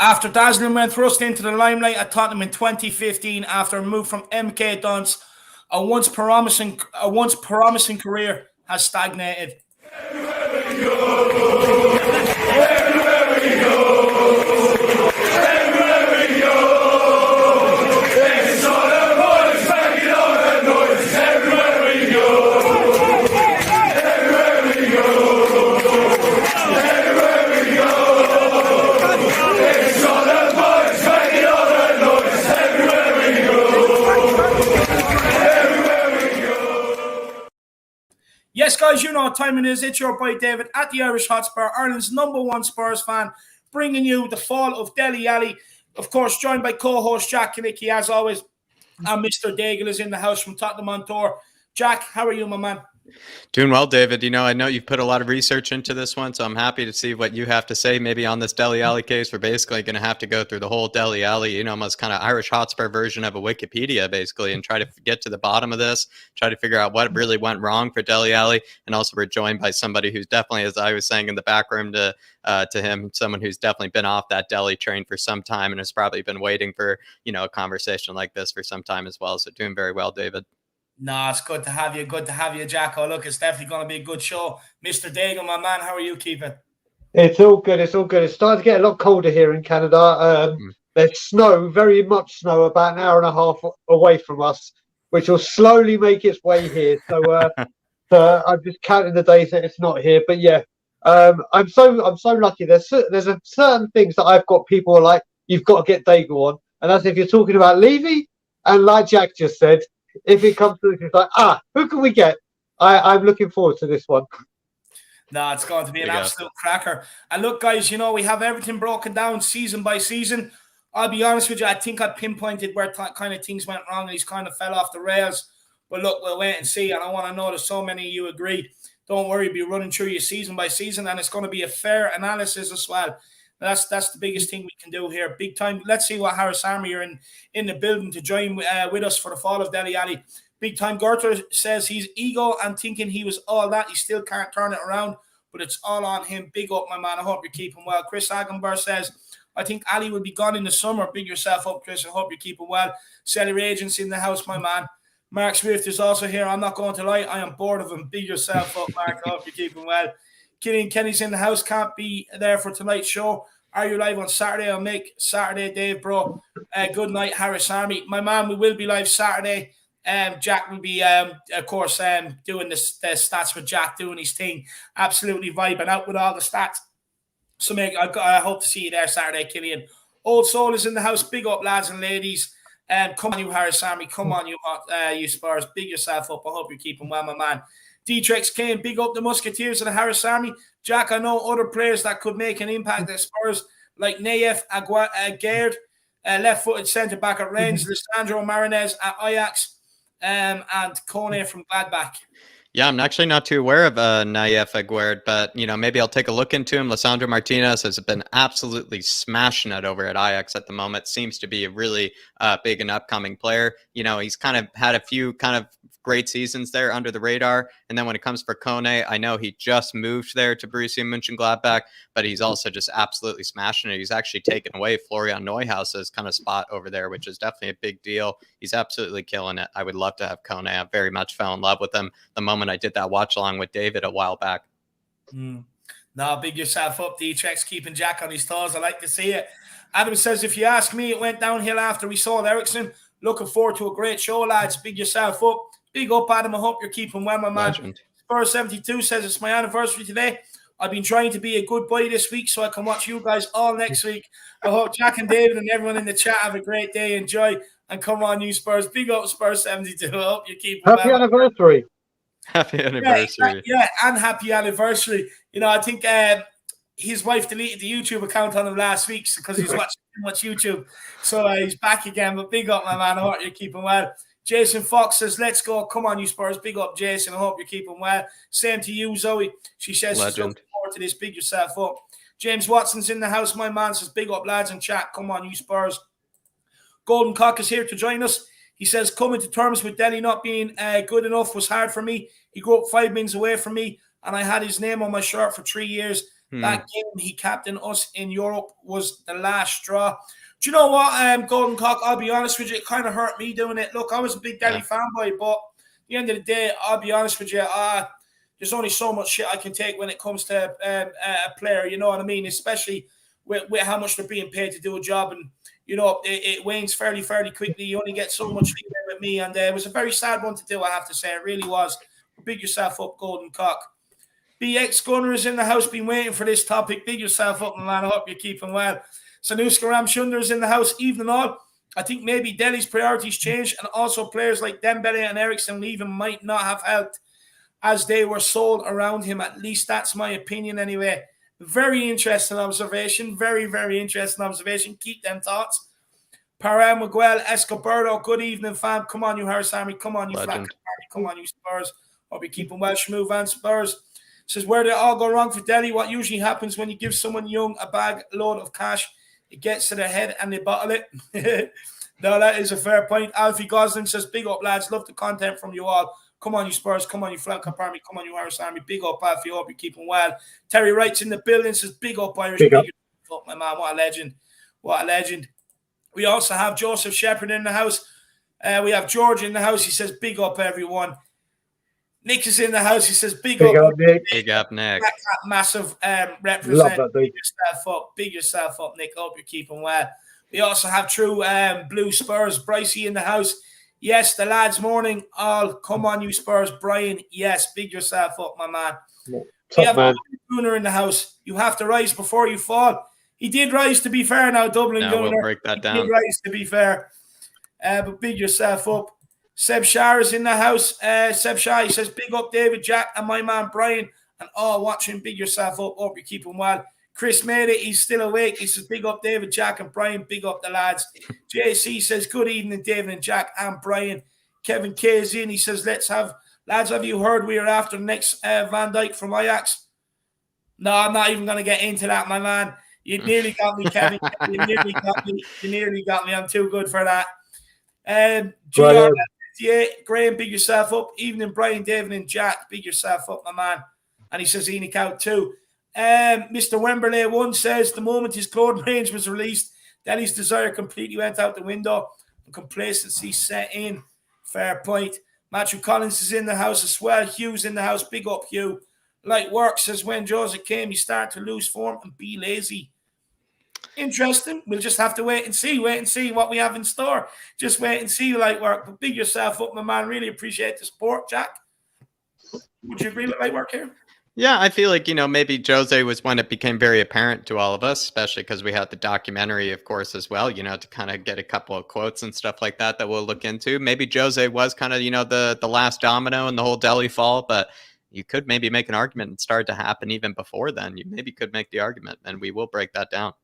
After Dazzling went thrust into the limelight at Tottenham in 2015 after a move from MK Dons, a once promising career has stagnated. Yes, guys, you know what time it is. It's your boy David at the Irish Hotspur, Ireland's #1 Spurs fan, bringing you the fall of Dele Alli. Of course, joined by co-host Jack Kalicki, as always. And Mr. Daigle is in the house from Tottenham on tour. Jack, how are you, my man? Doing well, David. I know you've put a lot of research into this one, so I'm happy to see what you have to say maybe on this Dele Alli case. We're basically going to have to go through the whole Dele Alli, almost kind of Irish Hotspur version of a Wikipedia, basically, and try to get to the bottom of this, try to figure out what really went wrong for Dele Alli. And also we're joined by somebody who's definitely, as I was saying in the back room to him, someone who's definitely been off that Dele train for some time and has probably been waiting for, a conversation like this for some time as well. So doing very well, David. No, it's good to have you. Good to have you, Jack. Oh, look, it's definitely going to be a good show. Mr. Daigle, my man, how are you keeping? It's all good. It's all good. It's starting to get a lot colder here in Canada. There's snow, very much snow, about an hour and a half away from us, which will slowly make its way here. So I'm just counting the days that it's not here. But yeah, I'm so lucky. There's a certain things that I've got people are like, you've got to get Daigle on, and that's if you're talking about Levy, and like Jack just said, if it comes to this, it's like, who can we get? I'm looking forward to this one. No, it's going to be an absolute cracker. And look, guys, we have everything broken down season by season. I'll be honest with you, I think I pinpointed where kind of things went wrong and he's kind of fell off the rails. But look, we'll wait and see. And I want to know that so many of you agree. Don't worry, we'll be running through you season by season, and it's going to be a fair analysis as well. That's the biggest thing we can do here. Big time. Let's see what Harris Army are in the building to join with us for the fall of Dele Alli. Big time. Gertler says he's ego and thinking he was all that. He still can't turn it around, but it's all on him. Big up, my man. I hope you're keeping well. Chris Agenberg says, I think Ali will be gone in the summer. Big yourself up, Chris. I hope you're keeping well. Celery Agents in the house, my man. Mark Swift is also here. I'm not going to lie. I am bored of him. Big yourself up, Mark. I hope you're keeping well. Killian Kenny's in the house. Can't be there for tonight's show. Are you live on Saturday? I'll make Saturday, Dave, bro. Good night, Harris Army. My man, we will be live Saturday. Jack will be, of course, doing the stats with Jack, doing his thing. Absolutely vibing out with all the stats. So, mate, I hope to see you there Saturday, Killian. Old Soul is in the house. Big up, lads and ladies. Come on, you Harris Army. Come on, you Spurs. Big yourself up. I hope you're keeping well, my man. D-Trex Kane, big up the Musketeers and the Harris Army. Jack, I know other players that could make an impact at Spurs, like Nayef Aguerd, left-footed centre-back at Rennes, Lisandro Marinez at Ajax, and Kone from Gladbach. Yeah, I'm actually not too aware of Nayef Aguerd, but, maybe I'll take a look into him. Lisandro Martinez has been absolutely smashing it over at Ajax at the moment. Seems to be a really big and upcoming player. He's kind of had a few kind of great seasons there under the radar. And then when it comes for Kone, I know he just moved there to Borussia Mönchengladbach, but he's also just absolutely smashing it. He's actually taken away Florian Neuhaus's kind of spot over there, which is definitely a big deal. He's absolutely killing it. I would love to have Kone. I very much fell in love with him the moment I did that watch along with David a while back. No, big yourself up, D-Trex, keeping Jack on his toes. I like to see it. Adam says, if you ask me, it went downhill after we saw Ericsson. Looking forward to a great show, lads. Big yourself up. Big up, Adam. I hope you're keeping well, my man. Legend. Spurs72 says it's my anniversary today. I've been trying to be a good boy this week so I can watch you guys all next week. I hope Jack and David and everyone in the chat have a great day. Enjoy. And come on, you Spurs. Big up, Spurs72. I hope you keep Happy anniversary. Happy anniversary. Yeah, and happy anniversary. I think his wife deleted the YouTube account on him last week because he's watching too much YouTube. So he's back again. But big up, my man. I hope you're keeping well. Jason Fox says, let's go. Come on, you Spurs. Big up, Jason. I hope you're keeping well. Same to you, Zoe. She says she's looking forward to this. Big yourself up. James Watson's in the house. My man says, big up, lads, and chat. Come on, you Spurs. Golden Cock is here to join us. He says, coming to terms with Dele not being good enough was hard for me. He grew up 5 minutes away from me, and I had his name on my shirt for 3 years. That game he captained us in Europe was the last straw. Do you know what, Golden Cock? I'll be honest with you, it kind of hurt me doing it. Look, I was a big Dele fanboy, but at the end of the day, I'll be honest with you, there's only so much shit I can take when it comes to a player, you know what I mean? Especially with how much they're being paid to do a job. And, you know, it wanes fairly quickly. You only get so much feedback with me. And it was a very sad one to do, I have to say. It really was. Big yourself up, Golden Cock. BX Gunner is in the house, been waiting for this topic. Big yourself up, man. I hope you're keeping well. Sanuska Ramchunder is in the house. Evening all. I think maybe Dele's priorities changed, and also players like Dembele and Eriksen leaving might not have helped as they were sold around him. At least that's my opinion anyway. Very interesting observation. Very, very interesting observation. Keep them thoughts. Parra Miguel Escobardo, good evening, fam. Come on, you Harris Army. Come on, you Flat. Come on, you Spurs. Hope you're keeping well. Shmoo Van Spurs says, where did it all go wrong for Dele? What usually happens when you give someone young a bag load of cash? It gets to their head and they bottle it. No, that is a fair point. Alfie Gosling says, big up, lads. Love the content from you all. Come on, you Spurs. Come on, you Flatcap Army. Come on, you Irish Army. Big up, Alfie. Hope you're keeping well. Terry Wright's in the building. Says, big up, Irish. Big up, my man. What a legend. What a legend. We also have Joseph Shepherd in the house. We have George in the house. He says, big up, everyone. Nick is in the house. He says, big up, Nick. Big up, Nick. Massive represent. Love that, big yourself up. Big yourself up, Nick. Hope you're keeping well. We also have true blue Spurs. Bricey in the house. Yes, the lads morning. All come on, you Spurs. Brian, yes. Big yourself up, my man. We have Gunner in the house. You have to rise before you fall. He did rise, to be fair, now, Dublin Gunner. We'll break that down. He did rise, to be fair. But big yourself up. Seb Shah is in the house. Seb Shah, he says, big up David, Jack, and my man Brian, and all watching. Big yourself up. Hope you're keeping well. Chris made it. He's still awake. He says, big up David, Jack, and Brian. Big up the lads. JC says, good evening, David and Jack and Brian. Kevin K is in. He says, lads, have you heard we are after the next Van Dijk from Ajax? No, I'm not even going to get into that, my man. You nearly got me, Kevin. You nearly got me. You nearly got me. I'm too good for that. Graham, big yourself up. Evening, Brian, David, and Jack. Big yourself up, my man. And he says, Enoch out too. Mr. Wemberley 1 says, the moment his clothing range was released, Dele's desire completely went out the window and complacency set in. Fair point. Matthew Collins is in the house as well. Hugh's in the house. Big up, Hugh. Light work says, when Joseph came, he started to lose form and be lazy. Interesting. We'll just have to wait and see what we have in store. Just wait and see, light work. But big yourself up, my man. Really appreciate the support, Jack. Would you agree with light work here? Yeah, I feel like, maybe Jose was when it became very apparent to all of us, especially because we had the documentary, of course, as well, to kind of get a couple of quotes and stuff like that we'll look into. Maybe Jose was kind of, the last domino in the whole Dele fall, but you could maybe make an argument and start to happen even before then. You maybe could make the argument, and we will break that down.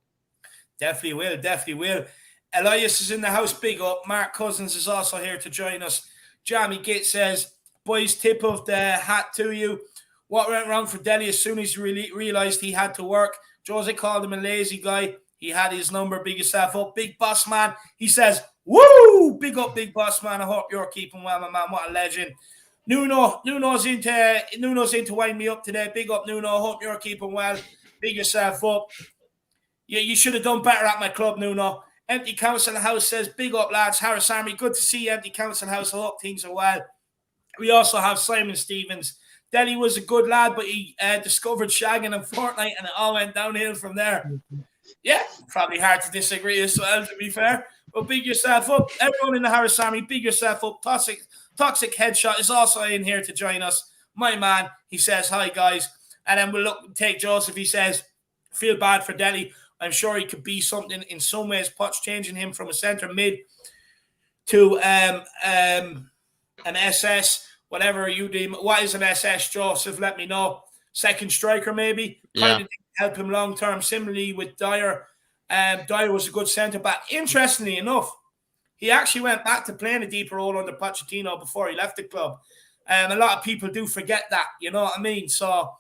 Definitely will. Elias is in the house, big up. Mark Cousins is also here to join us. Jamie Gates says, boys, tip of the hat to you. What went wrong for Dele as soon as he realised he had to work? Jose called him a lazy guy. He had his number. Big yourself up. Big boss man. He says, woo! Big up, big boss man. I hope you're keeping well, my man. What a legend. Nuno's into wind me up today. Big up, Nuno. I hope you're keeping well. Big yourself up. Yeah, you should have done better at my club, Nuno. Empty Council House says, big up, lads. Harris Army, good to see you, Empty Council House. I hope things are well. We also have Simon Stevens. Dele was a good lad, but he discovered shagging and Fortnite, and it all went downhill from there. Yeah, probably hard to disagree as well, to be fair. But big yourself up. Everyone in the Harris Army, big yourself up. Toxic Headshot is also in here to join us. My man, he says, hi, guys. And then we'll take Joseph. He says, feel bad for Dele. I'm sure he could be something in some ways. Potts changing him from a centre mid to an SS. Whatever you deem. What is an SS, Joseph? Let me know. Second striker, maybe. Kind of help him long term. Similarly with Dyer. Dyer was a good centre back. Interestingly enough, he actually went back to playing a deeper role under Pochettino before he left the club. A lot of people do forget that. You know what I mean? So,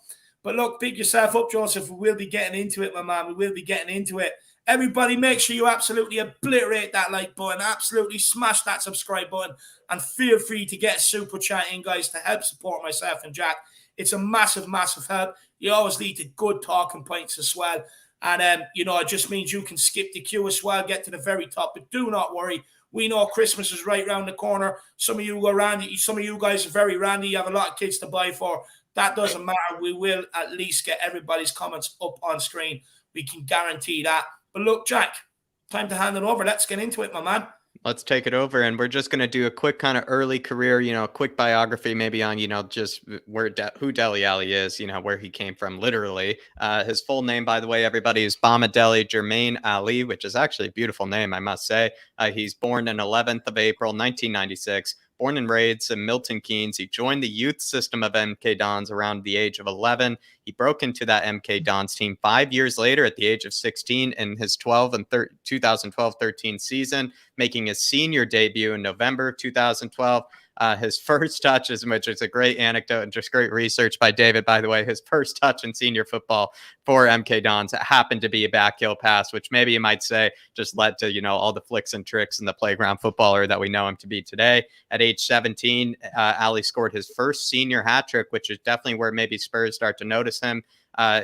but look, big yourself up, Joseph. We will be getting into it, my man. We will be getting into it. Everybody, make sure you absolutely obliterate that like button. Absolutely smash that subscribe button. And feel free to get super chat in, guys, to help support myself and Jack. It's a massive, massive help. You always lead to good talking points as well. And, you know, it just means you can skip the queue as well, get to the very top. But do not worry. We know Christmas is right around the corner. Some of you are randy. Some of you guys are very randy. You have a lot of kids to buy for. That doesn't matter. We will at least get everybody's comments up on screen. We can guarantee that. But look, Jack, time to hand it over. Let's get into it, my man. Let's take it over, and we're just going to do a quick kind of early career, you know, a quick biography maybe on, you know, just who Dele Alli is, you know, where he came from, literally. His full name, by the way, everybody, is Dele Jermaine Ali, which is actually a beautiful name, I must say. He's born on 11th of April, 1996. Born and raised in Milton Keynes, he joined the youth system of MK Dons around the age of 11. He broke into that MK Dons team 5 years later at the age of 16 in his 2012-13 season, making his senior debut in November of 2012. His first touch, which is a great anecdote and just great research by David, by the way, his first touch in senior football for MK Dons happened to be a backheel pass, which maybe you might say just led to, you know, all the flicks and tricks and the playground footballer that we know him to be today. At age 17, Ali scored his first senior hat trick, which is definitely where maybe Spurs start to notice him.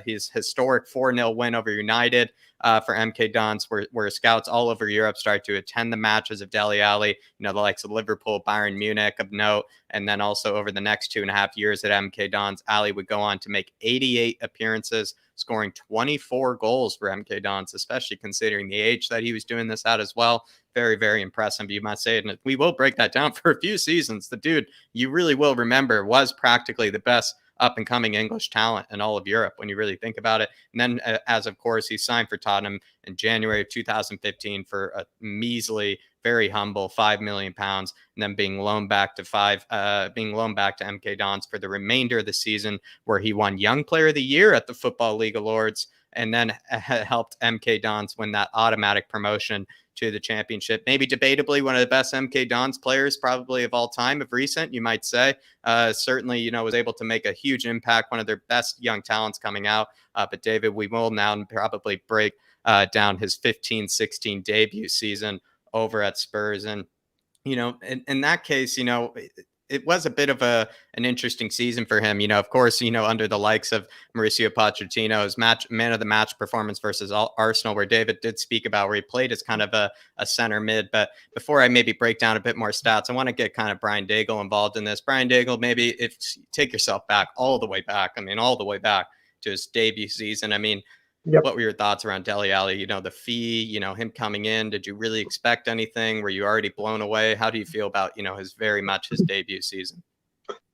His historic 4-0 win over United for MK Dons, where scouts all over Europe start to attend the matches of Dele Alli, you know, the likes of Liverpool, Bayern Munich of note. And then also over the next 2.5 years at MK Dons, Ali would go on to make 88 appearances, scoring 24 goals for MK Dons, especially considering the age that he was doing this at as well. Very, very impressive, you must say. And we will break that down for a few seasons. The dude, you really will remember, was practically the best up-and-coming English talent in all of Europe when you really think about it. And then, as of course, he signed for Tottenham in January of 2015 for a measly, very humble £5 million, and then being loaned back to MK Dons for the remainder of the season, where he won Young Player of the Year at the Football League Awards, and then helped MK Dons win that automatic promotion to the championship. Maybe debatably one of the best MK Dons players probably of all time, of recent, you might say. Certainly, you know, was able to make a huge impact, one of their best young talents coming out. But David, we will now probably break down his 15-16 debut season over at Spurs. And, you know, in that case, you know, it was a bit of an interesting season for him. You know, of course, you know, under the likes of Mauricio Pochettino's man of the match performance versus Arsenal, where David did speak about, where he played as kind of a center mid. But before I maybe break down a bit more stats, I want to get kind of Brian Daigle involved in this. Brian Daigle, maybe if take yourself back all the way back. I mean, all the way back to his debut season. I mean, What were your thoughts around Dele Alli? You know, the fee, you know, him coming in. Did you really expect anything? Were you already blown away? How do you feel about, you know, his debut season?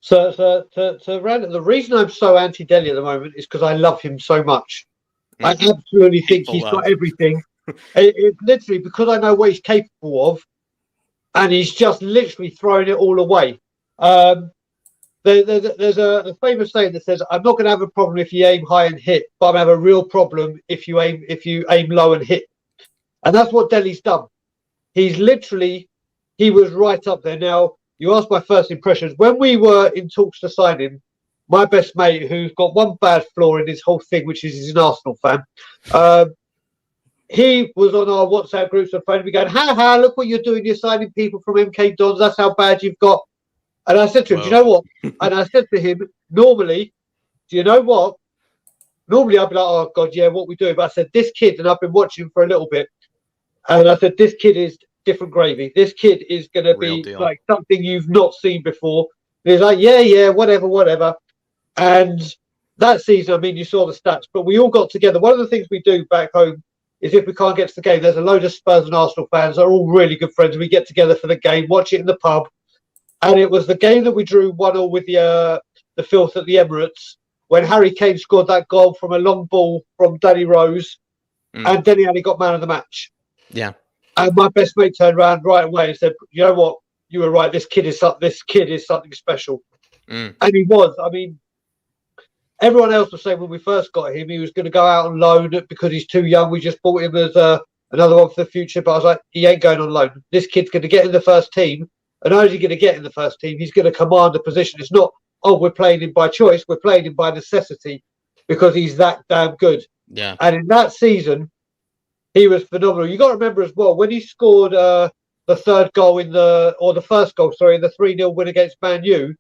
So the reason I'm so anti-Dele at the moment is because I love him so much. I absolutely think he's got everything. It's literally because I know what he's capable of, and he's just literally throwing it all away. There's a famous saying that says, "I'm not going to have a problem if you aim high and hit, but I'm going to have a real problem if you aim low and hit." And that's what Dele's done. He was right up there. Now, you asked my first impressions. When we were in talks to sign him, my best mate, who's got one bad flaw in his whole thing, which is he's an Arsenal fan, he was on our WhatsApp groups of friends. We going, "Ha, look what you're doing. You're signing people from MK Dons. That's how bad you've got." And I said to him, "Do you know what?" And I said to him, normally, do you know what? Normally I'd be like, "Oh God, yeah, what we doing?" But I said, this kid, and I've been watching him for a little bit, and I said, this kid is different gravy. This kid is going to be like something you've not seen before. And he's like, yeah, whatever. And that season, I mean, you saw the stats, but we all got together. One of the things we do back home is if we can't get to the game, there's a load of Spurs and Arsenal fans that are all really good friends. We get together for the game, watch it in the pub. And it was the game that we drew 1-1 with the filth at the Emirates, when Harry Kane scored that goal from a long ball from Danny Rose, and Dele Alli got man of the match. Yeah. And my best mate turned around right away and said, "You know what? You were right. This kid is something special." And he was. I mean, everyone else was saying when we first got him, he was going to go out on loan because he's too young. We just bought him as another one for the future. But I was like, he ain't going on loan. This kid's going to get in the first team. And how is he going to get in the first team? He's going to command a position. It's not, "Oh, we're playing him by choice." We're playing him by necessity because he's that damn good. Yeah. And in that season, he was phenomenal. You got to remember as well, when he scored the first goal in the 3-0 win against Man U,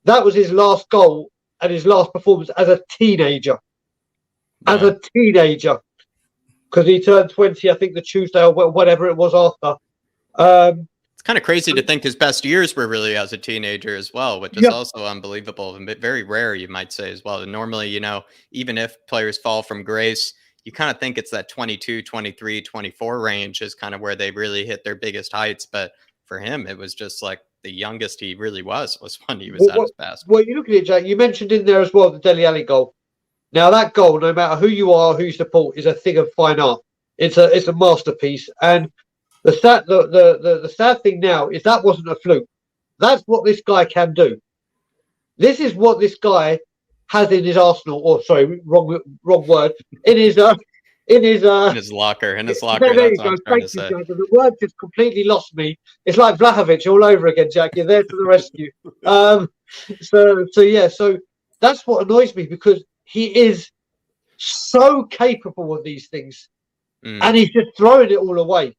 that was his last goal and his last performance as a teenager. As a teenager, because he turned 20, I think, the Tuesday or whatever it was after. It's kind of crazy to think his best years were really as a teenager as well, which is also unbelievable and very rare, you might say, as well. And normally, you know, even if players fall from grace, you kind of think it's that 22, 23, 24 range is kind of where they really hit their biggest heights. But for him, it was just like the youngest he really was when he was at his best. Well, you look at it, Jack, you mentioned in there as well the Dele Alli goal. Now, that goal, no matter who you are, who you support, is a thing of fine art. It's a masterpiece. And the sad thing now is that wasn't a fluke. That's what this guy can do. This is what this guy has in his arsenal. Or sorry, wrong word. In his locker. In his locker. There that's you what go. I'm trying to Thank you, say. Jack. The word just completely lost me. It's like Vlahovic all over again, Jack. You're there to the rescue. So that's what annoys me, because he is so capable of these things, and he's just throwing it all away.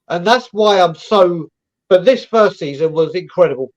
And that's why I'm so. But this first season was incredible.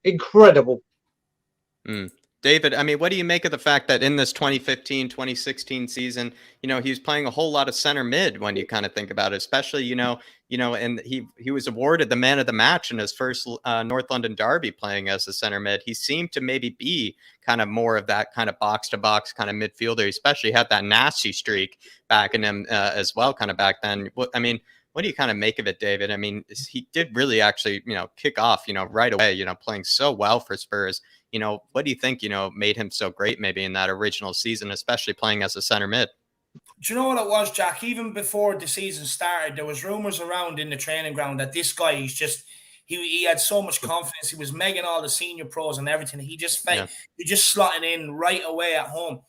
David, I mean, what do you make of the fact that in this 2015-2016 season, you know, he was playing a whole lot of center mid when you kind of think about it, especially, you know, and he was awarded the man of the match in his first North London derby playing as a center mid. He seemed to maybe be kind of more of that kind of box to box kind of midfielder. He especially had that nasty streak back in him as well, kind of back then. I mean, what do you kind of make of it, David? I mean, he did really actually, you know, kick off, you know, right away, you know, playing so well for Spurs. You know, what do you think, you know, made him so great maybe in that original season, especially playing as a center mid? Do you know what it was, Jack? Even before the season started, there was rumors around in the training ground that this guy, he had so much confidence. He was megging all the senior pros and everything. He just slotted in right away at home.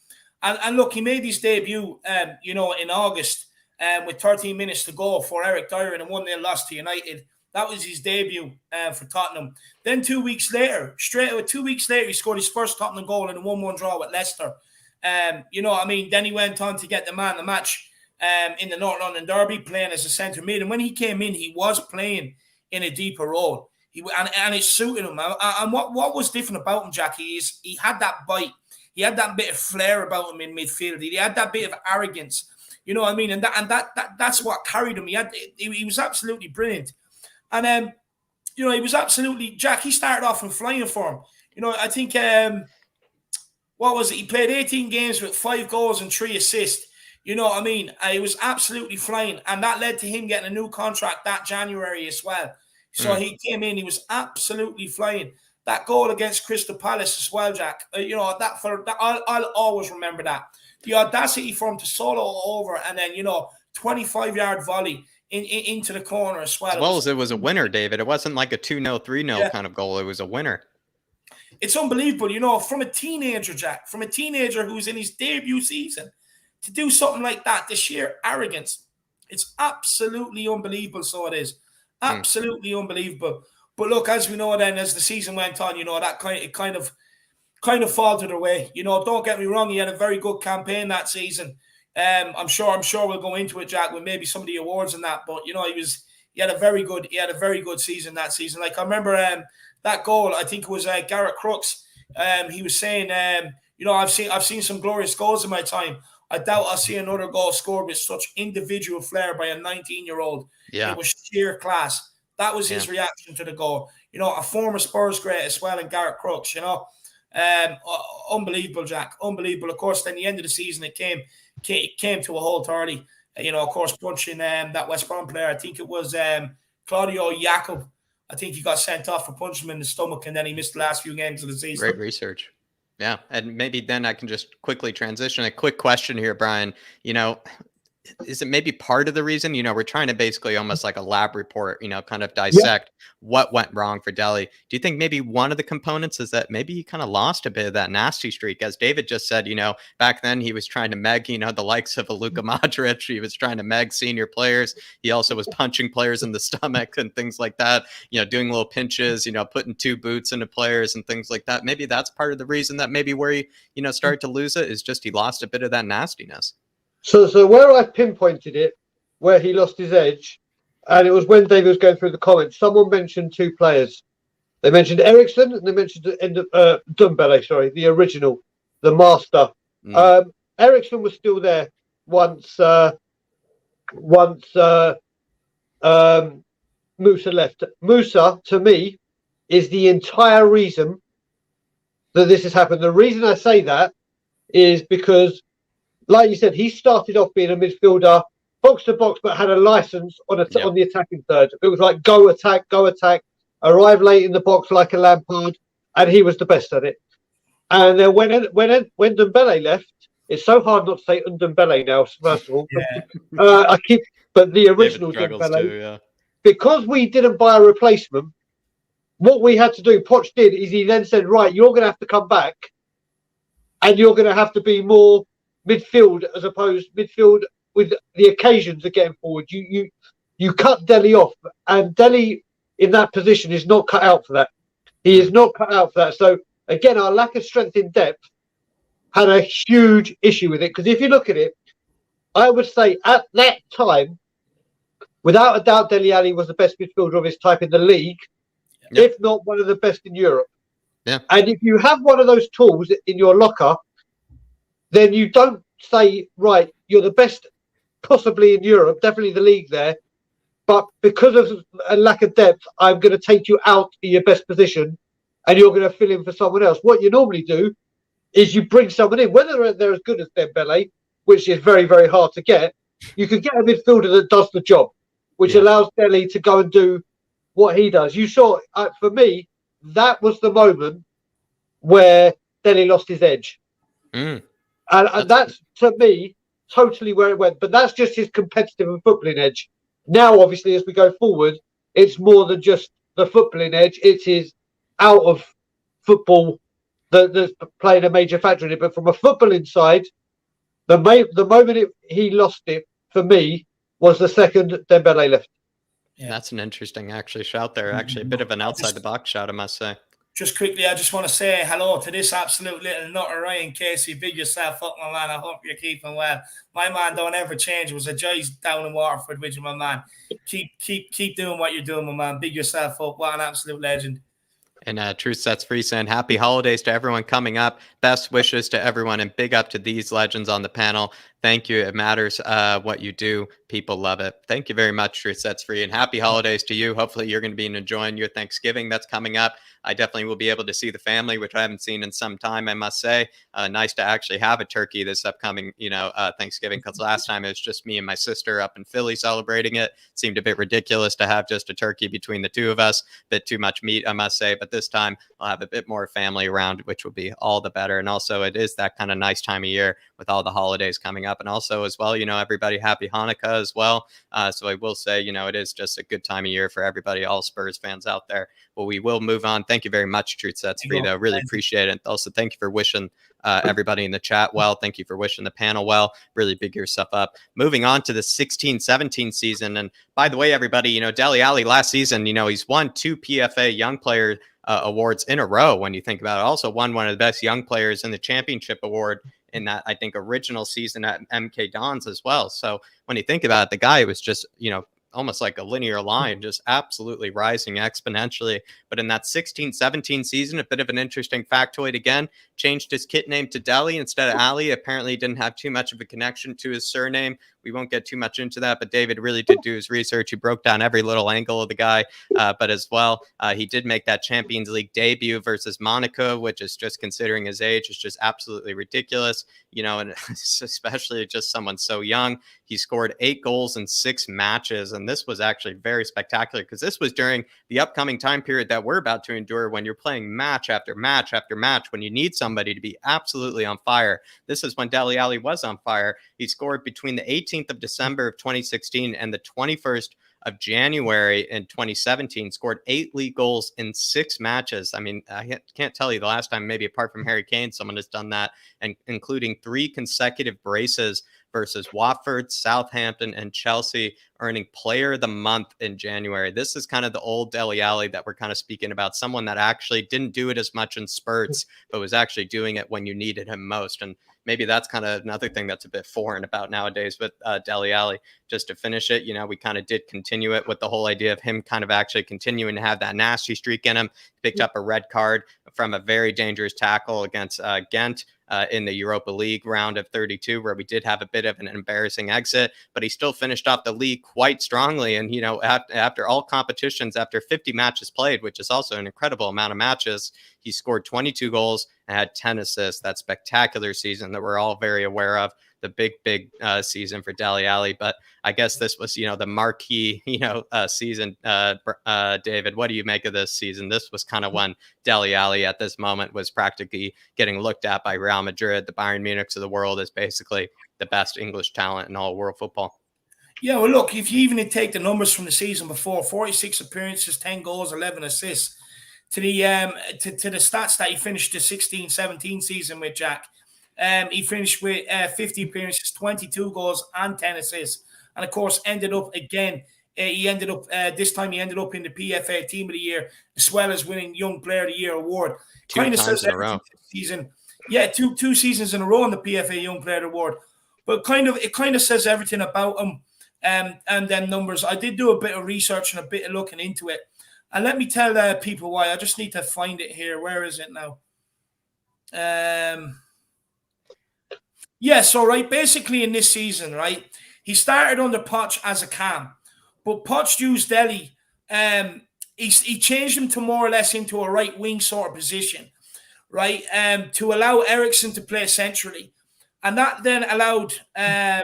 And look, he made his debut, you know, in August with 13 minutes to go for Eric Dyer in a 1-0 loss to United. That was his debut for Tottenham. Then 2 weeks later, he scored his first Tottenham goal in a 1-1 draw with Leicester. You know what I mean? Then he went on to get the man of the match in the North London derby, playing as a centre mid. And when he came in, he was playing in a deeper role. And it suited him. And what was different about him, Jackie, is he had that bite. He had that bit of flair about him in midfield. He had that bit of arrogance. You know what I mean? And that's what carried him. He was absolutely brilliant. And, you know, he was absolutely, Jack, he started off in flying form. You know, I think, what was it? He played 18 games with 5 goals and 3 assists. You know what I mean? He was absolutely flying. And that led to him getting a new contract that January as well. So he came in, he was absolutely flying. That goal against Crystal Palace as well, Jack. You know, I'll always remember that. The audacity for him to solo over and then, you know, 25-yard volley into the corner as well. As well as it was a winner, David. It wasn't like a 2-0, 3-0 kind of goal. It was a winner. It's unbelievable, you know, from a teenager, Jack, from a teenager who's in his debut season, to do something like that, the sheer arrogance, it's absolutely unbelievable. So it is. Absolutely unbelievable. But look, as we know then, as the season went on, you know, that kind of faltered away. You know, don't get me wrong, he had a very good campaign that season. I'm sure we'll go into it, Jack, with maybe some of the awards and that. But you know, he had a very good season that season. Like I remember that goal, I think it was Garrett Crooks. He was saying, you know, I've seen some glorious goals in my time. I doubt I'll see another goal scored with such individual flair by a 19-year-old. Yeah. It was sheer class. That was his reaction to the goal. You know, a former Spurs great as well in Garrett Crooks, you know. Unbelievable, Jack. Unbelievable. Of course, then the end of the season, it came to a halt early. You know, of course, punching that West Brom player. I think it was Claudio Jakob. I think he got sent off for punching him in the stomach, and then he missed the last few games of the season. Great research. Yeah, and maybe then I can just quickly transition. A quick question here, Brian. You know, is it maybe part of the reason, you know, we're trying to basically almost like a lab report, you know, kind of dissect what went wrong for Dele. Do you think maybe one of the components is that maybe he kind of lost a bit of that nasty streak? As David just said, you know, back then he was trying to meg, you know, the likes of a Luka Modric. He was trying to meg senior players. He also was punching players in the stomach and things like that, you know, doing little pinches, you know, putting 2 boots into players and things like that. Maybe that's part of the reason that maybe where he, you know, started to lose it is just he lost a bit of that nastiness. So where I pinpointed it, where he lost his edge, and it was when David was going through the comments, someone mentioned 2 players. They mentioned Ericsson and they mentioned Dembele, the original. the master. Mm. Ericsson was still there once Musa left. Musa, to me, is the entire reason that this has happened. The reason I say that is because, like you said, he started off being a midfielder, box to box, but had a license on the attacking third. It was like go attack, arrive late in the box like a Lampard, and he was the best at it. And then when Dembele left, it's so hard not to say Dembele now. First of all, but the original Dembele, too, because we didn't buy a replacement. What we had to do, Poch did, is he then said, right, you're going to have to come back, and you're going to have to be more midfield as opposed midfield with the occasions of getting forward. You cut Dele off, and Dele in that position is not cut out for that. He is not cut out for that. So again, our lack of strength in depth had a huge issue with it, because if you look at it, I would say at that time, without a doubt, Dele Alli was the best midfielder of his type in the league, if not one of the best in Europe. Yeah. And if you have one of those tools in your locker, then you don't say, right, you're the best possibly in Europe, definitely the league there, but because of a lack of depth, I'm going to take you out in your best position and you're going to fill in for someone else. What you normally do is you bring someone in, whether they're as good as Dembele, which is very, very hard to get. You could get a midfielder that does the job, which allows Dele to go and do what he does. You saw, for me, that was the moment where Dele lost his edge. And that's, to me, totally where it went. But that's just his competitive and footballing edge. Now, obviously, as we go forward, it's more than just the footballing edge. It's his out of football that's playing a major factor in it. But from a footballing side, the moment he lost it, for me, was the second Dembele left. Yeah. That's an interesting shout there. Actually, a bit of an outside the box shout, I must say. Just quickly, I just want to say hello to this absolute little nutter, Ryan Casey. Big yourself up, my man. I hope you're keeping well. My man, don't ever change. It was a joy down in Waterford with you, my man. Keep doing what you're doing, my man. Big yourself up. What an absolute legend. And Truth Sets Free saying happy holidays to everyone coming up. Best wishes to everyone, and big up to these legends on the panel. Thank you. It matters what you do. People love it. Thank you very much, Truth Sets Free, and happy holidays to you. Hopefully you're going to be enjoying your Thanksgiving that's coming up. I definitely will be able to see the family, which I haven't seen in some time, I must say. Nice to actually have a turkey this upcoming, Thanksgiving, because last time it was just me and my sister up in Philly celebrating it. Seemed a bit ridiculous to have just a turkey between the two of us. Bit too much meat, I must say. But this time I'll have a bit more family around, which will be all the better. And also it is that kind of nice time of year with all the holidays coming up. And also as well, everybody happy Hanukkah as well. So I will say, it is just a good time of year for everybody, all Spurs fans out there. Well, we will move on. Thank you very much, Truth Sets Free, though. Really appreciate it. Also, thank you for wishing everybody in the chat well. Thank you for wishing the panel well. Really big yourself up. Moving on to the 16-17 season. And by the way, everybody, Dele Alli last season, he's won 2 PFA Young Player awards in a row when you think about it. Also won one of the best young players in the championship award in that, I think, original season at MK Dons as well. So when you think about it, the guy was just, almost like a linear line, just absolutely rising exponentially. But in that 16-17 season, a bit of an interesting factoid again, changed his kit name to Dele instead of Alli. Apparently didn't have too much of a connection to his surname. We won't get too much into that, but David really did do his research. He broke down every little angle of the guy, but as well, he did make that Champions League debut versus Monaco, which is, just considering his age, is just absolutely ridiculous, and especially just someone so young. He scored 8 goals in 6 matches, and this was actually very spectacular because this was during the upcoming time period that we're about to endure when you're playing match after match after match, when you need somebody to be absolutely on fire. This is when Dele Alli was on fire. He scored between the 18th of December of 2016 and the 21st of January in 2017, scored 8 league goals in 6 matches. I mean, I can't tell you the last time, maybe apart from Harry Kane, someone has done that, and including 3 consecutive braces versus Watford, Southampton, and Chelsea, earning Player of the Month in January. This is kind of the old Dele Alli that we're kind of speaking about, someone that actually didn't do it as much in spurts, but was actually doing it when you needed him most. And maybe that's kind of another thing that's a bit foreign about nowadays with Dele Alli. Just to finish it, we kind of did continue it with the whole idea of him kind of actually continuing to have that nasty streak in him. Picked up a red card from a very dangerous tackle against Ghent in the Europa League round of 32, where we did have a bit of an embarrassing exit, but he still finished off the league quite strongly. And, after all competitions, after 50 matches played, which is also an incredible amount of matches, he scored 22 goals and had 10 assists. That spectacular season that we're all very aware of. The big season for Dele Alli. But I guess this was, the marquee, season. David, what do you make of this season? This was kind of when Dele Alli at this moment was practically getting looked at by Real Madrid, the Bayern Munichs of the world, as basically the best English talent in all world football. Yeah, well, look, if you even take the numbers from the season before, 46 appearances, 10 goals, 11 assists, to the stats that he finished the 16-17 season with, Jack. He finished with 50 appearances, 22 goals, and 10 assists. And of course, ended up again. This time he ended up in the PFA Team of the Year, as well as winning Young Player of the Year award. Two times in a row. Season. Yeah, two seasons in a row in the PFA Young Player Award. But it kind of says everything about him and them numbers. I did do a bit of research and a bit of looking into it. And let me tell people why. I just need to find it here. Where is it now? Yeah, so basically in this season, he started under Poch as a cam, but Poch used Dele. He changed him to more or less into a right wing sort of position, to allow Eriksson to play centrally, and that then allowed Dele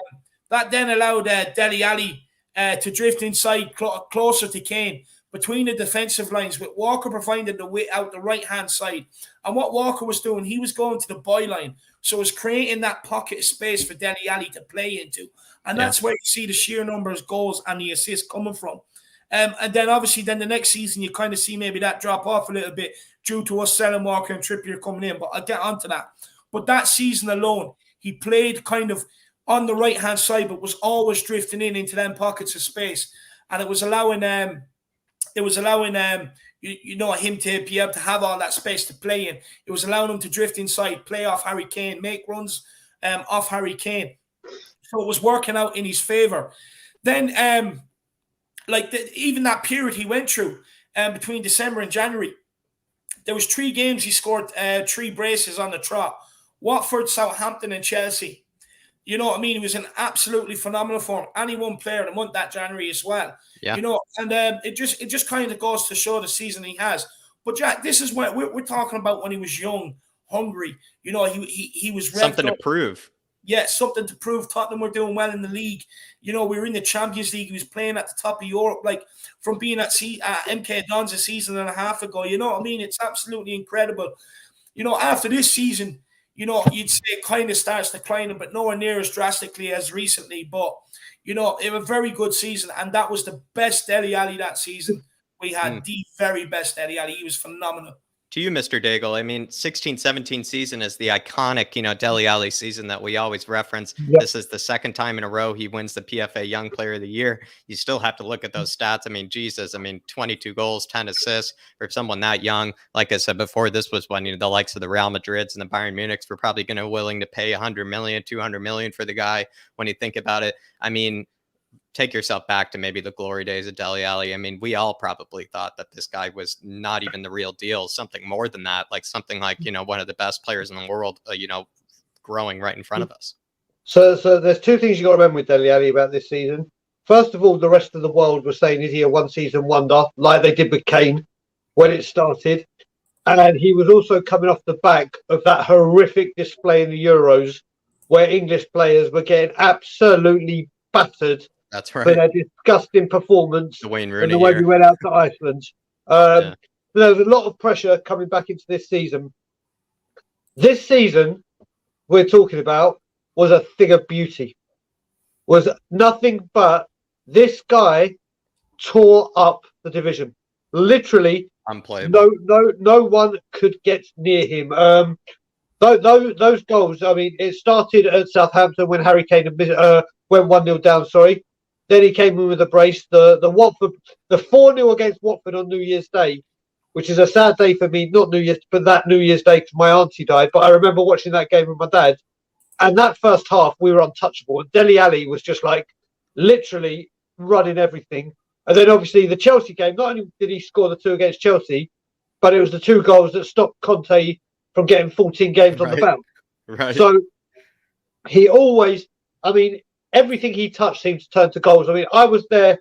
Alli to drift inside closer to Kane between the defensive lines, with Walker providing the way out the right-hand side. And what Walker was doing, he was going to the byline, so it was creating that pocket of space for Dele Alli to play into. And that's where you see the sheer numbers, goals, and the assists coming from. And then obviously the next season, you kind of see maybe that drop off a little bit due to us selling Walker and Trippier coming in, but I'll get onto that. But that season alone, he played kind of on the right-hand side, but was always drifting into them pockets of space. And it was allowing him to be able to have all that space to play in. It was allowing him to drift inside, play off Harry Kane, make runs off Harry Kane. So it was working out in his favour. Then, even that period he went through between December and January, there was 3 games he scored 3 braces on the trot. Watford, Southampton, and Chelsea. You know what I mean? He was in absolutely phenomenal form. And he won Player of the Month that January as well. Yeah. And it just kind of goes to show the season he has. But Jack, this is what we're talking about when he was young, hungry. He was something to prove. Yeah, something to prove. Tottenham were doing well in the league. We were in the Champions League. He was playing at the top of Europe, from being at MK Dons a season and a half ago. You know what I mean? It's absolutely incredible. After this season, you'd say it kind of starts declining, but nowhere near as drastically as recently. But, it was a very good season, and that was the best Dele Alli that season. We had the very best Dele Alli. He was phenomenal. To you, Mr. Daigle, 16-17 season is the iconic, Dele Alli season that we always reference. Yep. This is the second time in a row he wins the PFA Young Player of the Year. You still have to look at those stats. 22 goals, 10 assists for someone that young. Like I said before, this was when the likes of the Real Madrids and the Bayern Munichs were probably going to willing to pay 100 million, 200 million for the guy when you think about it. Take yourself back to maybe the glory days of Dele Alli. We all probably thought that this guy was not even the real deal, something more than that, something like, one of the best players in the world, growing right in front of us. So there's 2 things you got to remember with Dele Alli about this season. First of all, the rest of the world was saying, is he a one-season wonder, like they did with Kane when it started? And he was also coming off the back of that horrific display in the Euros where English players were getting absolutely battered. That's right. For their disgusting performance the Wayne Rooney and the way we went out to Iceland. There's a lot of pressure coming back into this season. This season we're talking about was a thing of beauty. Was nothing but this guy tore up the division. Literally, unplayable. No one could get near him. Those goals, it started at Southampton when Harry Kane went 1-0 down, Then he came in with a brace. The 4-0 against Watford on New Year's Day, which is a sad day for me, not New Year's, but that New Year's Day because my auntie died. But I remember watching that game with my dad. And that first half, we were untouchable. Dele Alli was just like literally running everything. And then obviously the Chelsea game, not only did he score the 2 against Chelsea, but it was the 2 goals that stopped Conte from getting 14 games on the bounce. Right. So he always, I mean, everything he touched seemed to turn to goals. I mean, I was there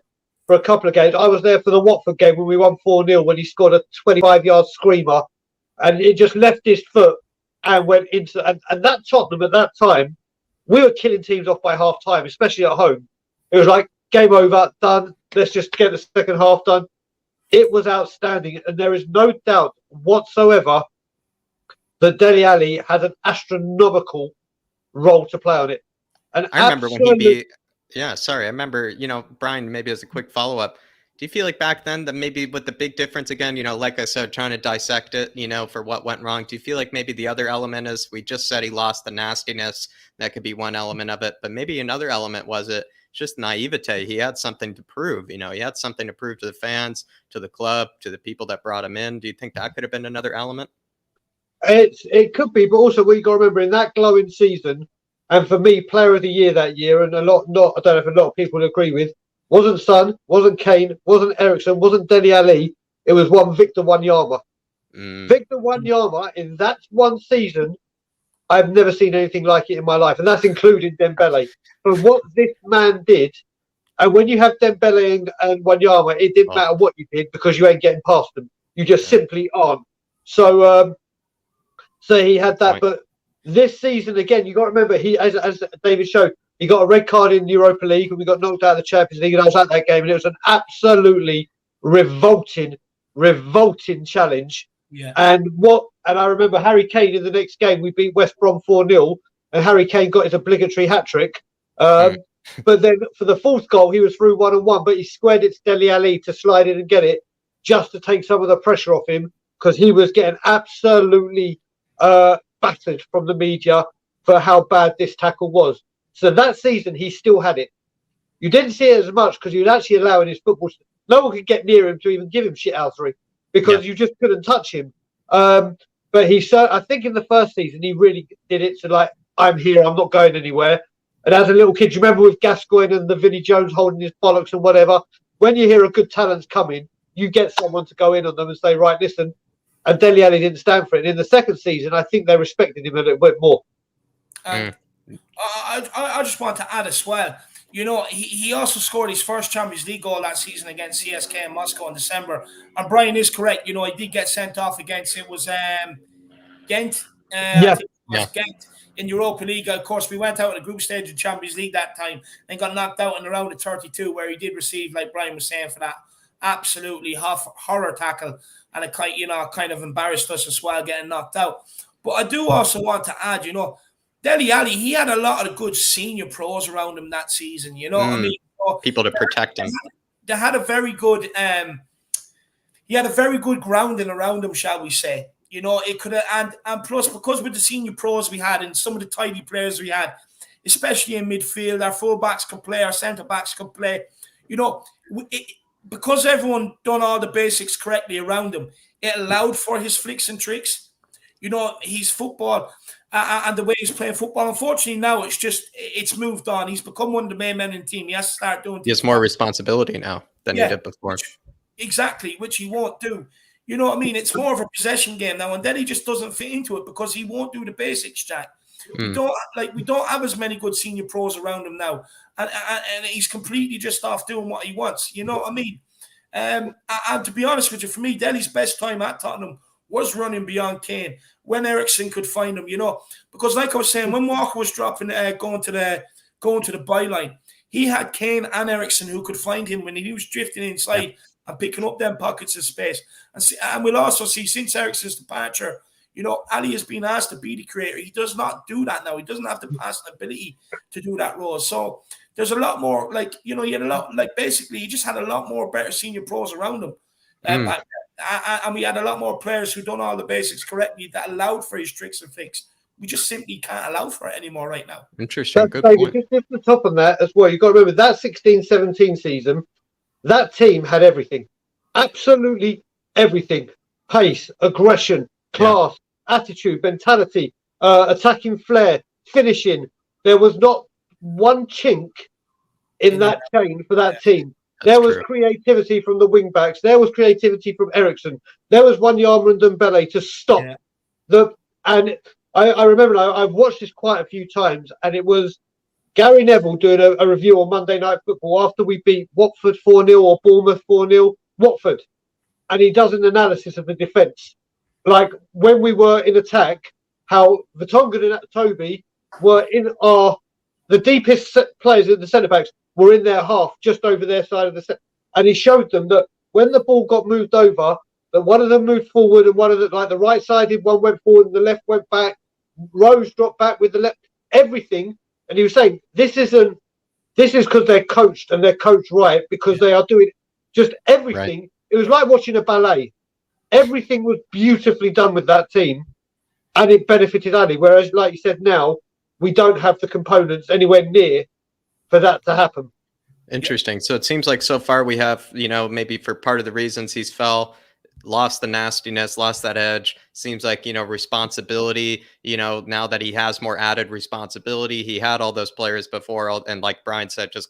for a couple of games. I was there for the Watford game when we won 4-0 when he scored a 25-yard screamer and it just left his foot and went into, and that Tottenham at that time, we were killing teams off by half time, especially at home. It was like, game over, done. Let's just get the second half done. It was outstanding. And there is no doubt whatsoever that Dele Alli had an astronomical role to play on it. And I remember when he beat, I remember, Brian, maybe as a quick follow-up, do you feel like back then that maybe with the big difference again, like I said, trying to dissect it, for what went wrong, do you feel like maybe the other element is, we just said he lost the nastiness, that could be one element of it, but maybe another element was it just naivete. He had something to prove, he had something to prove to the fans, to the club, to the people that brought him in. Do you think that could have been another element? It could be, but also what you got to remember in that glowing season, and for me, player of the year that year, and I don't know if a lot of people agree with, wasn't Son, wasn't Kane, wasn't Eriksen, wasn't Dele Alli. It was one Victor Wanyama. Victor Wanyama in that one season, I've never seen anything like it in my life, and that's including Dembele. But what this man did, and when you have Dembele and Wanyama, it didn't matter what you did because you ain't getting past them. You just simply aren't. So he had that, but this season again, you got to remember he, as David showed, he got a red card in Europa League, and we got knocked out of the Champions League. And I was at that game, and it was an absolutely revolting challenge. Yeah. And I remember Harry Kane in the next game, we beat West Brom 4-0, and Harry Kane got his obligatory hat trick. But then for the fourth goal, he was through 1-on-1, but he squared it to Dele Alli to slide in and get it, just to take some of the pressure off him, because he was getting absolutely battered from the media for how bad this tackle was. So that season, he still had it. You didn't see it as much because he was actually allowing his football. No one could get near him to even give him shithousery because you just couldn't touch him. But I think in the first season, he really did it to like, I'm here, I'm not going anywhere. And as a little kid, you remember with Gascoigne and the Vinnie Jones holding his bollocks and whatever, when you hear a good talent's coming, you get someone to go in on them and say, right, listen. And Dele Alli didn't stand for it. And in the second season, I think they respected him a little bit more. I just want to add as well, he also scored his first Champions League goal that season against CSK in Moscow in December. And Brian is correct. He did get sent off against, it was Ghent. I think it was Ghent in Europa League. Of course, we went out in the group stage of Champions League that time and got knocked out in the round of 32, where he did receive, like Brian was saying, for that absolutely horror tackle. And it kind of embarrassed us as well, getting knocked out. But I do also want to add, Dele Alli, he had a lot of good senior pros around him that season. What I mean? People to protect him. They had a very good, he had a very good grounding around him, shall we say? It could have, and plus because with the senior pros we had and some of the tidy players we had, especially in midfield, our fullbacks could play, our centre backs could play. Because everyone done all the basics correctly around him, it allowed for his flicks and tricks. His football and the way he's playing football. Unfortunately, now it's moved on. He's become one of the main men in the team. He has to start doing. He has more responsibility now than he did before. Which he won't do. You know what I mean? It's more of a possession game now, and then he just doesn't fit into it because he won't do the basics, Jack. We don't have as many good senior pros around him now, and he's completely just off doing what he wants. You know what I mean? And to be honest with you, for me, Dele's best time at Tottenham was running beyond Kane when Eriksen could find him. Because like I was saying, when Walker was dropping, going to the byline, he had Kane and Eriksen who could find him when he was drifting inside and picking up them pockets of space. And we'll also see since Eriksen's departure, Alli has been asked to be the creator. He does not do that now. He doesn't have the passing ability to do that role. So there's a lot more, he had a lot, basically he just had a lot more better senior pros around him. And we had a lot more players who done all the basics correctly that allowed for his tricks and flicks. We just simply can't allow for it anymore right now. Interesting. Good point. Just to top on that as well, you've got to remember that 16-17 season, that team had everything. Absolutely everything. Pace, aggression, class, attitude, mentality, attacking flair, finishing. There was not one chink in that chain for that team. There was creativity from the wing backs. There was creativity from Ericsson. There was Wanyama and Dembele to stop and I remember I've watched this quite a few times, and it was Gary Neville doing a review on Monday Night Football after we beat Watford 4-0 or Bournemouth 4-0, Watford. And he does an analysis of the defence. Like when we were in attack, how Vertonghen and Toby were in the deepest players at the centre backs were in their half, just over their side of the set. And he showed them that when the ball got moved over, that one of them moved forward and one of the, like the right sided one went forward and the left went back. Rose dropped back with the left, everything. And he was saying, this is because they're coached and they're coached right, because they are doing just everything. Right. It was like watching a ballet. Everything was beautifully done with that team, and it benefited Alli. Whereas, like you said, now we don't have the components anywhere near for that to happen. Interesting. So it seems like so far we have, maybe for part of the reasons he's lost the nastiness, lost that edge. Seems like, responsibility, now that he has more added responsibility, he had all those players before. And like Brian said, just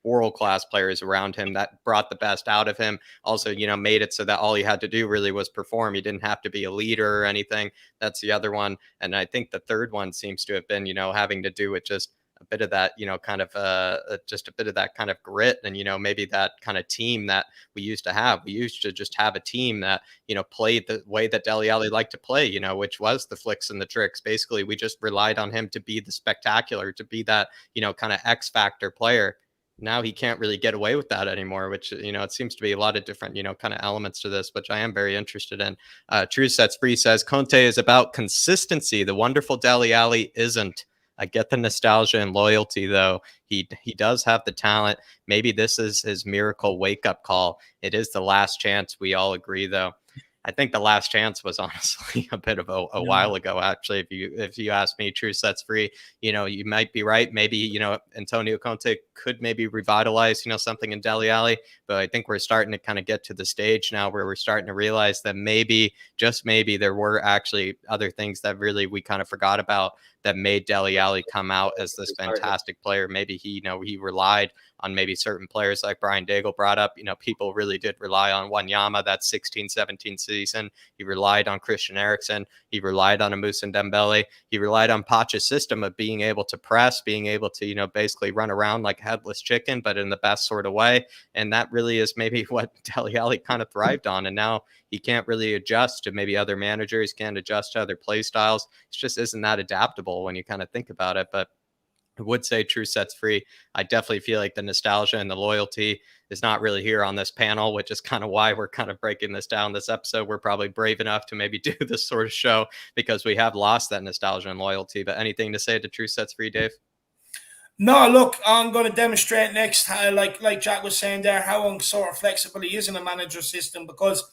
world-class players around him that brought the best out of him. Also, made it so that all he had to do really was perform. He didn't have to be a leader or anything. That's the other one. And I think the third one seems to have been, having to do with just a bit of that, kind of just a bit of that kind of grit and, maybe that kind of team that we used to have. We used to just have a team that, played the way that Dele Alli liked to play, which was the flicks and the tricks. Basically, we just relied on him to be the spectacular, to be that, kind of X factor player. Now he can't really get away with that anymore, which, it seems to be a lot of different, kind of elements to this, which I am very interested in. True Sets Free says, Conte is about consistency. The wonderful Dele Alli isn't. I get the nostalgia and loyalty, though. He does have the talent. Maybe this is his miracle wake-up call. It is the last chance. We all agree, though. I think the last chance was honestly a bit of a while ago, actually. If you ask me, True Sets Free, you might be right. Maybe, Antonio Conte could maybe revitalize, something in Dele Alli. But I think we're starting to kind of get to the stage now where we're starting to realize that maybe, just maybe, there were actually other things that really we kind of forgot about that made Dele Alli come out as this fantastic player. Maybe he relied on maybe certain players like Brian Daigle brought up. People really did rely on Wanyama that 16-17 season. He relied on Christian Eriksen. He relied on Moussa Dembele. He relied on Poch's system of being able to press, being able to, basically run around like a headless chicken, but in the best sort of way. And that really is maybe what Dele Alli kind of thrived on. And now he can't really adjust to maybe other managers, can't adjust to other play styles. It just isn't that adaptable when you kind of think about it. But I would say True Sets Free. I definitely feel like the nostalgia and the loyalty is not really here on this panel, which is kind of why we're kind of breaking this down this episode. We're probably brave enough to maybe do this sort of show because we have lost that nostalgia and loyalty. But anything to say to True Sets Free, Dave? No, look, I'm going to demonstrate next, like Jack was saying there, how sort of flexible he is in a manager system, because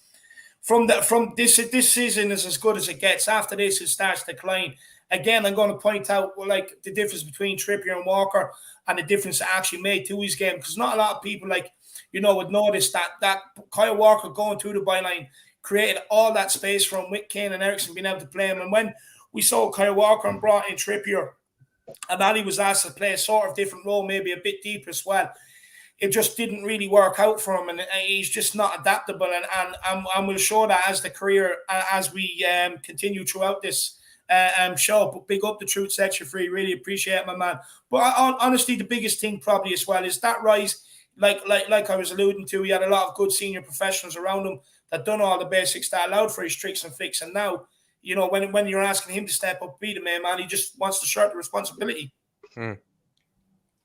from this season is as good as it gets. After this, it starts to decline. Again, I'm going to point out like the difference between Trippier and Walker and the difference it actually made to his game, because not a lot of people would notice that Kyle Walker going through the byline created all that space for him with Kane and Eriksen being able to play him. And when we saw Kyle Walker and brought in Trippier, and Alli was asked to play a sort of different role, maybe a bit deeper as well, it just didn't really work out for him, and he's just not adaptable. And we'll show that as the career, as we continue throughout this show. But big up the Truth Sets You Free. Really appreciate it, my man. But honestly, the biggest thing probably as well is that rise, like I was alluding to, he had a lot of good senior professionals around him that done all the basics that allowed for his tricks and flicks. And now, when you're asking him to step up, be the main man, he just wants to shirk the responsibility.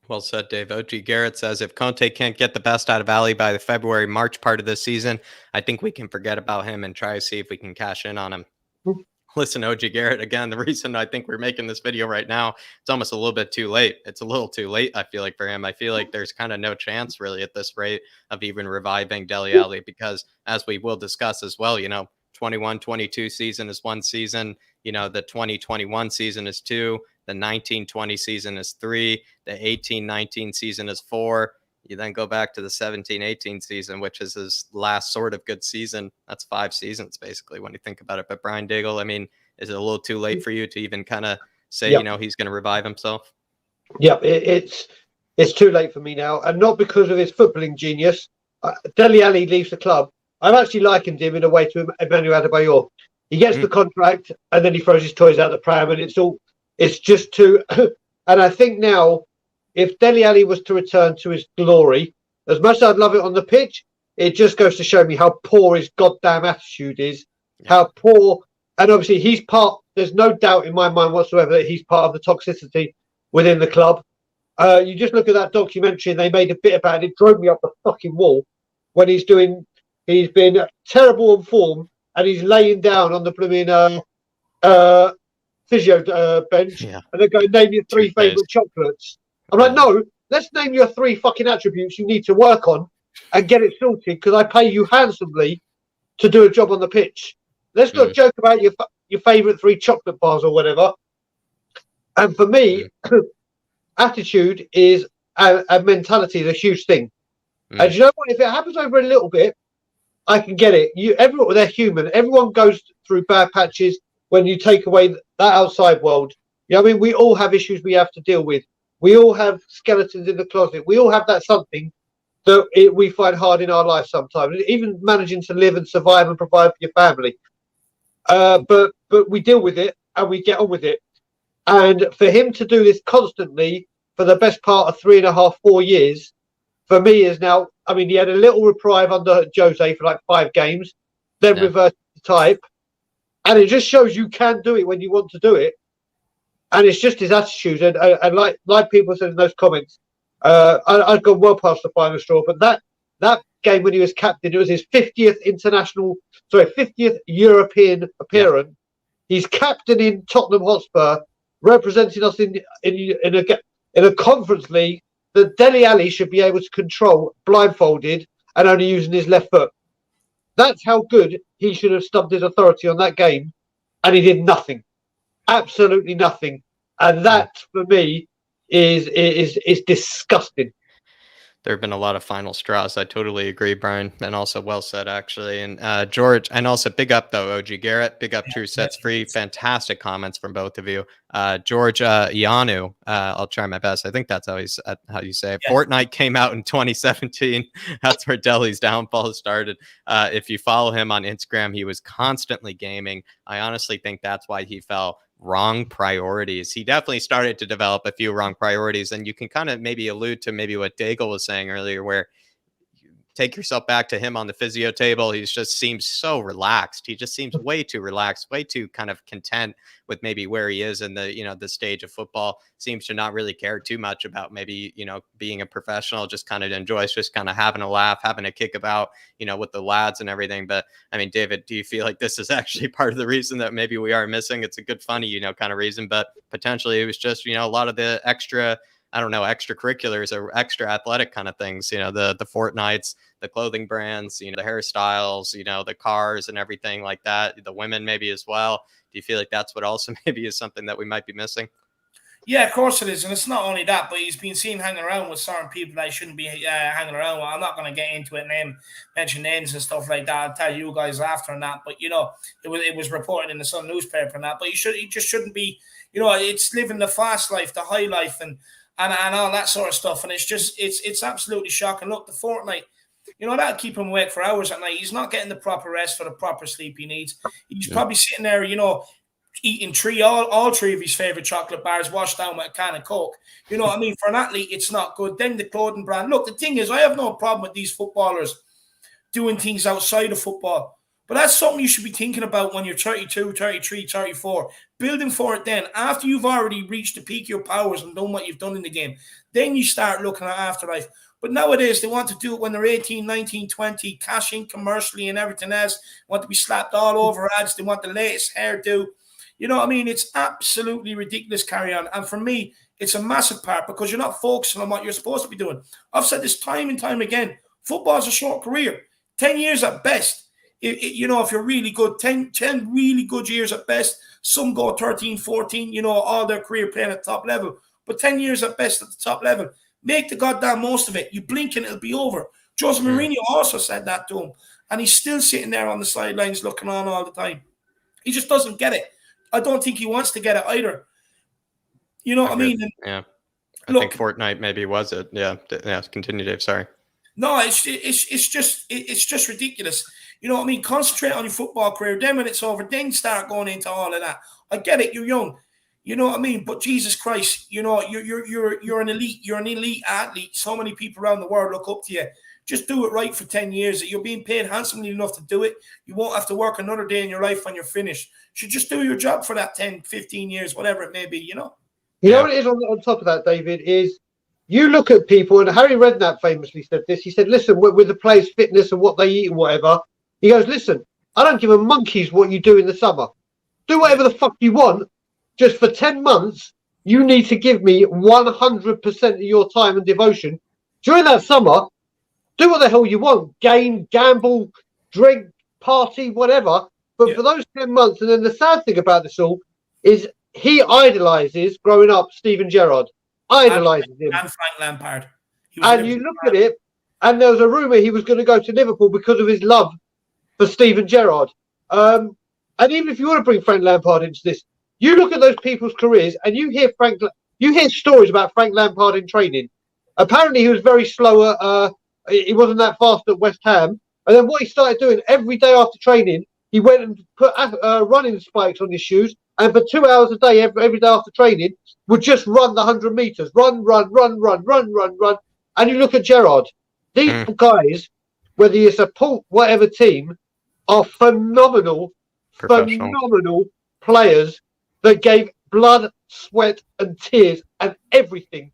Well said, Dave. OG Garrett says, if Conte can't get the best out of Alli by the February-March part of this season, I think we can forget about him and try to see if we can cash in on him. Listen, OG Garrett, again, the reason I think we're making this video right now, it's almost a little bit too late. It's a little too late, I feel like, for him. I feel like there's kind of no chance, really, at this rate of even reviving Dele Alli, because, as we will discuss as well, 21-22 season is one season. The 20-21 season is two. The 19-20 season is three. The 18-19 season is four. You then go back to the 17-18 season, which is his last sort of good season. That's 5 seasons, basically, when you think about it. But Brian Daigle, I mean, is it a little too late for you to even kind of say, he's going to revive himself? Yeah, it's too late for me now, and not because of his footballing genius. Dele Alli leaves the club. I'm actually likened him in a way to Emmanuel Adebayor. He gets the contract, and then he throws his toys out the pram, and it's just too. And I think now, if Dele Alli was to return to his glory, as much as I'd love it on the pitch, it just goes to show me how poor his goddamn attitude is, how poor. And obviously, he's part. There's no doubt in my mind whatsoever that he's part of the toxicity within the club. You just look at that documentary, and they made a bit about it. It drove me up the fucking wall when he's been terrible on form, and he's laying down on the blooming physio bench, and they're going, name your 3 favourite chocolates. I'm like, no, let's name your 3 fucking attributes you need to work on and get it sorted, because I pay you handsomely to do a job on the pitch. Let's not joke about your favourite 3 chocolate bars or whatever. And for me, attitude is a mentality is a huge thing. And you know what? If it happens over a little bit, I can get it. Everyone, they're human. Everyone goes through bad patches when you take away that outside world. You know what I mean? We all have issues we have to deal with. We all have skeletons in the closet. We all have that something that we find hard in our life sometimes. Even managing to live and survive and provide for your family. But we deal with it and we get on with it. And for him to do this constantly for the best part of 3.5, 4 years, for me is now. I mean, he had a little reprieve under Jose for like 5 games, then reversed the type, and it just shows you can do it when you want to do it. And it's just his attitude, and like people said in those comments, I've gone well past the final straw. But that game when he was captain, it was his 50th European appearance. Yeah. He's captaining Tottenham Hotspur, representing us in a Conference League that Dele Alli should be able to control blindfolded and only using his left foot. That's how good he should have stubbed his authority on that game, and he did nothing, absolutely nothing. And that for me is disgusting. There have been a lot of final straws. I totally agree, Brian, and also well said, actually. And George, and also big up, though, OG Garrett, big up True Sets Free. Fantastic comments from both of you. George Ianu, I'll try my best. I think that's how you say it. Yeah. Fortnite came out in 2017. That's where Dele's downfall started. If you follow him on Instagram, he was constantly gaming. I honestly think that's why he fell. Wrong priorities. He definitely started to develop a few wrong priorities, and you can kind of maybe allude to maybe what Daigle was saying earlier, where you take yourself back to him on the physio table. He just seems so relaxed. He just seems way too relaxed, way too kind of content with maybe where he is in the stage of football. Seems to not really care too much about maybe being a professional. Just kind of enjoys just kind of having a laugh, having a kick about with the lads and everything. But I mean, David, do you feel like this is actually part of the reason that maybe we are missing? It's a good funny kind of reason, but potentially it was just a lot of the extra, I don't know, extracurriculars or extra athletic kind of things, the Fortnites, the clothing brands, the hairstyles, the cars and everything like that, the women maybe as well. Do you feel like that's what also maybe is something that we might be missing? Yeah, of course it is. And it's not only that, but he's been seen hanging around with certain people that he shouldn't be hanging around with. I'm not going to get into it, mention names and stuff like that. I'll tell you guys after and that. But, it was reported in the Sun newspaper and that. But he just shouldn't be, it's living the fast life, the high life and all that sort of stuff. And it's absolutely shocking. Look, the Fortnite, that'll keep him awake for hours at night. He's not getting the proper rest for the proper sleep he needs. He's probably sitting there, eating all 3 of his favorite chocolate bars washed down with a can of Coke. You know what I mean? For an athlete, it's not good. Then the clothing brand. Look, the thing is, I have no problem with these footballers doing things outside of football. But that's something you should be thinking about when you're 32, 33, 34. Building for it then. After you've already reached the peak of your powers and done what you've done in the game, then you start looking at afterlife. But nowadays, they want to do it when they're 18, 19, 20, cash in commercially and everything else. Want to be slapped all over ads. They want the latest hairdo. You know what I mean? It's absolutely ridiculous carry on. And for me, it's a massive part because you're not focusing on what you're supposed to be doing. I've said this time and time again. Football's a short career. 10 years at best. If you're really good, 10 really good years at best. Some go 13, 14, all their career playing at the top level. But 10 years at best at the top level. Make the goddamn most of it. You blink and it'll be over. Jose Mourinho also said that to him. And he's still sitting there on the sidelines looking on all the time. He just doesn't get it. I don't think he wants to get it either. You know what I mean? And Yeah. I look, think Fortnite maybe was it. Yeah. Yeah. Continue, Dave. Sorry. no, it's just ridiculous. You know what I mean? Concentrate on your football career. Then when it's over, then start going into all of that. I get it. You're young. You know what I mean? But Jesus Christ, you know, you're an elite athlete. So many people around the world look up to you. Just do it right for 10 years. You're being paid handsomely enough to do it. You won't have to work another day in your life when you're finished. You should just do your job for that 10, 15 years, whatever it may be, you know? You know what it is on top of that, David, is you look at people, and Harry Redknapp famously said this. He said, listen, with the players' fitness and what they eat and whatever, he goes, listen, I don't give a monkey's what you do in the summer. Do whatever the fuck you want. Just for 10 months, you need to give me 100% of your time and devotion. During that summer, do what the hell you want. Game, gamble, drink, party, whatever. But for those 10 months, and then the sad thing about this all is he idolizes, growing up, Steven Gerrard. Idolizes him. And Frank Lampard. And you look at it, and there was a rumour he was going to go to Liverpool because of his love for Steven Gerrard. And even if you want to bring Frank Lampard into this, you look at those people's careers, and you hear stories about Frank Lampard in training. Apparently, he was very slow. He wasn't that fast at West Ham. And then what he started doing every day after training, he went and put running spikes on his shoes, and for 2 hours a day, every day after training, would just run the 100 meters, run. And you look at Gerrard. These guys, whether you support whatever team, are phenomenal players that gave blood, sweat, and tears and everything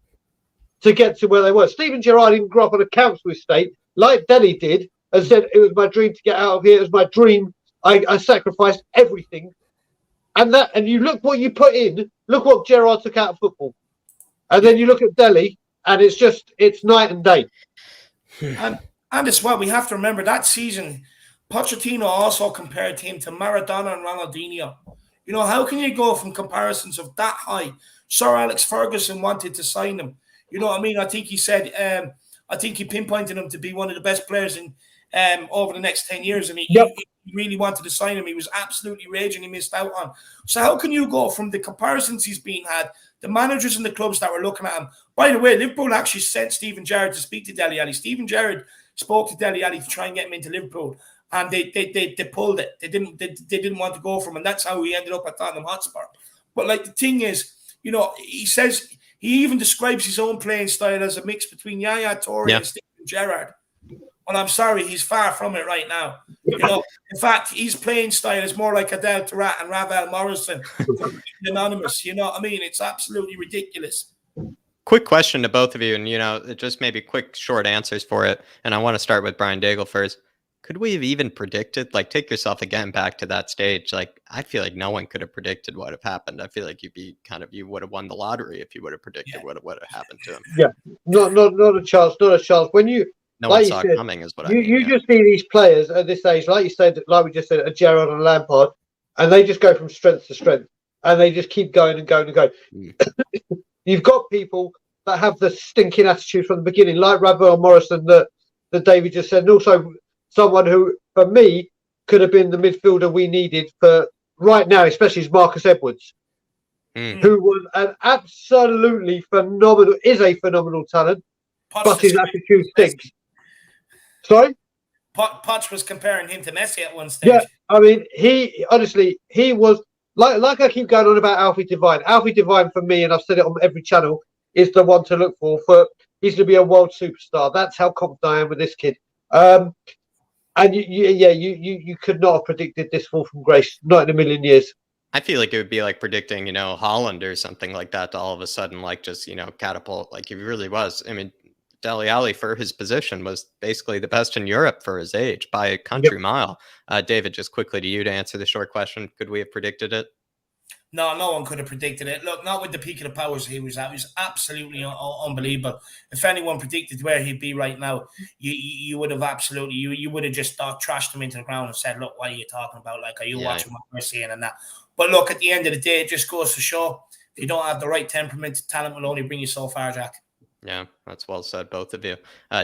to get to where they were. Steven Gerrard didn't grow up on a council estate like Dele did and said, it was my dream to get out of here. It was my dream. I sacrificed everything. And you look what you put in, look what Gerrard took out of football. And then you look at Dele, and it's night and day. And as well, we have to remember that season, Pochettino also compared him to Maradona and Ronaldinho. You know, how can you go from comparisons of that high? Sir Alex Ferguson wanted to sign him. You know what I mean? I think he said, I think he pinpointed him to be one of the best players in over the next 10 years. And he really wanted to sign him. He was absolutely raging. He missed out on. So how can you go from the comparisons he's been had, the managers and the clubs that were looking at him? By the way, Liverpool actually sent Steven Gerrard to speak to Dele Alli. Steven Gerrard spoke to Dele Alli to try and get him into Liverpool. And they pulled it. They didn't want to go for him. And that's how he ended up at Tottenham Hotspur. But like the thing is, you know, he says, he even describes his own playing style as a mix between Yaya Toure and Steven Gerrard. Well, I'm sorry, he's far from it right now. You know, in fact, his playing style is more like Adel Taarabt and Ravel Morrison, anonymous. You know what I mean? It's absolutely ridiculous. Quick question to both of you, and you know, just maybe quick, short answers for it. And I want to start with Brian Daigle first. Could we have even predicted? Like, take yourself again back to that stage. Like, I feel like no one could have predicted what have happened. I feel like you would have won the lottery if you would have predicted what would have happened to him. Yeah, not a chance. When you. No one saw it coming, is what I mean. You just see these players at this age, like you said, like we just said, Gerrard and Lampard, and they just go from strength to strength, and they just keep going and going and going. You've got people that have the stinking attitude from the beginning, like Ravel Morrison that David just said, and also someone who, for me, could have been the midfielder we needed for right now, especially is Marcus Edwards, who was an absolutely phenomenal talent, but his attitude stinks. Sorry? Potts was comparing him to Messi at one stage. Yeah, I mean, he was, like I keep going on about Alfie Devine. Alfie Devine, for me, and I've said it on every channel, is the one to look for. He's going to be a world superstar. That's how confident I am with this kid. And you could not have predicted this fall from grace, not in a million years. I feel like it would be like predicting, you know, Holland or something like that to all of a sudden, like, just, you know, catapult, like he really was. I mean, Dele Alli, for his position, was basically the best in Europe for his age by a country mile. David, just quickly to you to answer the short question. Could we have predicted it? No one could have predicted it. Look, not with the peak of the powers he was at. He was absolutely unbelievable. If anyone predicted where he'd be right now, you would have absolutely, you would have just trashed him into the ground and said, look, what are you talking about? Like, are you watching what we're seeing and that? But look, at the end of the day, it just goes to show, if you don't have the right temperament, talent will only bring you so far, Jack. Yeah, that's well said, both of you.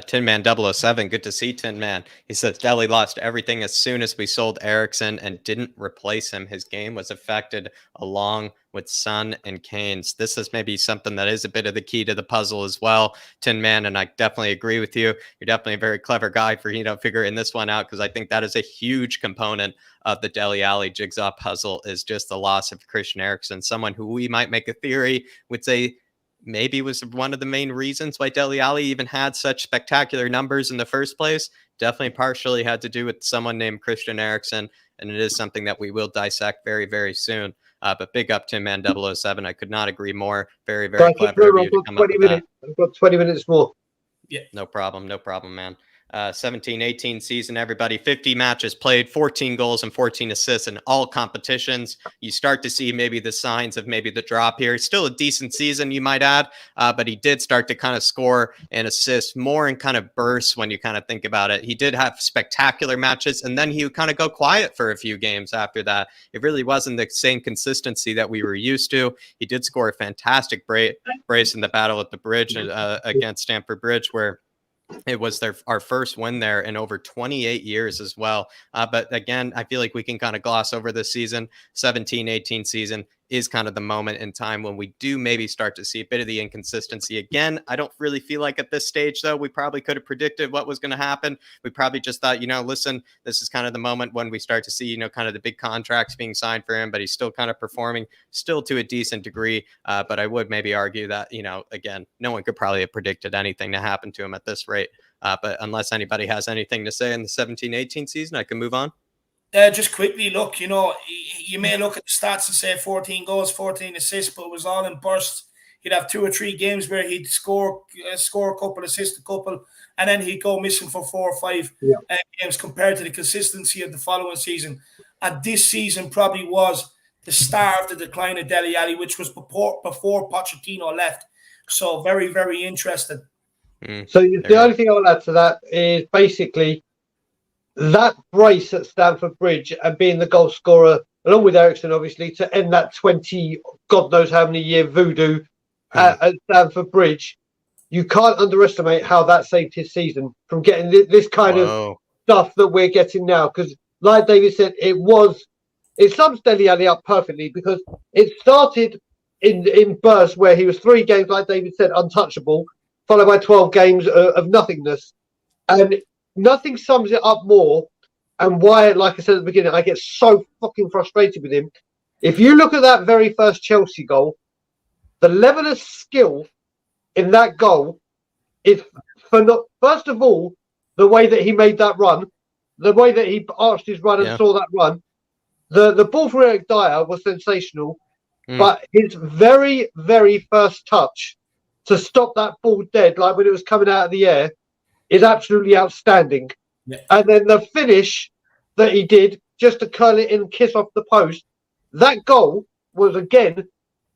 Tin Man 007, good to see Tin Man. He says Dele lost everything as soon as we sold Eriksson and didn't replace him. His game was affected along with Son and Kane's. This is maybe something that is a bit of the key to the puzzle as well, Tin Man, and I definitely agree with you. You're definitely a very clever guy for, figuring this one out, because I think that is a huge component of the Dele Alli jigsaw puzzle, is just the loss of Christian Eriksson, someone who we might make a theory would say maybe was one of the main reasons why Dele Alli even had such spectacular numbers in the first place. Definitely partially had to do with someone named Christian Eriksson, and it is something that we will dissect very, very soon. But big up to Man 007. I could not agree more. Very, very clever of you to come up with that. I've got 20 minutes more. Yeah. No problem, man. 17-18 season, everybody. 50 matches played, 14 goals and 14 assists in all competitions. You start to see maybe the signs of maybe the drop here. Still a decent season, you might add, but he did start to kind of score and assist more in kind of bursts when you kind of think about it. He did have spectacular matches, and then he would kind of go quiet for a few games after that. It really wasn't the same consistency that we were used to. He did score a fantastic brace in the battle at the bridge against Stamford Bridge, where it was our first win there in over 28 years as well. But again, I feel like we can kind of gloss over this season. 17-18 season is kind of the moment in time when we do maybe start to see a bit of the inconsistency again. I don't really feel like at this stage, though, we probably could have predicted what was going to happen. We probably just thought, listen, this is kind of the moment when we start to see, kind of the big contracts being signed for him, but he's still kind of performing still to a decent degree. But I would maybe argue that, again, no one could probably have predicted anything to happen to him at this rate. But unless anybody has anything to say in the 17-18 season, I can move on. Just quickly, look, you may look at the stats and say 14 goals, 14 assists, but it was all in bursts. He'd have 2 or 3 games where he'd score a couple, assist a couple, and then he'd go missing for 4 or 5 games compared to the consistency of the following season. And this season probably was the start of the decline of Dele Alli, which was before Pochettino left. So very, very interesting. So the only thing I will add to that is basically that brace at Stamford Bridge and being the goal scorer, along with Eriksson, obviously, to end that 20, God knows how many year voodoo at Stamford Bridge. You can't underestimate how that saved his season from getting this kind of stuff that we're getting now. Because, like David said, it sums Dele Alli up perfectly, because it started in bursts where he was 3 games, like David said, untouchable, followed by 12 games of nothingness. And nothing sums it up more, and why, like I said at the beginning, I get so fucking frustrated with him. If you look at that very first Chelsea goal, the level of skill in that goal is first of all, the way that he made that run, the way that he arched his run and saw that run. The ball for Eric Dyer was sensational, but his very, very first touch to stop that ball dead, like when it was coming out of the air, is absolutely outstanding. Yeah. And then the finish that he did, just to curl it in and kiss off the post, that goal was, again,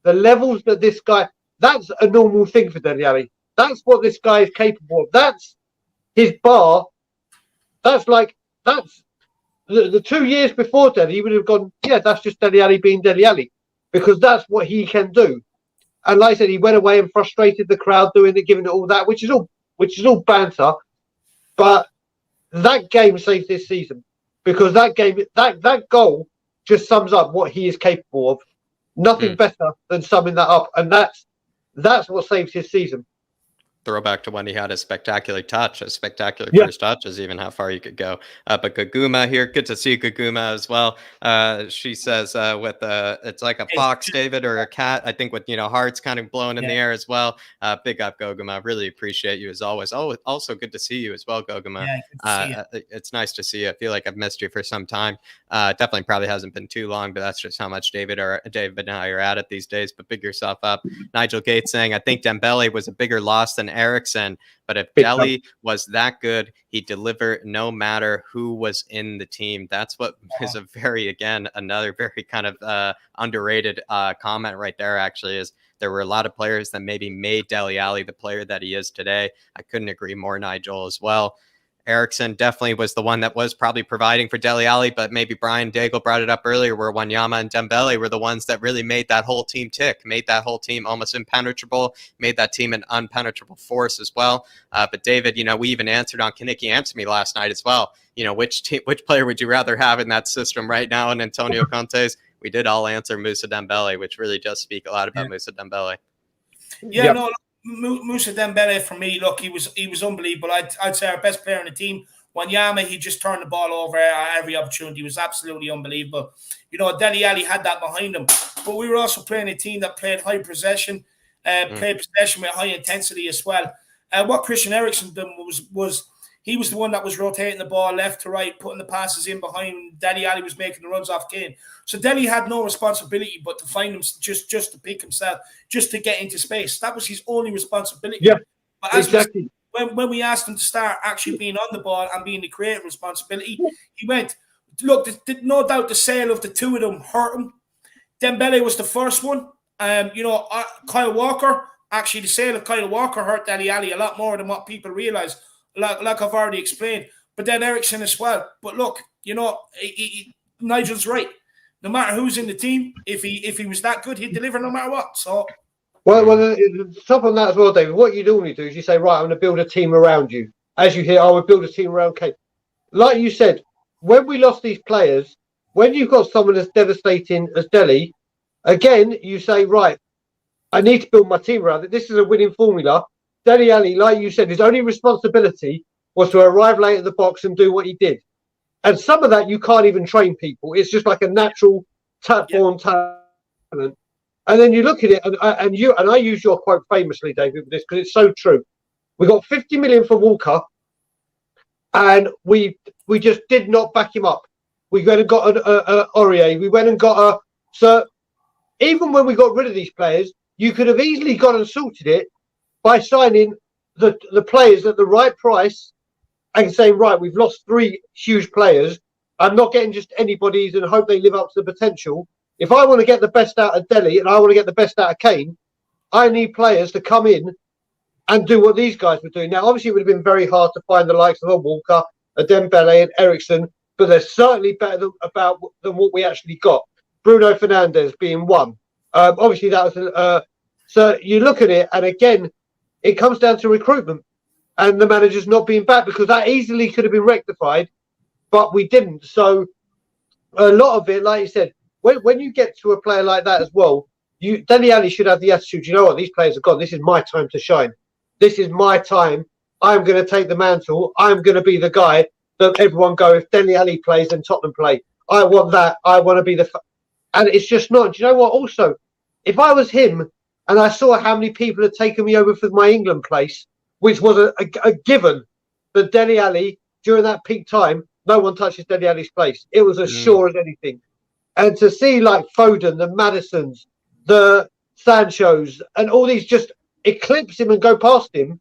the levels that this guy, that's a normal thing for Dele Alli. That's what this guy is capable of. That's his bar. That's the 2 years before Dele, he would have gone, yeah, that's just Dele Alli being Dele Alli, because that's what he can do. And like I said, he went away and frustrated the crowd doing it, giving it all that, which is all banter. But that game saved this season, because that game, that goal just sums up what he is capable of. Nothing better than summing that up, and that's what saves his season. Throwback to when he had a spectacular first touch is even how far you could go. But Gaguma here, good to see Gaguma as well. She says it's like a fox, David, or a cat. I think with hearts kind of blowing in the air as well. Big up, Goguma. Really appreciate you as always. Oh, also good to see you as well, Goguma. Yeah, it's nice to see you. I feel like I've missed you for some time. Definitely probably hasn't been too long, but that's just how much David and I are at it these days. But big yourself up. Nigel Gates saying, I think Dembele was a bigger loss than Eriksson, but if Dele was that good, he'd deliver no matter who was in the team. That's what is another very kind of underrated comment right there, actually, is there were a lot of players that maybe made Dele Alli the player that he is today. I couldn't agree more, Nigel, as well. Eriksson definitely was the one that was probably providing for Dele Alli, but maybe Brian Daigle brought it up earlier where Wanyama and Dembele were the ones that really made that whole team tick, made that whole team almost impenetrable, made that team an unpenetrable force as well. But David, we even answered on Kaniki Answer Me last night as well. Which player would you rather have in that system right now? And Antonio Conte's, we did all answer Moussa Dembele, which really does speak a lot about Moussa Dembele. Yeah, no, Moussa Dembele for me, look, he was unbelievable. I'd say our best player on the team. Wanyama, he just turned the ball over every opportunity. He was absolutely unbelievable. Dele Alli had that behind him, but we were also playing a team that played high possession, played possession with high intensity as well. What Christian Eriksen done was he was the one that was rotating the ball left to right, putting the passes in behind. Dele Alli was making the runs off Kane. So Dele had no responsibility but to find him, just to pick himself, just to get into space. That was his only responsibility. Yeah, but as exactly. When we asked him to start actually being on the ball and being the creative responsibility, he went. Look, no doubt the sale of the two of them hurt him. Dembele was the first one. Kyle Walker, actually the sale of Kyle Walker hurt Dele Alli a lot more than what people realise. Like I've already explained, but then Eriksson as well. But look, Nigel's right. No matter who's in the team, if he was that good, he'd deliver no matter what. So, well, top on that as well, David. What you normally do is you say, right, I'm going to build a team around you. As you hear, I would build a team around Kane. Like you said, when we lost these players, when you've got someone as devastating as Dele, again, you say, right, I need to build my team around it. This is a winning formula. Dele Alli, like you said, his only responsibility was to arrive late at the box and do what he did. And some of that you can't even train people. It's just like a natural tap-born talent. And then you look at it, and I use your quote famously, David, with this because it's so true. We got 50 million for Walker, and we just did not back him up. We went and got an Aurier. We went and got so even when we got rid of these players, you could have easily gone and sorted it by signing the players at the right price and saying, right, we've lost 3 huge players. I'm not getting just anybody's and hope they live up to the potential. If I want to get the best out of Dele and I want to get the best out of Kane, I need players to come in and do what these guys were doing. Now, obviously, it would have been very hard to find the likes of a Walker, a Dembele and Eriksson, but they're certainly better than what we actually got. Bruno Fernandes being one. Obviously, that was so you look at it, and again, it comes down to recruitment and the managers not being back, because that easily could have been rectified, but we didn't. So a lot of it, like you said, when you get to a player like that as well, Dele Alli should have the attitude, you know what, these players are gone. This is my time to shine. This is my time. I'm going to take the mantle. I'm going to be the guy that everyone go, if Dele Alli plays, then Tottenham play. I want that. I want to be the... And it's just not. Do you know what? Also, if I was him and I saw how many people had taken me over for my England place, which was a given, that Dele Alli, during that peak time, no one touches Dele Alli's place. It was as sure as anything. And to see like Foden, the Madisons, the Sanchos, and all these just eclipse him and go past him,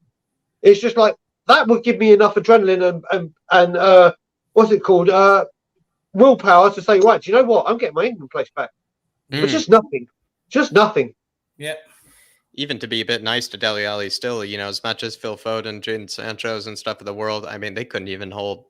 it's just like, that would give me enough adrenaline and what's it called? Willpower to say, right, do you know what? I'm getting my England place back. But just nothing. Just nothing. Yeah. Even to be a bit nice to Dele Alli still, as much as Phil Foden, Jadon Sancho's and stuff of the world, I mean, they couldn't even hold,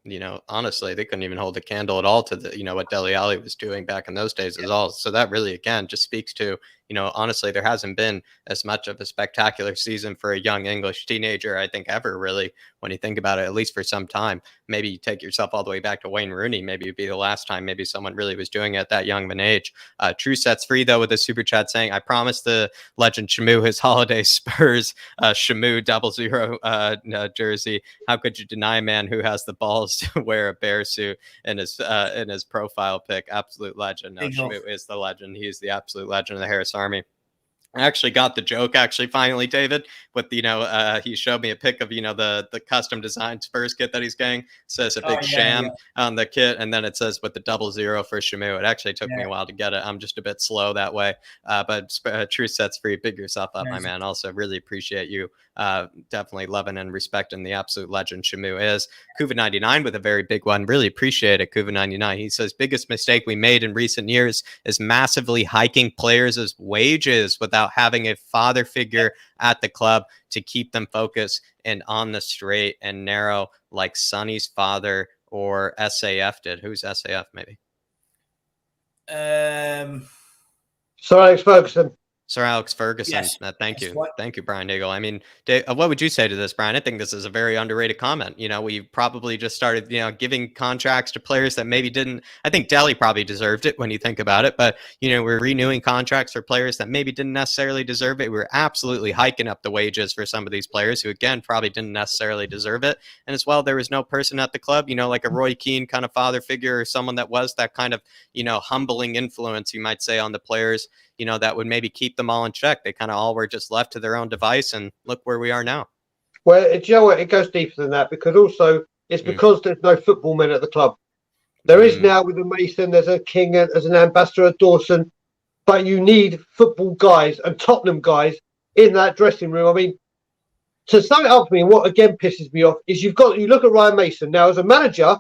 honestly, they couldn't even hold a candle at all to the, what Dele Alli was doing back in those days as all. So that really, again, just speaks to, honestly, there hasn't been as much of a spectacular season for a young English teenager, I think, ever really, when you think about it, at least for some time. Maybe you take yourself all the way back to Wayne Rooney. Maybe it'd be the last time maybe someone really was doing it at that young of an age. True Sets Free, though, with a super chat saying, I promised the legend Shamu his holiday Spurs Shamu 00 jersey. How could you deny a man who has the balls to wear a bear suit in his profile pic? Absolute legend. No, Shamu is the legend. He's the absolute legend of the Harris Army. I actually got the joke finally, David, with, he showed me a pic of, the custom designed Spurs kit that he's getting. It says a big sham on the kit. And then it says with the 00 for Shamu. It actually took me a while to get it. I'm just a bit slow that way. But True Sets Free, big yourself up, my man. Also really appreciate you definitely loving and respecting the absolute legend Shamu is. Kuva99 with a very big one. Really appreciate it, Kuva99. He says, biggest mistake we made in recent years is massively hiking players' wages without about having a father figure at the club to keep them focused and on the straight and narrow, like Sonny's father or SAF did. Who's SAF, maybe? Sir Alex Ferguson. Sir Alex Ferguson. Yes. Thank Yes, you. what? Thank you, Brian Daigle. I mean, what would you say to this, Brian? I think this is a very underrated comment. You know, we probably just started, you know, giving contracts to players that maybe didn't. I think Dele probably deserved it when you think about it. But, you know, we're renewing contracts for players that maybe didn't necessarily deserve it. We're absolutely hiking up the wages for some of these players who, again, probably didn't necessarily deserve it. And as well, there was no person at the club, you know, like a Roy Keane kind of father figure or someone that was that kind of, you know, humbling influence, you might say, on the players, you know, that would maybe keep them all in check. They kind of all were just left to their own device, and look where we are now. Well, do you know what? It goes deeper than that, because also it's because there's no football men at the club. There is now with a Mason, there's a King, there's an ambassador at Dawson, but you need football guys and Tottenham guys in that dressing room. I mean, to sum it up for me, what again pisses me off is you look at Ryan Mason now as a manager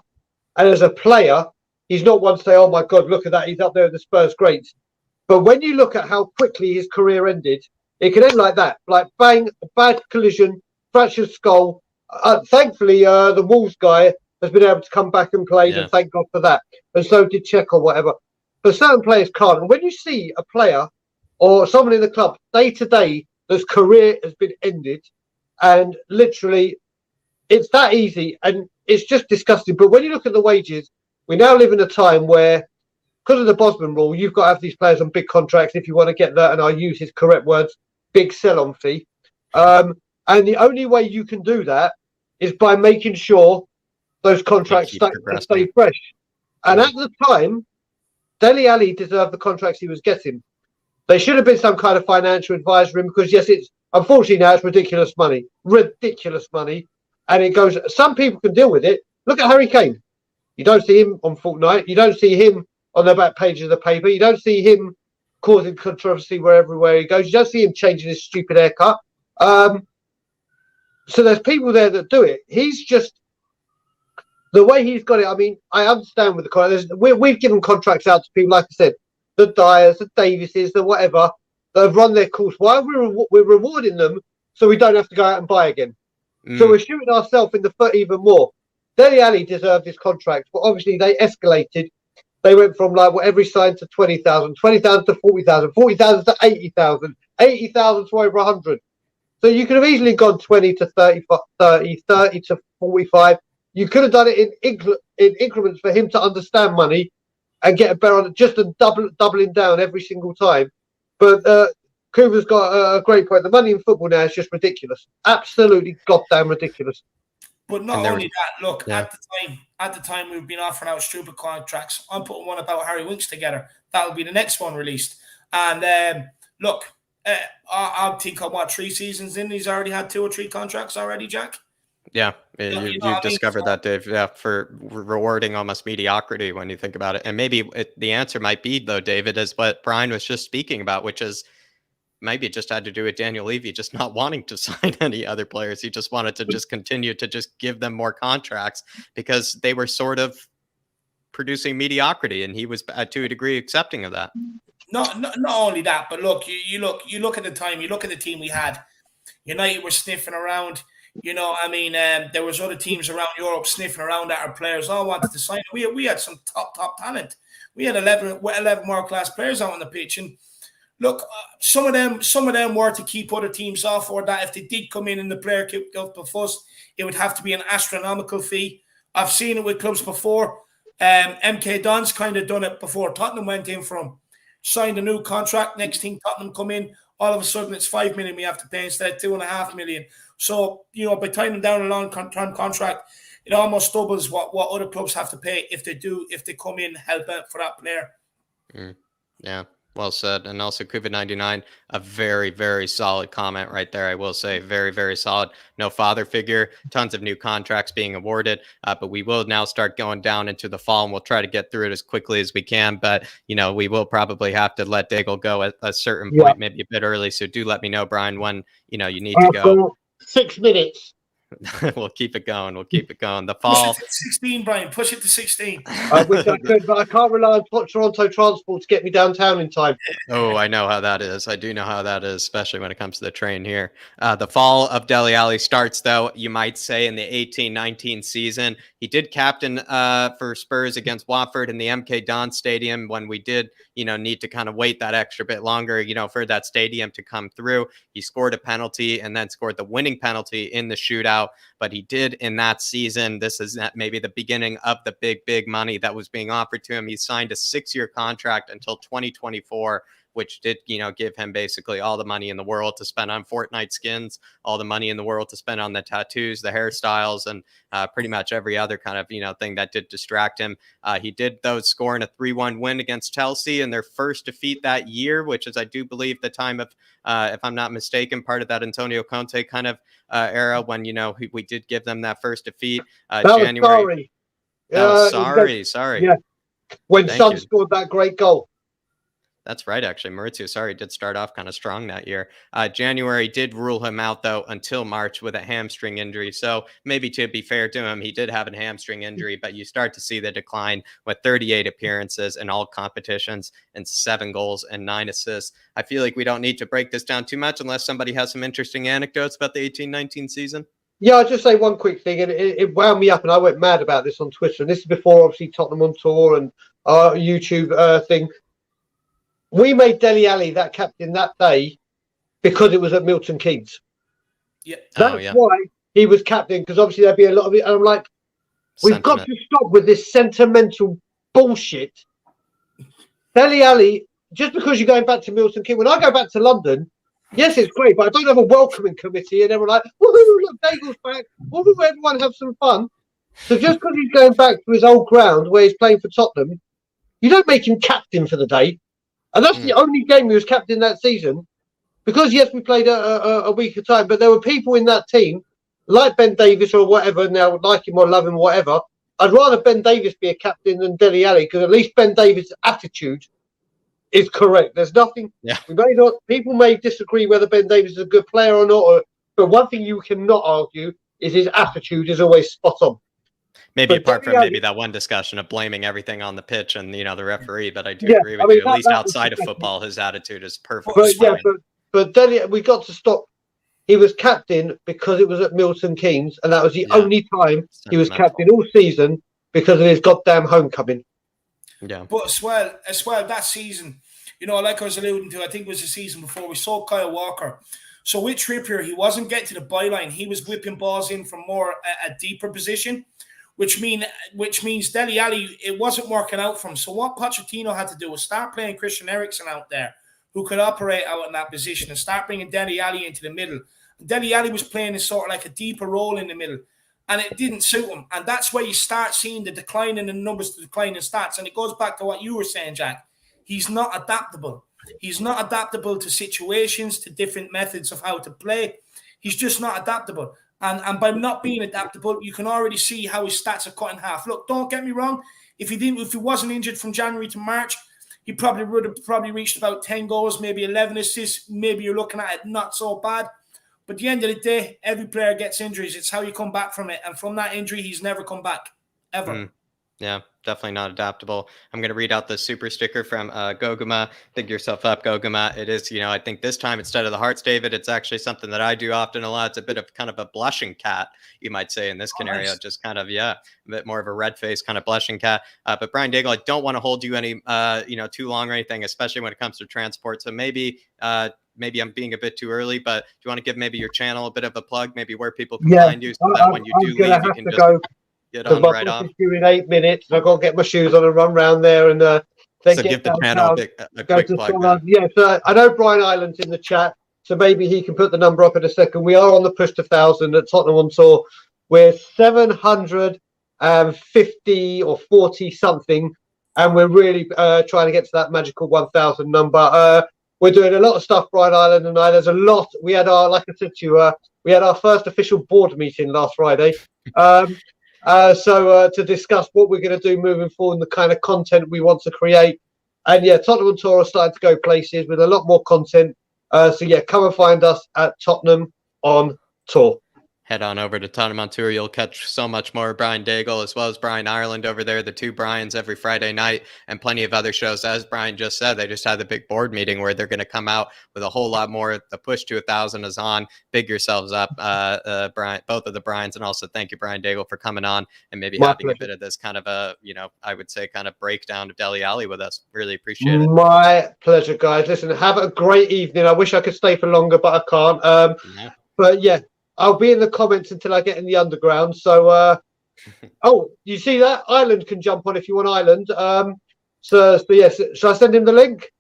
and as a player, he's not one to say, oh my God, look at that, he's up there with the Spurs greats. But when you look at how quickly his career ended, it can end like that. Like bang, a bad collision, fractured skull. Thankfully, the Wolves guy has been able to come back and play, and thank God for that. And so did Czech or whatever. But certain players can't. And when you see a player or someone in the club day to day whose career has been ended, and literally it's that easy, and it's just disgusting. But when you look at the wages, we now live in a time where, because of the Bosman rule, you've got to have these players on big contracts if you want to get that, and I use his correct words, big sell-on fee. And the only way you can do that is by making sure those contracts stay fresh. And at the time, Dele Alli deserved the contracts he was getting. They should have been some kind of financial advisor, because yes, it's unfortunately now it's ridiculous money, and it goes. Some people can deal with it. Look at Harry Kane. You don't see him on Fortnite. You don't see him on the back page of the paper. You don't see him causing controversy everywhere he goes. You don't see him changing his stupid haircut. So there's people there that do it. He's just, the way he's got it, I mean, I understand with the contracts. We've given contracts out to people, like I said, the Dyers, the Davises, the whatever, that have run their course. Why we're rewarding them so we don't have to go out and buy again. So we're shooting ourselves in the foot even more. Dele Alli deserved his contract, but obviously they escalated. They went from like whatever he signed to 20,000, 20,000 to 40,000, 40,000 to 80,000, 80,000 to over 100. So you could have easily gone 20 to 30 to 45. You could have done it in increments for him to understand money and get a better on it, just doubling down every single time. But Cooper's got a great point. The money in football now is just ridiculous. Absolutely goddamn ridiculous. But not only that, look, at the time we've been offering out stupid contracts. I'm putting one about Harry Winks together. That'll be the next one released. And look, I'll think of what 3 seasons in. He's already had 2 or 3 contracts already, Jack. Yeah, you've discovered that, Dave. Yeah, for rewarding almost mediocrity when you think about it. And maybe the answer might be, though, David, is what Brian was just speaking about, which is maybe it just had to do with Daniel Levy just not wanting to sign any other players. He just wanted to just continue to just give them more contracts because they were sort of producing mediocrity, and he was to a degree accepting of that. Not only that, but look, you look at the time, you look at the team we had. United were sniffing around. You know, I mean, there was other teams around Europe sniffing around at our players. All wanted to sign. We had some top talent. We had 11 world-class players out on the pitch. And look, some of them were to keep other teams off, or that if they did come in and the player kicked up the fuss, it would have to be an astronomical fee. I've seen it with clubs before. MK Dons kind of done it before Tottenham went in for him. Signed a new contract. Next thing Tottenham come in, all of a sudden it's 5 million we have to pay instead of 2.5 million. So, you know, by tying down a long-term contract, it almost doubles what other clubs have to pay if they come in and help out for that player. Yeah, well said. And also COVID-99, a very, very solid comment right there. I will say very, very solid. No father figure, tons of new contracts being awarded, but we will now start going down into the fall, and we'll try to get through it as quickly as we can. But, you know, we will probably have to let Daigle go at a certain point, maybe a bit early. So do let me know, Brian, when, you know, you need to go. 6 minutes. We'll keep it going. We'll keep it going. The fall. Push it to 16, Brian. Push it to 16. I wish I could, but I can't rely on Toronto transport to get me downtown in time. Oh, I know how that is. I do know how that is, especially when it comes to the train here. The fall of Dele Alli starts, though, you might say, in the 18-19 season. He did captain for Spurs against Watford in the MK Dons Stadium when we did, need to kind of wait that extra bit longer, for that stadium to come through. He scored a penalty and then scored the winning penalty in the shootout. But he did in that season. This is maybe the beginning of the big money that was being offered to him. He signed a 6-year contract until 2024, which did, give him basically all the money in the world to spend on Fortnite skins, all the money in the world to spend on the tattoos, the hairstyles, and pretty much every other kind of, thing that did distract him. He did, though, score in a 3-1 win against Chelsea in their first defeat that year, which is, I do believe, the time of, if I'm not mistaken, part of that Antonio Conte kind of era when, we did give them that first defeat. January. Sorry. Yeah. When Son scored that great goal. That's right, actually. Maurizio Sarri did start off kind of strong that year. January did rule him out, though, until March with a hamstring injury. So maybe to be fair to him, he did have a hamstring injury, but you start to see the decline with 38 appearances in all competitions and 7 goals and 9 assists. I feel like we don't need to break this down too much unless somebody has some interesting anecdotes about the 18-19 season. Yeah, I'll just say one quick thing, and it wound me up, and I went mad about this on Twitter. And this is before, obviously, Tottenham on tour and our YouTube thing. We made Dele Alli that captain that day because it was at Milton Keynes. Yeah, that's why he was captain, because obviously there'd be a lot of it. And I'm like, we've got to stop with this sentimental bullshit. Dele Alli, just because you're going back to Milton Keynes, when I go back to London, yes, it's great, but I don't have a welcoming committee, and everyone like, woohoo, look, Daigle's back. Woohoo, everyone have some fun. So just because he's going back to his old ground where he's playing for Tottenham, you don't make him captain for the day. And that's the only game he was captain that season. Because, yes, we played a week of time, but there were people in that team, like Ben Davies or whatever, now like him or love him or whatever. I'd rather Ben Davies be a captain than Dele Alli, because at least Ben Davies' attitude is correct. There's nothing. Yeah. People may disagree whether Ben Davies is a good player or not, but one thing you cannot argue is his attitude is always spot on. Maybe apart from maybe that one discussion of blaming everything on the pitch and, the referee, but I do agree with you. At least outside of football, his attitude is perfect. But Dele, we got to stop. He was captain because it was at Milton Keynes, and that was the only time he was captain all season because of his goddamn homecoming. Yeah. But as well, that season, like I was alluding to, I think it was the season before, we saw Kyle Walker. So with Trippier, he wasn't getting to the byline. He was whipping balls in from more a deeper position. Which means Dele Alli, it wasn't working out for him. So what Pochettino had to do was start playing Christian Eriksen out there, who could operate out in that position, and start bringing Dele Alli into the middle. Dele Alli was playing in sort of like a deeper role in the middle, and it didn't suit him. And that's where you start seeing the decline in the numbers, the decline in stats. And it goes back to what you were saying, Jack. He's not adaptable. He's not adaptable to situations, to different methods of how to play. He's just not adaptable. And by not being adaptable, you can already see how his stats are cut in half. Look, don't get me wrong. If he wasn't injured from January to March, he probably would have reached about 10 goals, maybe 11 assists. Maybe you're looking at it not so bad. But at the end of the day, every player gets injuries. It's how you come back from it. And from that injury, he's never come back, ever. Yeah, definitely not adaptable. I'm going to read out the super sticker from Goguma. Dig yourself up, Goguma. It is, I think this time instead of the hearts, David, it's actually something that I do often a lot. It's a bit of kind of a blushing cat, you might say, in this scenario. Nice. Just kind of, a bit more of a red face kind of blushing cat. But Brian Daigle, I don't want to hold you any, too long or anything, especially when it comes to transport. So maybe I'm being a bit too early, but do you want to give maybe your channel a bit of a plug, maybe where people can find you, so that when you do leave, you can just get on right off. In 8 minutes, I've got to get my shoes on and run around there and so give the channel a quick plug. So I know Brian Ireland's in the chat, so maybe he can put the number up in a second. We are on the push to 1,000 at Tottenham on tour. We're 750 or 40 something, and we're really trying to get to that magical 1,000 number. We're doing a lot of stuff, Brian Ireland and I. There's a lot. We had like I said to you, we had our first official board meeting last Friday. To discuss what we're going to do moving forward and the kind of content we want to create. And Tottenham on Tour are starting to go places with a lot more content. Come and find us at Tottenham on Tour. head on over to Tottenham on Tour. You'll catch so much more Brian Daigle as well as Brian Ireland over there, the two Brians every Friday night, and plenty of other shows. As Brian just said, they just had the big board meeting where they're going to come out with a whole lot more. The push to 1,000 is on. Big yourselves up, Brian, both of the Brians, and also thank you, Brian Daigle, for coming on and maybe having a bit of this kind of a, I would say kind of breakdown of Dele Alli with us. Really appreciate it. My pleasure, guys. Listen, have a great evening. I wish I could stay for longer, but I can't. But yeah, I'll be in the comments until I get in the underground. So, oh, you see that? Ireland can jump on if you want Ireland. So yes, shall I send him the link?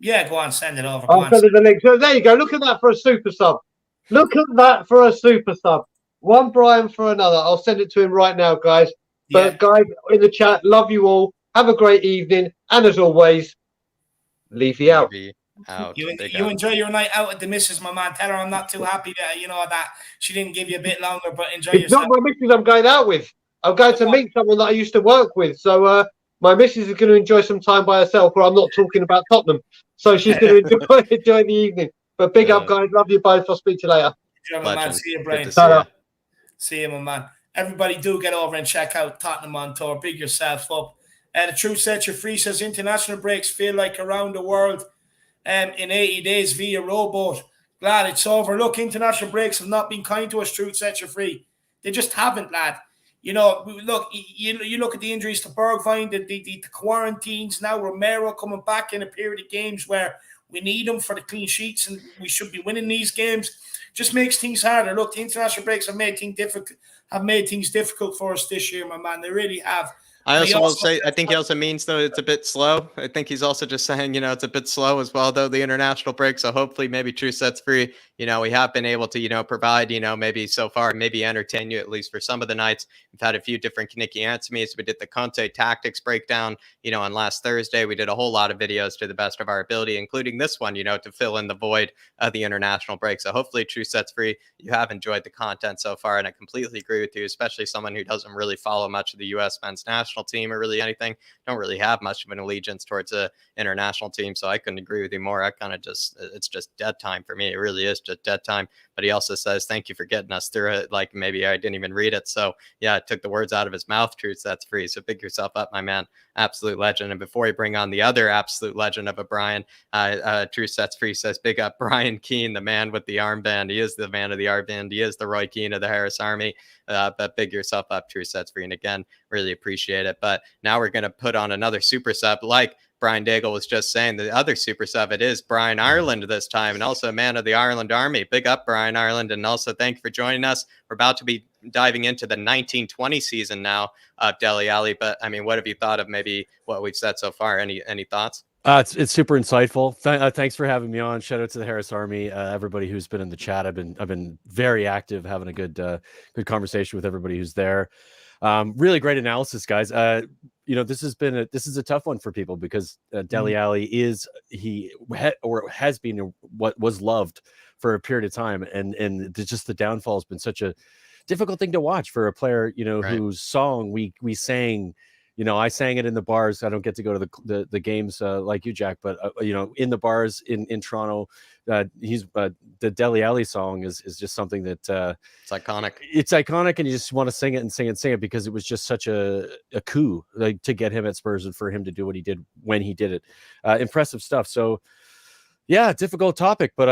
Yeah, go on, send it over. I'll send him the link. So there you go. Look at that for a super sub. Look at that for a super sub. One Brian for another. I'll send it to him right now, guys. But guys, in the chat, love you all. Have a great evening. And as always, Leafy out. You enjoy your night out at the missus, my man. Tell her I'm not too happy that that she didn't give you a bit longer, but enjoy yourself. It's not my missus I'm going out with. I'm going to meet someone that I used to work with. So my missus is going to enjoy some time by herself where I'm not talking about Tottenham. So she's going to enjoy the evening. But big up, guys. Love you both. I'll speak to you later. Yeah, my man. See you, Brian. See you, my man. Everybody do get over and check out Tottenham on Tour. Big yourself up. The Truth Sets You Free says international breaks feel like around the world in 80 days via rowboat. Glad it's over. Look, international breaks have not been kind to us, Truth Sets You Free. They just haven't, lad. Look, you look at the injuries to Bergwijn, the quarantines, now Romero coming back in a period of games where we need them for the clean sheets and we should be winning these games. Just makes things harder. Look, the international breaks have made things difficult for us this year, my man. They really have. I think he also means, though, it's a bit slow. I think he's also just saying, it's a bit slow as well, though, the international break. So hopefully maybe True Sets Free, we have been able to, provide, maybe so far, maybe entertain you at least for some of the nights. We've had a few different Kinnicky Antomies. We did the Conte tactics breakdown, on last Thursday. We did a whole lot of videos to the best of our ability, including this one, to fill in the void of the international break. So hopefully True Sets Free, you have enjoyed the content so far. And I completely agree with you, especially someone who doesn't really follow much of the U.S. men's national team or really anything. Don't really have much of an allegiance towards a international team, so I couldn't agree with you more. It's just dead time for me. It really is just dead time. But he also says thank you for getting us through it. Like maybe I didn't even read it, so yeah, I took the words out of his mouth. Truth Sets Free. So big yourself up, my man. Absolute legend. And before we bring on the other absolute legend of a Brian, Truth Sets Free says big up Brian Keane, the man with the armband. He is the man of the armband. He is the Roy Keane of the Harris Army. But big yourself up, True Sets Free. And again, really appreciate it. But now we're going to put on another super sub like Brian Daigle was just saying. The other super sub, it is Brian Ireland this time, and also a man of the Ireland Army. Big up, Brian Ireland. And also thank you for joining us. We're about to be diving into the 1920 season now of Dele Alli. But I mean, what have you thought of maybe what we've said so far? Any thoughts? It's super insightful. Thanks for having me on. Shout out to the Harris Army, everybody who's been in the chat. I've been very active, having a good conversation with everybody who's there. Really great analysis, guys. This is a tough one for people because Dele Alli has been what was loved for a period of time, and just the downfall has been such a difficult thing to watch for a player, right, whose song we sang. I sang it in the bars. I don't get to go to the games like you, Jack, but in the bars in Toronto, the Dele Alli song is just something that it's iconic. It's iconic, and you just want to sing it and sing it and sing it because it was just such a coup, like, to get him at Spurs and for him to do what he did when he did it. Impressive stuff. So yeah, difficult topic, but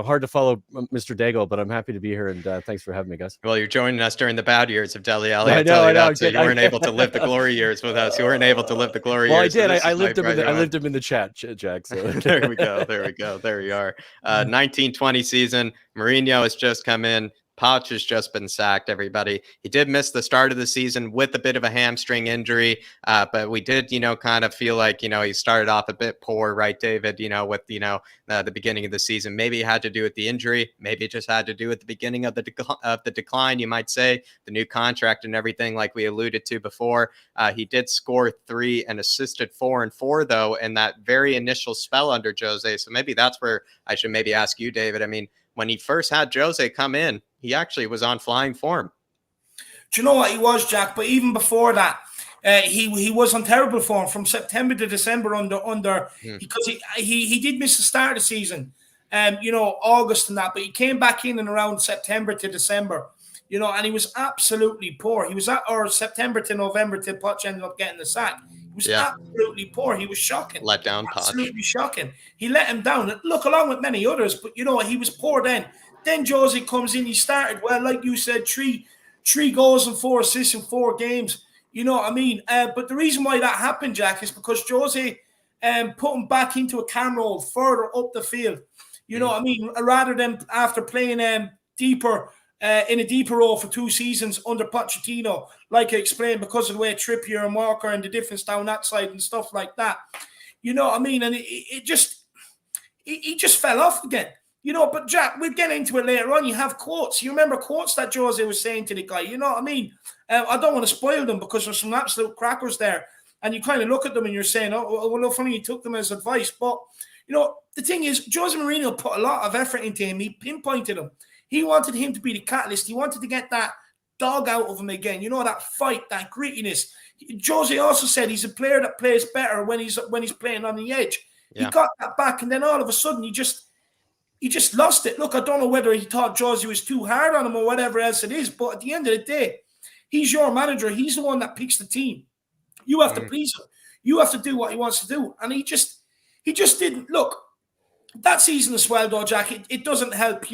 hard to follow Mr. Daigle, but I'm happy to be here, and thanks for having me, guys. Well, you're joining us during the bad years of Dele Alli. I know. So you weren't able to live the glory years with us. You weren't able to live the glory years. Well, I did. I lived him in the chat, Jack. So there we go. There we are. 1920 season. Mourinho has just come in. Poch has just been sacked, everybody. He did miss the start of the season with a bit of a hamstring injury, but we did, kind of feel like, he started off a bit poor, right, David, with, the beginning of the season. Maybe it had to do with the injury. Maybe it just had to do with the beginning of the decline, you might say, the new contract and everything, like we alluded to before. He did score 3 and assisted 4 and 4, though, in that very initial spell under Jose. So maybe that's where I should maybe ask you, David. I mean, when he first had Jose come in, he actually was on flying form. Do you know what he was, Jack? But even before that, he was on terrible form from September to December because he did miss the start of the season, August and that. But he came back in and around September to December. and he was absolutely poor. He was or September to November till Poch ended up getting the sack. He was absolutely poor. He was shocking. Let down Poch. Absolutely shocking. He let him down. Look, along with many others, but he was poor then. Then Jose comes in. He started well, like you said, three goals and 4 assists in 4 games. You know what I mean? But the reason why that happened, Jack, is because Jose put him back into a cam role further up the field. You know what I mean? Rather than after playing deeper in a deeper role for 2 seasons under Pochettino, like I explained, because of the way Trippier and Walker and the difference down that side and stuff like that. You know what I mean? And he just fell off again. But Jack, we'll get into it later on. You have quotes. You remember quotes that Jose was saying to the guy. You know what I mean? I don't want to spoil them because there's some absolute crackers there. And you kind of look at them and you're saying, oh, well, funny you took them as advice. But, the thing is, Jose Mourinho put a lot of effort into him. He pinpointed him. He wanted him to be the catalyst. He wanted to get that dog out of him again. That fight, that grittiness. Jose also said he's a player that plays better when he's playing on the edge. Yeah. He got that back, and then all of a sudden he just lost it. Look, I don't know whether he thought Jose was too hard on him or whatever else it is, but at the end of the day, he's your manager. He's the one that picks the team. You have to please him. You have to do what he wants to do. And he just didn't. Look, that season as well, though, Jack, it doesn't help,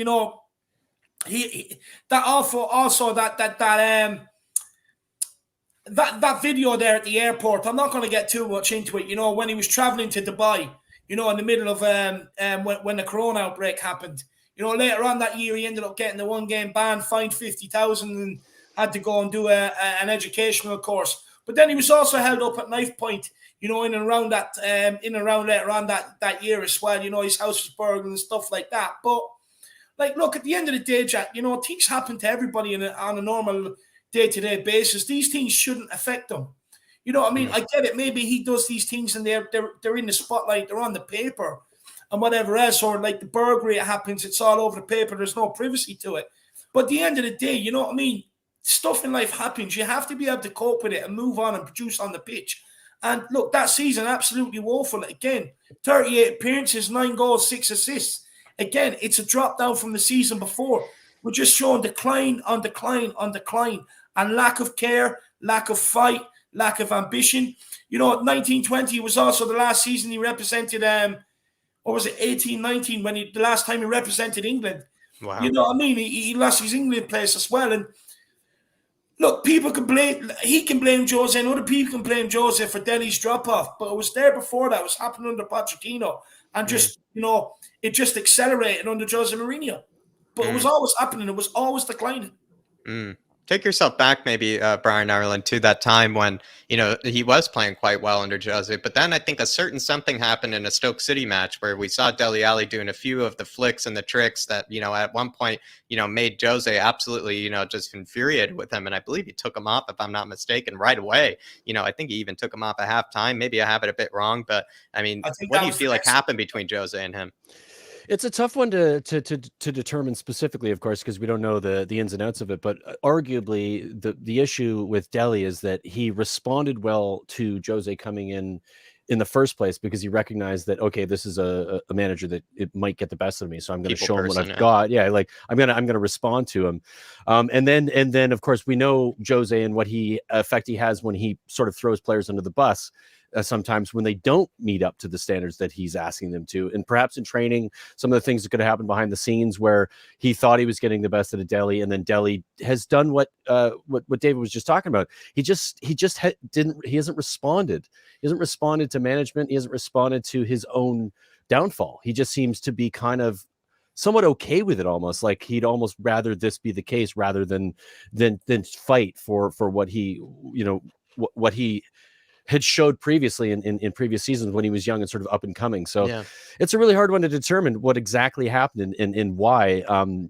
that video there at the airport. I'm not going to get too much into it. When he was traveling to Dubai, in the middle of when the corona outbreak happened. Later on that year, he ended up getting the 1-game ban, fined 50,000, and had to go and do an educational course. But then he was also held up at knife point, in and around later on that year as well. His house was burgled and stuff like that. But look, at the end of the day, Jack, things happen to everybody on a normal day-to-day basis. These things shouldn't affect them. You know what I mean? I get it. Maybe he does these things and they're in the spotlight, they're on the paper and whatever else, or like the burglary, it happens, it's all over the paper, there's no privacy to it. But at the end of the day, you know what I mean? Stuff in life happens. You have to be able to cope with it and move on and produce on the pitch. And look, that season, absolutely woeful. Again, 38 appearances, 9 goals, 6 assists. Again, it's a drop down from the season before. We're just showing decline on decline on decline, and lack of care, lack of fight, lack of ambition. 1920 was also the last season he represented, 18-19, the last time he represented England. Wow. You know what I mean? He lost his England place as well. And look, he can blame Jose, and other people can blame Jose for Dele's drop-off, but it was there before that. It was happening under Pochettino, and just, it just accelerated under Jose Mourinho. But it was always happening. It was always declining. Take yourself back, maybe, Brian Ireland, to that time when, he was playing quite well under Jose. But then I think a certain something happened in a Stoke City match where we saw Dele Alli doing a few of the flicks and the tricks that, at one point, made Jose absolutely, just infuriated with him. And I believe he took him off, if I'm not mistaken, right away. I think he even took him off at halftime. Maybe I have it a bit wrong, but I mean, what do you feel like happened between Jose and him? It's a tough one to determine specifically, of course, because we don't know the ins and outs of it. But arguably, the issue with Dele is that he responded well to Jose coming in the first place, because he recognized that, okay, this is a manager that it might get the best of me, so I'm going to show him what I've got. Yeah, like I'm gonna respond to him, and then of course we know Jose and what effect he has when he sort of throws players under the bus. Sometimes when they don't meet up to the standards that he's asking them to, and perhaps in training, some of the things that could have happened behind the scenes where he thought he was getting the best out of Dele, and then Dele has done what David was just talking about. He hasn't responded. He hasn't responded to management. He hasn't responded to his own downfall. He just seems to be kind of somewhat okay with it, almost like he'd almost rather this be the case rather than fight for what he, what he had showed previously in previous seasons when he was young and sort of up and coming. So it's a really hard one to determine what exactly happened and why. And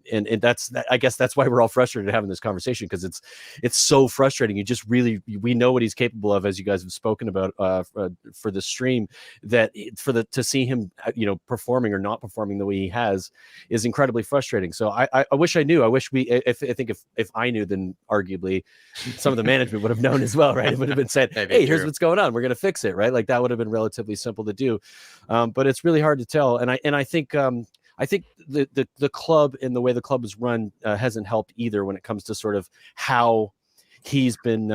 I guess that's why we're all frustrated having this conversation, because it's so frustrating. We know what he's capable of, as you guys have spoken about for the stream, that to see him, performing or not performing the way he has is incredibly frustrating. So I wish I knew. I wish if I knew, then arguably some of the management would have known as well, right? It would have been said, hey, here's what's going on, we're going to fix it, right? Like that would have been relatively simple to do, but it's really hard to tell. And I think I think the club and the way the club is run hasn't helped either when it comes to sort of how he's been,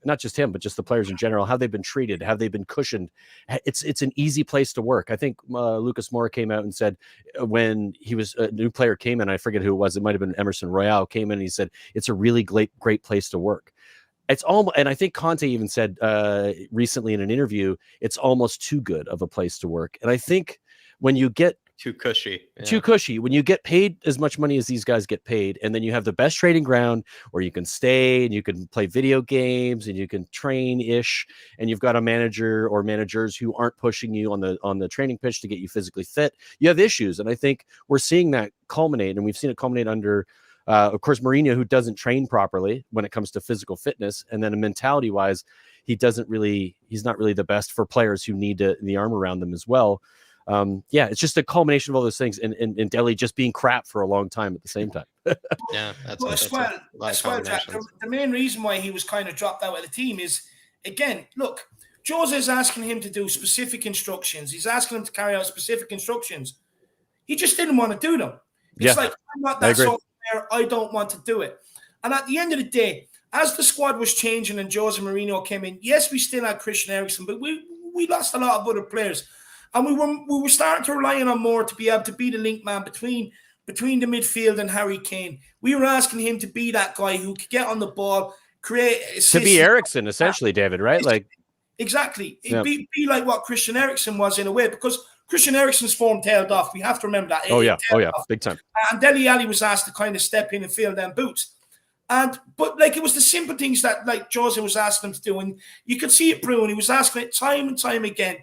not just him, but just the players in general, how they've been treated, how they've been cushioned. It's an easy place to work. I think Lucas Moura came out and said when he was a new player came in, I forget who it was, it might have been Emerson Royale, came in and he said, it's a really great place to work. It's almost, and I think Conte even said recently in an interview, it's almost too good of a place to work. And I think when you get too cushy, when you get paid as much money as these guys get paid, and then you have the best training ground where you can stay and you can play video games and you can train ish, and you've got a manager or managers who aren't pushing you on the training pitch to get you physically fit, you have issues. And I think we're seeing that culminate, and we've seen it culminate under of course, Mourinho, who doesn't train properly when it comes to physical fitness, and then mentality wise, he's not really the best for players who need the arm around them as well. It's just a culmination of all those things, and Dele just being crap for a long time at the same time. Yeah, that's Jack, the main reason why he was kind of dropped out of the team is, again, look, Jose's asking him to do specific instructions. He's asking him to carry out specific instructions. He just didn't want to do them. It's like, I'm not that sort of player. I don't want to do it. And at the end of the day, as the squad was changing and Jose Mourinho came in, yes, we still had Christian Eriksen, but we lost a lot of other players. And we were starting to rely on more to be able to be the link man between the midfield and Harry Kane. We were asking him to be that guy who could get on the ball, create assists. To be Eriksen, essentially, David, right? Like exactly. Be like what Christian Eriksen was in a way, because Christian Eriksen's form tailed off. We have to remember that. Oh yeah, big time. And Dele Alli was asked to kind of step in and fill them boots. But like, it was the simple things that like Jose was asking him to do, and you could see it brewing. He was asking it time and time again.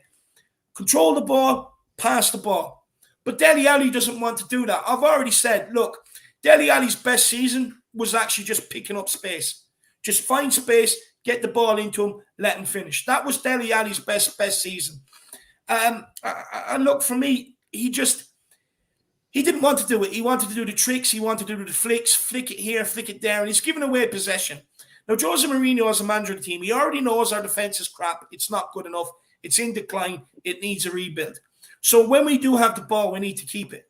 Control the ball, pass the ball. But Dele Alli doesn't want to do that. I've already said, look, Dele Alli's best season was actually just picking up space. Just find space, get the ball into him, let him finish. That was Dele Alli's best season. And look, for me, he didn't want to do it. He wanted to do the tricks. He wanted to do the flicks, flick it here, flick it there, and he's giving away possession. Now, Jose Mourinho, as a manager of the team, he already knows our defense is crap. It's not good enough. It's in decline. It needs a rebuild. So when we do have the ball, we need to keep it.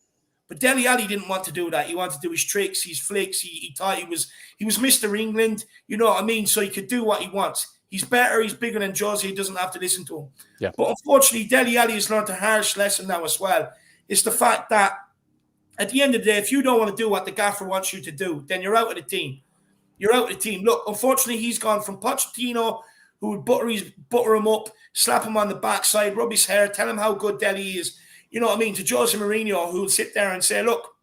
But Dele Alli didn't want to do that. He wanted to do his tricks, his flicks. He thought he was Mr. England. You know what I mean? So he could do what he wants. He's better. He's bigger than Jose. He doesn't have to listen to him. Yeah. But unfortunately, Dele Alli has learned a harsh lesson now as well. It's the fact that at the end of the day, if you don't want to do what the gaffer wants you to do, then you're out of the team. You're out of the team. Look, unfortunately, he's gone from Pochettino, who would butter him up, slap him on the backside, rub his hair, tell him how good Dele is, you know what I mean, to Jose Mourinho, who would sit there and say, look,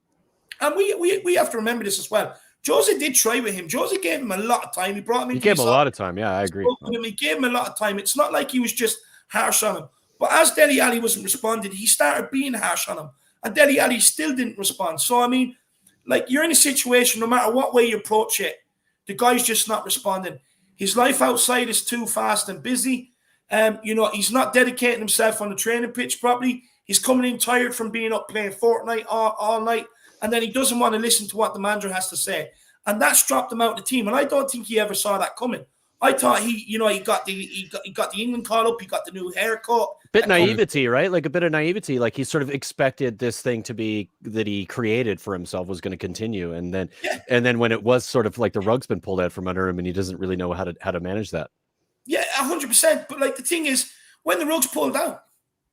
and we have to remember this as well. Jose did try with him. Jose gave him a lot of time. He brought him in. He gave him a lot of time. Yeah, I agree. He gave him a lot of time. It's not like he was just harsh on him. But as Dele Alli wasn't responding, he started being harsh on him. And Dele Alli still didn't respond. So, I mean, like, you're in a situation, no matter what way you approach it, the guy's just not responding. His life outside is too fast and busy. He's not dedicating himself on the training pitch properly. He's coming in tired from being up playing Fortnite all night, and then he doesn't want to listen to what the manager has to say. And that's dropped him out of the team. And I don't think he ever saw that coming. I thought he got the England call up. He got the new haircut. Bit naivety, right? Like a bit of naivety. Like he sort of expected this thing to be that he created for himself was going to continue, and then when it was sort of like the rug's been pulled out from under him, and he doesn't really know how to manage that. Yeah, 100%. But like the thing is, when the rug's pulled out,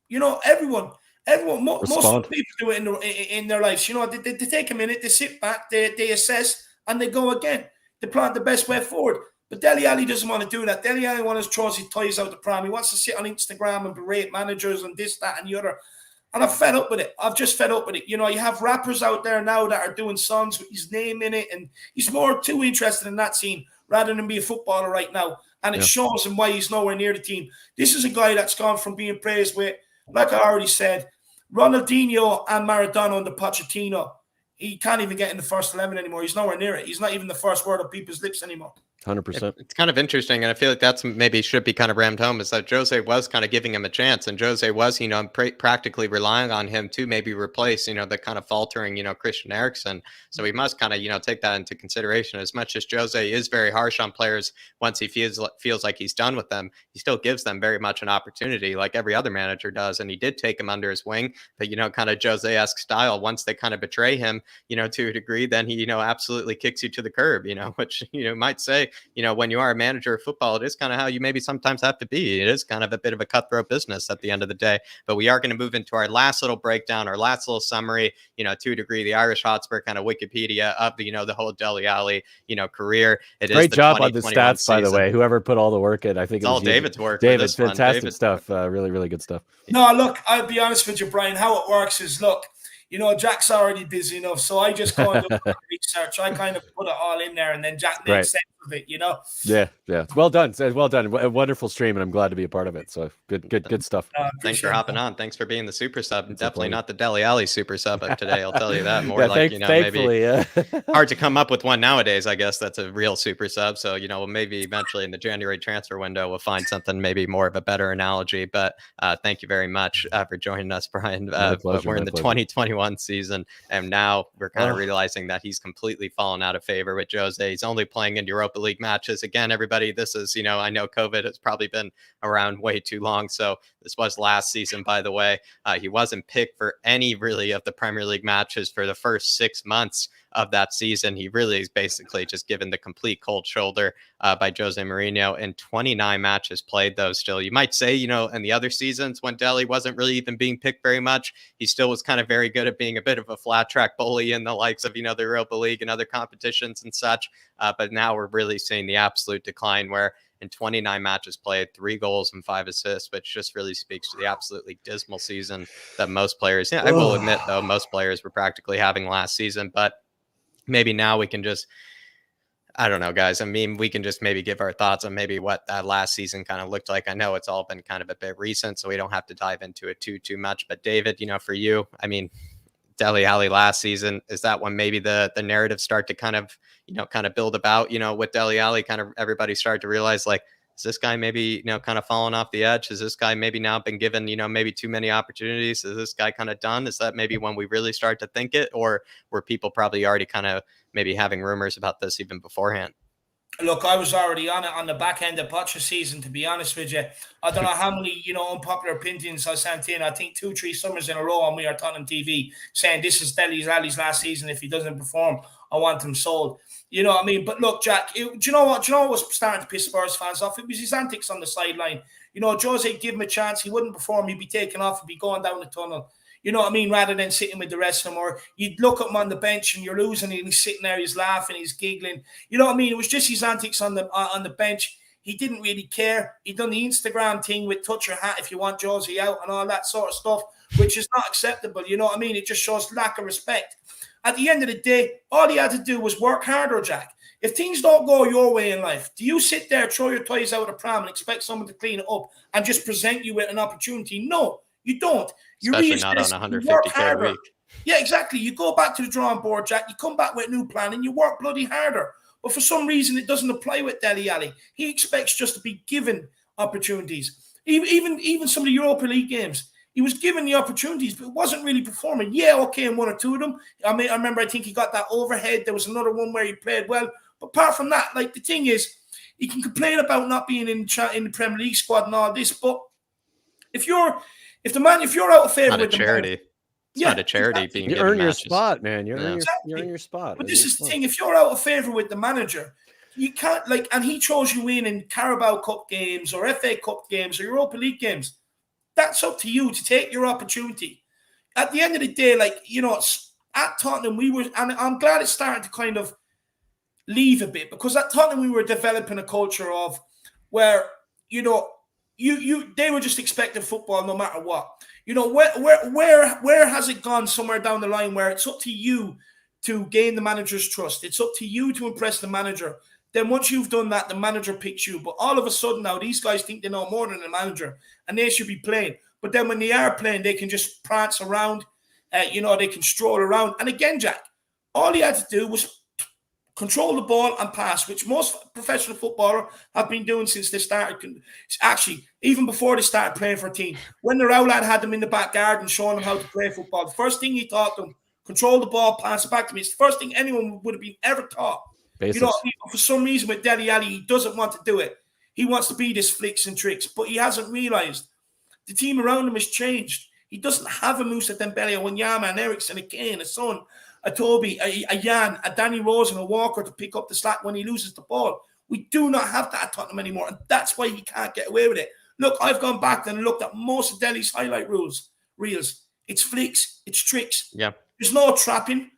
everyone, most of the people do it in their lives. They take a minute, they sit back, they assess, and they go again. They plan the best way forward. But Dele Alli doesn't want to do that. Dele Alli wants to throw his toys out the pram. He wants to sit on Instagram and berate managers and this, that, and the other. And I'm fed up with it. I've just fed up with it. You have rappers out there now that are doing songs with his name in it, and he's too interested in that scene rather than be a footballer right now. And it shows him why he's nowhere near the team. This is a guy that's gone from being praised with, like I already said, Ronaldinho and Maradona under Pochettino. He can't even get in the first 11 anymore. He's nowhere near it. He's not even the first word of people's lips anymore. 100%. It's kind of interesting, and I feel like that's maybe should be kind of rammed home, is that Jose was kind of giving him a chance, and Jose was, practically relying on him to maybe replace, the kind of faltering, Christian Eriksen. So we must kind of, take that into consideration. As much as Jose is very harsh on players once he feels like he's done with them, he still gives them very much an opportunity, like every other manager does. And he did take him under his wing, but kind of Jose-esque style. Once they kind of betray him, to a degree, then he, absolutely kicks you to the curb, which might say, when you are a manager of football, it is kind of how you maybe sometimes have to be. It is kind of a bit of a cutthroat business at the end of the day. But we are going to move into our last little breakdown, our last little summary, to a degree, the Irish Hotspur kind of Wikipedia of the whole Dele Alli, career. Great job on the stats, season. By the way. Whoever put all the work in, I think it's all David's work. David, fantastic stuff. Really, really good stuff. No, look, I'll be honest with you, Brian. How it works is, look, Jack's already busy enough, so I just go and do research. I kind of put it all in there, and then Jack makes sense of it, Yeah. Well done. Well done. A wonderful stream, and I'm glad to be a part of it. So good stuff. Thanks for hopping on. Thanks for being the super sub. Definitely not the Dele Alli super sub of today. I'll tell you that. More maybe hard to come up with one nowadays. I guess that's a real super sub. So we'll maybe eventually in the January transfer window we'll find something maybe more of a better analogy. But thank you very much for joining us, Brian. We're in the 2021 season, and now we're kind of realizing that he's completely fallen out of favor with Jose. He's only playing in Europa League matches. Again, everybody, this is, I know COVID has probably been around way too long, so this was last season, by the way. He wasn't picked for any really of the Premier League matches for the first 6 months of that season. He really is basically just given the complete cold shoulder by Jose Mourinho in 29 matches played, though. Still, you might say, in the other seasons when Dele wasn't really even being picked very much, he still was kind of very good at being a bit of a flat track bully in the likes of, the Europa League and other competitions and such. But now we're really seeing the absolute decline where in 29 matches played, 3 goals and 5 assists, which just really speaks to the absolutely dismal season that most players, I will admit, though, most players were practically having last season. But maybe now we can just, I don't know, guys. I mean, we can just maybe give our thoughts on maybe what that last season kind of looked like. I know it's all been kind of a bit recent, so we don't have to dive into it too much. But David, for you, I mean, Dele Alli last season, is that when maybe the narrative start to kind of build about, with Dele Alli, kind of everybody started to realize, like, is this guy maybe, kind of falling off the edge? Has this guy maybe now been given, maybe too many opportunities? Is this guy kind of done? Is that maybe when we really start to think it, or were people probably already kind of maybe having rumors about this even beforehand? Look, I was already on it on the back end of Poch's season, to be honest with you. I don't know how many, unpopular opinions I sent in. I think 2-3 summers in a row on We Are Tottenham TV saying this is Dele Alli's last season. If he doesn't perform, I want him sold. You know what I mean? But look, Jack, do you know what was starting to piss Spurs fans off? It was his antics on the sideline. Jose give him a chance. He wouldn't perform. He'd be taken off. He'd be going down the tunnel. You know what I mean? Rather than sitting with the rest of them, or you'd look at him on the bench and you're losing, and he's sitting there, he's laughing, he's giggling. You know what I mean? It was just his antics on the bench. He didn't really care. He done the Instagram thing with touch your hat if you want Jose out and all that sort of stuff, which is not acceptable. You know what I mean? It just shows lack of respect. At the end of the day, all he had to do was work harder, Jack. If things don't go your way in life, do you sit there, throw your toys out of the pram and expect someone to clean it up and just present you with an opportunity? No, you don't. Especially not on 150K a week. Yeah, exactly. You go back to the drawing board, Jack. You come back with a new plan and you work bloody harder. But for some reason, it doesn't apply with Dele Alli. He expects just to be given opportunities. Even some of the Europa League games, he was given the opportunities, but wasn't really performing. Yeah, okay, in 1 or 2 of them. I remember, I think he got that overhead. There was another one where he played well. But apart from that, like, the thing is, he can complain about not being in the Premier League squad and all this, but if you're out of favour with charity. It's not a charity being you earn your spot, man. You earn your spot. But this is the thing: if you're out of favour with the manager, you can't and he chose you in Carabao Cup games or FA Cup games or Europa League games. That's up to you to take your opportunity. At the end of the day, at Tottenham we were, and I'm glad it's starting to kind of leave a bit, because at Tottenham we were developing a culture of where they were just expecting football no matter what. Where has it gone somewhere down the line where it's up to you to gain the manager's trust? It's up to you to impress the manager. Then once you've done that, the manager picks you. But all of a sudden now, these guys think they know more than the manager and they should be playing. But then when they are playing, they can just prance around. They can stroll around. And again, Jack, all he had to do was control the ball and pass, which most professional footballers have been doing since they started. Actually, even before they started playing for a team. When the Rowlad had them in the back garden showing them how to play football, the first thing he taught them, control the ball, pass it back to me. It's the first thing anyone would have been ever taught. Basics. You know, for some reason with Dele Alli, he doesn't want to do it. He wants to be this flicks and tricks, but he hasn't realised the team around him has changed. He doesn't have a Musa Dembele, a Wanyama, an Ericsson, a Kane, a Son, a Toby, a Jan, a Danny Rose, and a Walker to pick up the slack when he loses the ball. We do not have that at Tottenham anymore, and that's why he can't get away with it. Look, I've gone back and looked at most of Dele's highlight reels. It's flicks, it's tricks. Yeah. There's no trapping,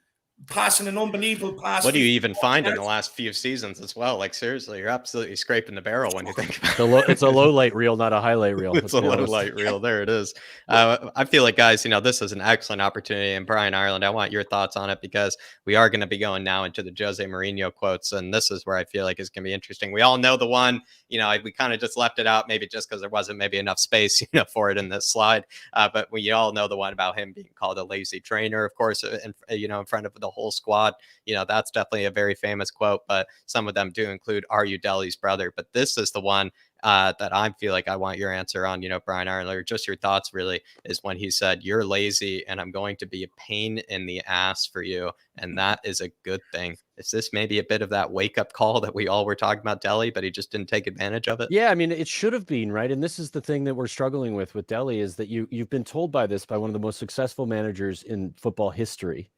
passing an unbelievable pass. What do you even find in the last few seasons as well? Like, seriously, you're absolutely scraping the barrel when you think about it. It's a low light reel, not a highlight reel. It's a low light reel. There it is. I feel like, guys, you know, this is an excellent opportunity. And Brian Ireland, I want your thoughts on it, because we are going to be going now into the Jose Mourinho quotes. And this is where I feel like it's going to be interesting. We all know the one, you know, we kind of just left it out, maybe just because there wasn't maybe enough space, you know, for it in this slide. But we all know the one about him being called a lazy trainer, of course, you know, in front of the whole squad. You know, that's definitely a very famous quote, but some of them do include, "Are you Dele's brother?" But this is the one that I feel like I want your answer on, you know, Brian Ireland, or just your thoughts really, is when he said, "You're lazy and I'm going to be a pain in the ass for you." And that is a good thing. Is this maybe a bit of that wake up call that we all were talking about Dele, but he just didn't take advantage of it? Yeah, I mean, it should have been, right? And this is the thing that we're struggling with Dele, is that you've been told by one of the most successful managers in football history.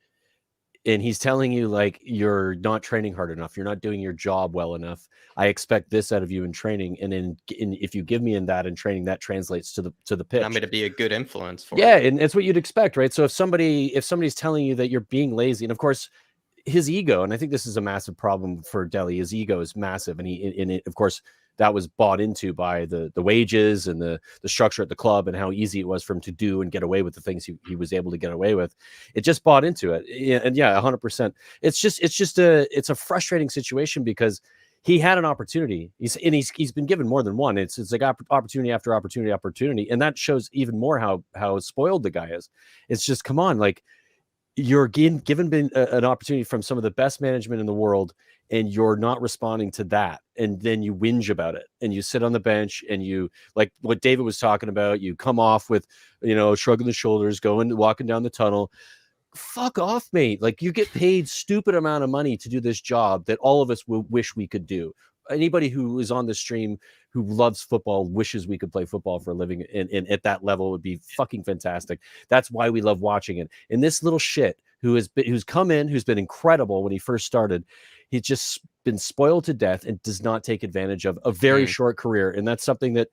And he's telling you, like, you're not training hard enough. You're not doing your job well enough. I expect this out of you in training. And if you give me in that in training, that translates to the pitch. And I'm going to be a good influence for you. Yeah, and it's what you'd expect, right? So if somebody's telling you that you're being lazy, and of course, his ego, and I think this is a massive problem for Dele, his ego is massive. And of course, that was bought into by the wages and the structure at the club and how easy it was for him to do and get away with the things he was able to get away with. It just bought into it. And yeah, 100%. It's a frustrating situation, because he had an opportunity. He's been given more than one. It's like opportunity after opportunity. And that shows even more how spoiled the guy is. It's just, come on, like, you're given an opportunity from some of the best management in the world, and you're not responding to that. And then you whinge about it, and you sit on the bench, and you, like what David was talking about, you come off with, you know, shrugging the shoulders, walking down the tunnel. Fuck off, mate. Like, you get paid stupid amount of money to do this job that all of us will wish we could do. Anybody who is on the stream who loves football wishes we could play football for a living, and at that level would be fucking fantastic. That's why we love watching it. And this little shit who's come in, who's been incredible when he first started, he's just been spoiled to death and does not take advantage of a very short career. And that's something that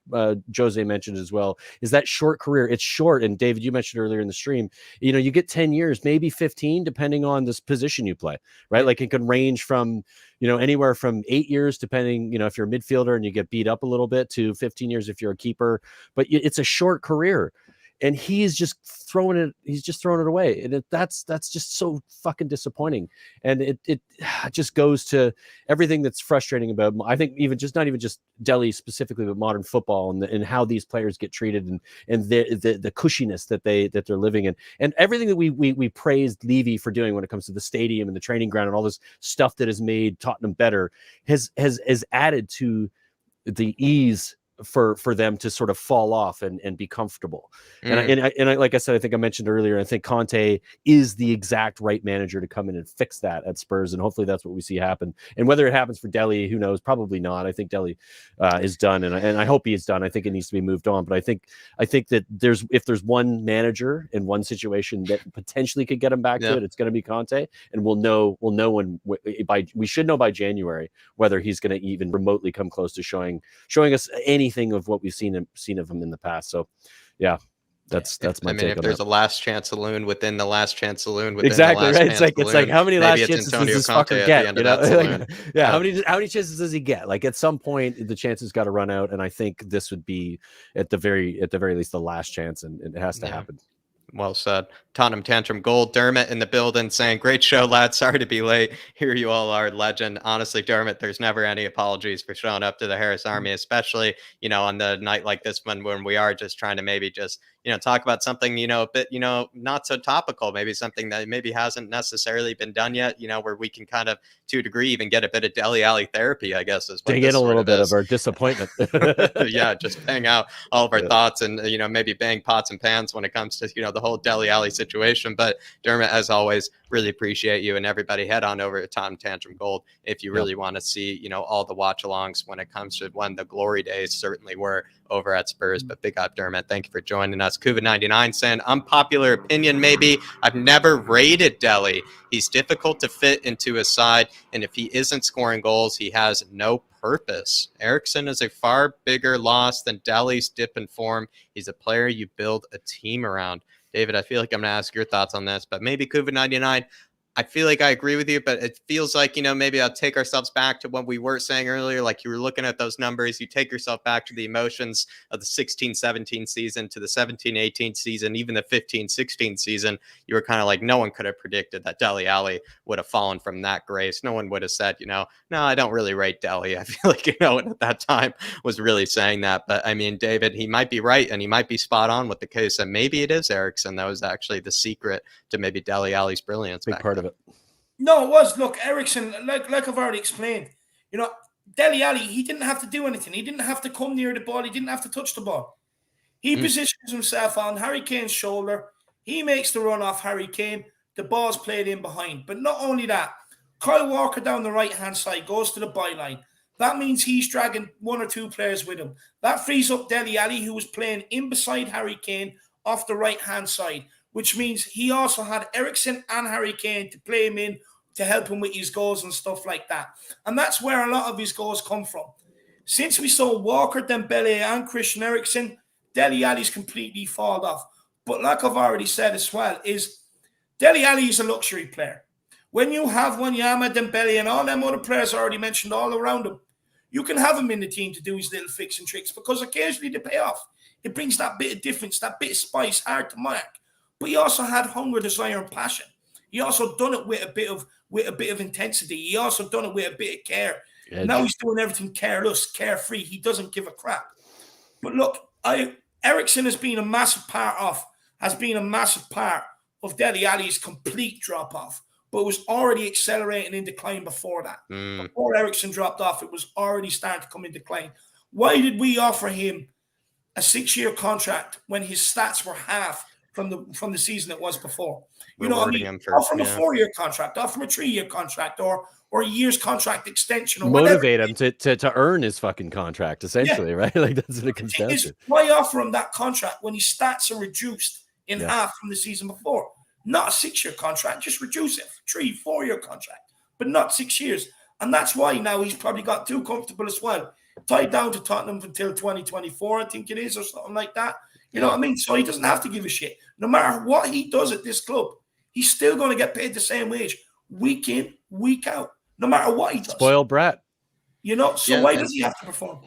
Jose mentioned as well, is that short career. It's short. And David, you mentioned earlier in the stream, you know, you get 10 years, maybe 15, depending on this position you play, right? Like, it can range from, you know, anywhere from 8 years, depending, you know, if you're a midfielder and you get beat up a little bit, to 15 years if you're a keeper. But it's a short career. And he's just throwing it away. And that's just so fucking disappointing. And it just goes to everything that's frustrating about, I think, not even just Dele specifically, but modern football, and how these players get treated, and the cushiness that they're living in, and everything that we praised Levy for doing when it comes to the stadium and the training ground and all this stuff that has made Tottenham better has added to the ease for them to sort of fall off and be comfortable. And I, like I said, I think I mentioned earlier, I think Conte is the exact right manager to come in and fix that at Spurs, and hopefully that's what we see happen. And whether it happens for Dele, who knows? Probably not. I think Dele is done, and I hope he is done. I think it needs to be moved on. But I think that if there's one manager in one situation that potentially could get him back to it, it's going to be Conte, and we'll know when we should know by January whether he's going to even remotely come close to showing us anything of what we've seen of him in the past. So yeah, that's my take. If there's a last chance saloon within the last chance saloon within exactly, the last right? chance It's like how many last chances does this fucker get? You know? Like, yeah, how many chances does he get? Like, at some point the chances got to run out, and I think this would be at the very least the last chance, and it has to happen. Well said. Tottenham Tantrum Gold. Dermot in the building saying, "Great show, lads. Sorry to be late. Here you all are, legend." Honestly, Dermot, there's never any apologies for showing up to the Harris Army, especially, you know, on the night like this one when we are just trying to maybe just, talk about something, a bit, not so topical, maybe something that maybe hasn't necessarily been done yet, where we can kind of, to a degree, even get a bit of Dele Alli therapy, I guess, is what dig in a little bit of our disappointment. Yeah, just bang out all of our thoughts and, maybe bang pots and pans when it comes to, the whole Dele Alli situation. But Dermot, as always, really appreciate you, and everybody head on over to Tom Tantrum Gold if you really want to see, all the watch alongs when it comes to when the glory days certainly were over at Spurs. But big up, Dermot. Thank you for joining us. Kuva99 saying, unpopular opinion, maybe. I've never rated Dele. He's difficult to fit into a side, and if he isn't scoring goals, he has no purpose. Eriksen is a far bigger loss than Dele's dip in form. He's a player you build a team around. David, I feel like I'm going to ask your thoughts on this, but maybe Kuva99, I feel like I agree with you, but it feels like, maybe I'll take ourselves back to what we were saying earlier. Like, you were looking at those numbers, you take yourself back to the emotions of the 16-17 season, to the 17-18 season, even the 15-16 season. You were kind of like, no one could have predicted that Dele Alli would have fallen from that grace. No one would have said, no, I don't really rate Dele. I feel like, at that time was really saying that. But I mean, David, he might be right, and he might be spot on with the case. And maybe it is Eriksen that was actually the secret to maybe Dele Alli's brilliance. Big part of it. No, it was. Look, Eriksen, like I've already explained, Dele Alli, he didn't have to do anything. He didn't have to come near the ball. He didn't have to touch the ball. He positions himself on Harry Kane's shoulder. He makes the run off Harry Kane. The ball's played in behind. But not only that, Kyle Walker down the right-hand side goes to the byline. That means he's dragging one or two players with him. That frees up Dele Alli, who was playing in beside Harry Kane off the right-hand side, which means he also had Eriksen and Harry Kane to play him in to help him with his goals and stuff like that. And that's where a lot of his goals come from. Since we saw Walker, Dembele, and Christian Eriksen, Dele Alli's completely fallen off. But like I've already said as well, is Dele Alli is a luxury player. When you have Wanyama, Dembele, and all them other players already mentioned all around him, you can have him in the team to do his little fix and tricks, because occasionally they pay off. It brings that bit of difference, that bit of spice, hard to mark. But he also had hunger, desire, and passion. He also done it with a bit of intensity. He also done it with a bit of care. Edge. Now he's doing everything careless, carefree. He doesn't give a crap. But look, Eriksen has been a massive part of Dele Alli's complete drop off. But it was already accelerating in decline before that. Before Eriksen dropped off, it was already starting to come in decline. Why did we offer him a 6-year contract when his stats were half from the season it was before? Offer him a 4-year contract, offer him a 3-year contract, or a year's contract extension, or motivate him to earn his fucking contract, essentially, right? Like, that's what it comes down to. Why offer him that contract when his stats are reduced in half from the season before? Not a 6-year contract, just reduce it, 3-4-year contract, but not 6 years. And that's why now he's probably got too comfortable as well. Tied down to Tottenham until 2024, I think it is, or something like that. You know what I mean? So he doesn't have to give a shit. No matter what he does at this club, he's still going to get paid the same wage week in, week out, no matter what he does. Spoiled brat. So why does he have to perform?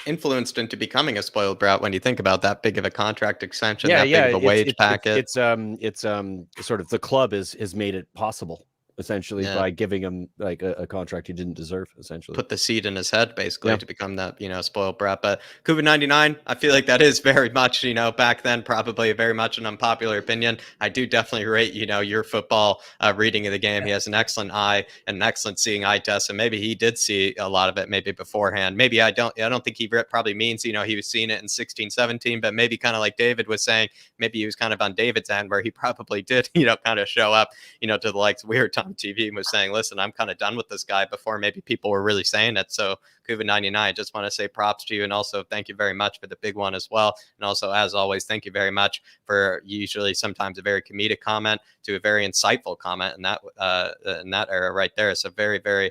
Influenced into becoming a spoiled brat when you think about that big of a contract extension, big of a wage packet. It's sort of the club has made it possible, essentially, by giving him like a contract he didn't deserve, essentially. Put the seed in his head, basically, to become that, spoiled brat. But Kuva99, I feel like that is very much, back then, probably very much an unpopular opinion. I do definitely rate, your football reading of the game. He has an excellent eye and an excellent seeing eye test. And maybe he did see a lot of it maybe beforehand. Maybe I don't think he probably means, he was seeing it in 16-17, but maybe kind of like David was saying, maybe he was kind of on David's end where he probably did, kind of show up, to the likes of weird time TV and was saying, listen, I'm kind of done with this guy, before maybe people were really saying it. So Kuva99, I just want to say props to you, and also thank you very much for the big one as well. And also, as always, thank you very much for usually sometimes a very comedic comment to a very insightful comment in that era right there. So very, very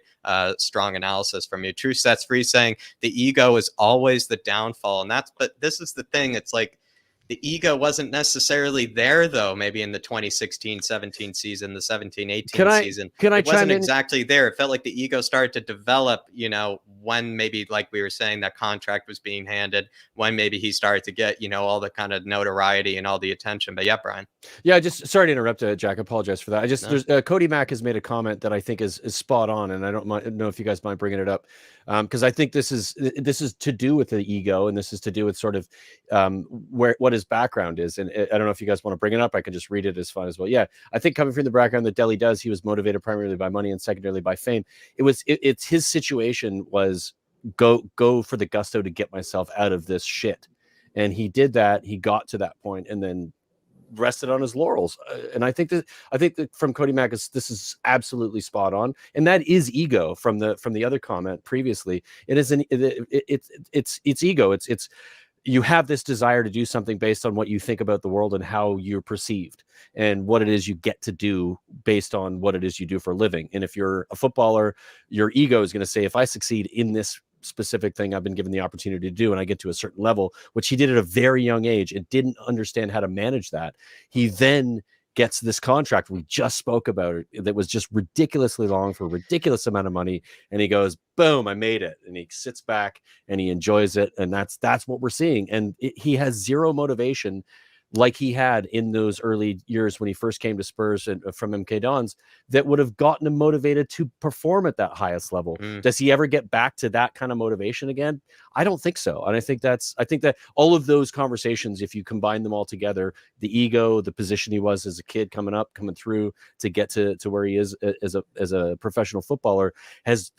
strong analysis from you. True Sets Free saying the ego is always the downfall. But this is the thing. It's like, the ego wasn't necessarily there, though, maybe in the 2016-17 season, the 17-18 season. It wasn't exactly there. It felt like the ego started to develop, when maybe, like we were saying, that contract was being handed, when maybe he started to get, all the kind of notoriety and all the attention. But yeah, Brian. Yeah, just sorry to interrupt, Jack. I apologize for that. There's Cody Mack has made a comment that I think is spot on, and I don't know if you guys mind bringing it up. Because I think this is to do with the ego, and this is to do with sort of what his background is. And I don't know if you guys want to bring it up. I can just read it as fun as well. Yeah, I think coming from the background that Dele does, he was motivated primarily by money and secondarily by fame. It's his situation was go for the gusto to get myself out of this shit. And he did that. He got to that point and then rested on his laurels. And I think that from Cody Mack, this is absolutely spot on. And that is ego from the other comment previously. It's ego. It's you have this desire to do something based on what you think about the world and how you're perceived and what it is you get to do based on what it is you do for a living. And if you're a footballer, your ego is going to say, if I succeed in this specific thing I've been given the opportunity to do, and I get to a certain level, which he did at a very young age and didn't understand how to manage that, he then gets this contract we just spoke about that was just ridiculously long for a ridiculous amount of money, and he goes, boom, I made it. And he sits back and he enjoys it, and that's what we're seeing. And he has zero motivation like he had in those early years when he first came to Spurs and from MK Dons that would have gotten him motivated to perform at that highest level. Does he ever get back to that kind of motivation again? I don't think so. And I think that all of those conversations, if you combine them all together, the ego, the position he was as a kid coming through to get to where he is as a professional footballer is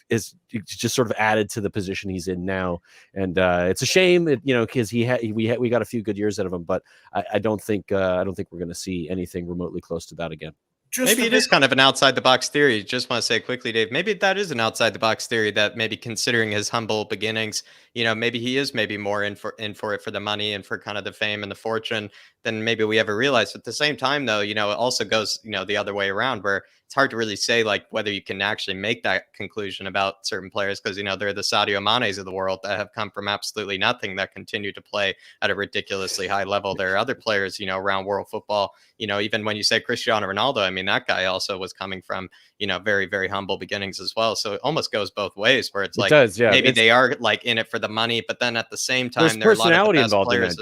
just sort of added to the position he's in now. And it's a shame, because we got a few good years out of him, but I don't think we're going to see anything remotely close to that again. Maybe it is kind of an outside the box theory. Just want to say quickly, Dave, maybe that is an outside the box theory that maybe considering his humble beginnings, maybe he is maybe more in for it for the money and for kind of the fame and the fortune than maybe we ever realized. At the same time, though, it also goes, the other way around, where it's hard to really say like whether you can actually make that conclusion about certain players, because they're the Sadio Manes of the world that have come from absolutely nothing that continue to play at a ridiculously high level. There are other players, around world football, even when you say Cristiano Ronaldo, I mean, that guy also was coming from, very, very humble beginnings as well. So it almost goes both ways, where it's like, maybe they are like in it for the money, but then at the same time, there are a lot of the best players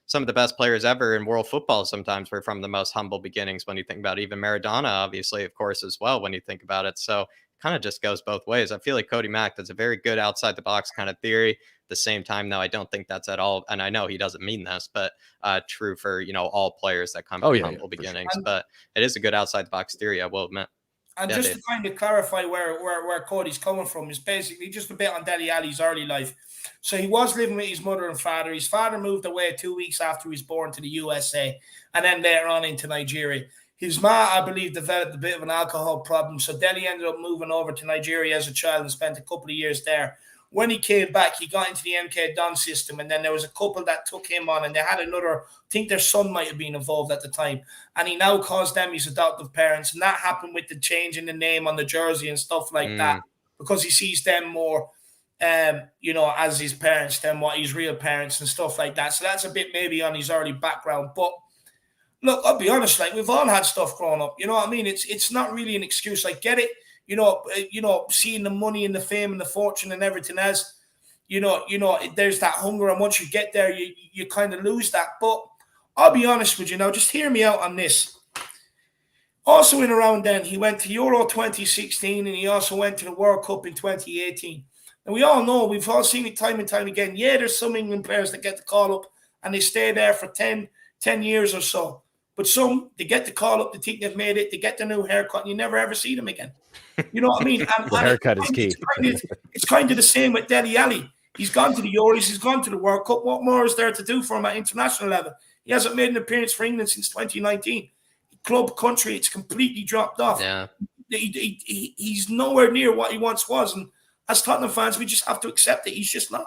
some of the best players ever in world football sometimes were from the most humble beginnings. When you think about even Maradona, obviously, of course, as well, when you think about it. So kind of just goes both ways. I feel like Cody Mack does a very good outside the box kind of theory. At the same time, though, I don't think that's at all, and I know he doesn't mean this, but true for, all players that come from humble beginnings. Sure. But it is a good outside the box theory, I will admit. And just to kind of clarify where Cody's coming from is basically just a bit on Dele Alli's early life. So he was living with his mother and father. His father moved away 2 weeks after he was born to the USA and then later on into Nigeria. His ma, I believe, developed a bit of an alcohol problem. So Dele ended up moving over to Nigeria as a child and spent a couple of years there. When he came back, he got into the MK Don system, and then there was a couple that took him on, and they had another, I think their son might have been involved at the time, and he now calls them his adoptive parents, and that happened with the change in the name on the jersey and stuff like that, because he sees them more, as his parents than what his real parents and stuff like that. So that's a bit maybe on his early background. But look, I'll be honest, like we've all had stuff growing up, you know what I mean? It's not really an excuse. Like, get it. Seeing the money and the fame and the fortune and everything else, there's that hunger. And once you get there, you kind of lose that. But I'll be honest with you now, just hear me out on this. Also in around then, he went to Euro 2016 and he also went to the World Cup in 2018. And we all know, we've all seen it time and time again. Yeah, there's some England players that get the call up and they stay there for 10 years or so. But some, they get the call up, they think they've made it, they get their new haircut, and you never ever see them again. You know what I mean? And the haircut is key. It's kind of the same with Dele Alli. He's gone to the Euros, he's gone to the World Cup. What more is there to do for him at international level? He hasn't made an appearance for England since 2019. Club, country, it's completely dropped off. Yeah. He's nowhere near what he once was. And as Tottenham fans, we just have to accept it. He's just not.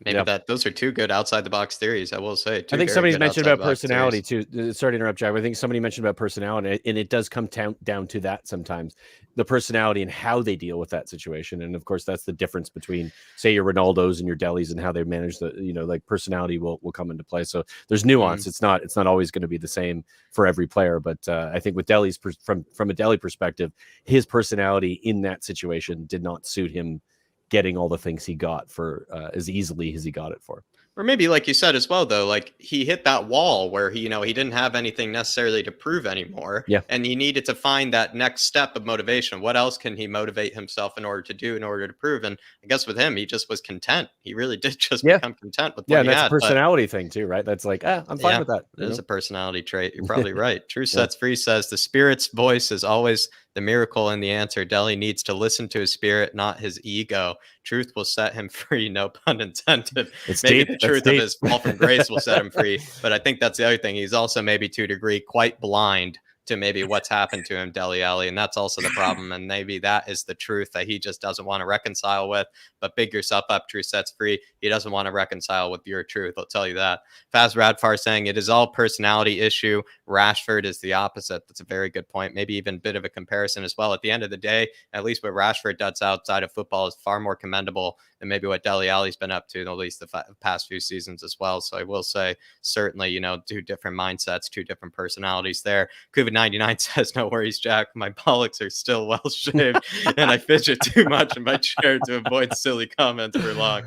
Maybe those are two good outside the box theories, I will say. I think somebody's mentioned about personality too. Sorry to interrupt, Jack. I think somebody mentioned about personality, and it does come down to that sometimes. The personality and how they deal with that situation. And of course, that's the difference between, say, your Ronaldos and your Delis and how they manage the, like personality will come into play. So there's nuance. It's not always going to be the same for every player. But I think with Dele's from a Dele perspective, his personality in that situation did not suit him getting all the things he got for as easily as he got it for. Or maybe, like you said as well, though, like he hit that wall where he didn't have anything necessarily to prove anymore. Yeah. And he needed to find that next step of motivation. What else can he motivate himself in order to prove? And I guess with him, he just was content. He really did just become content with what and he that's had. A personality thing too, right? That's like, I'm fine with that. It is a personality trait. You're probably right. True Sets Free says the spirit's voice is always the miracle and the answer. Dele needs to listen to his spirit, not his ego. Truth will set him free. No pun intended. Maybe the truth of his fall from grace will set him free. But I think that's the other thing. He's also maybe to a degree quite blind to maybe what's happened to him, Dele Alli, and that's also the problem. And maybe that is the truth that he just doesn't want to reconcile with. But big yourself up, True Sets Free. He doesn't want to reconcile with your truth. I'll tell you that. Faz Radfar saying it is all personality issue. Rashford is the opposite. That's a very good point. Maybe even a bit of a comparison as well. At the end of the day, at least what Rashford does outside of football is far more commendable than maybe what Dele Alli's been up to in at least the past few seasons as well. So I will say certainly, two different mindsets, two different personalities there. COVID-99 says, no worries, Jack. My bollocks are still well shaved and I fidget too much in my chair to avoid silly comments for long.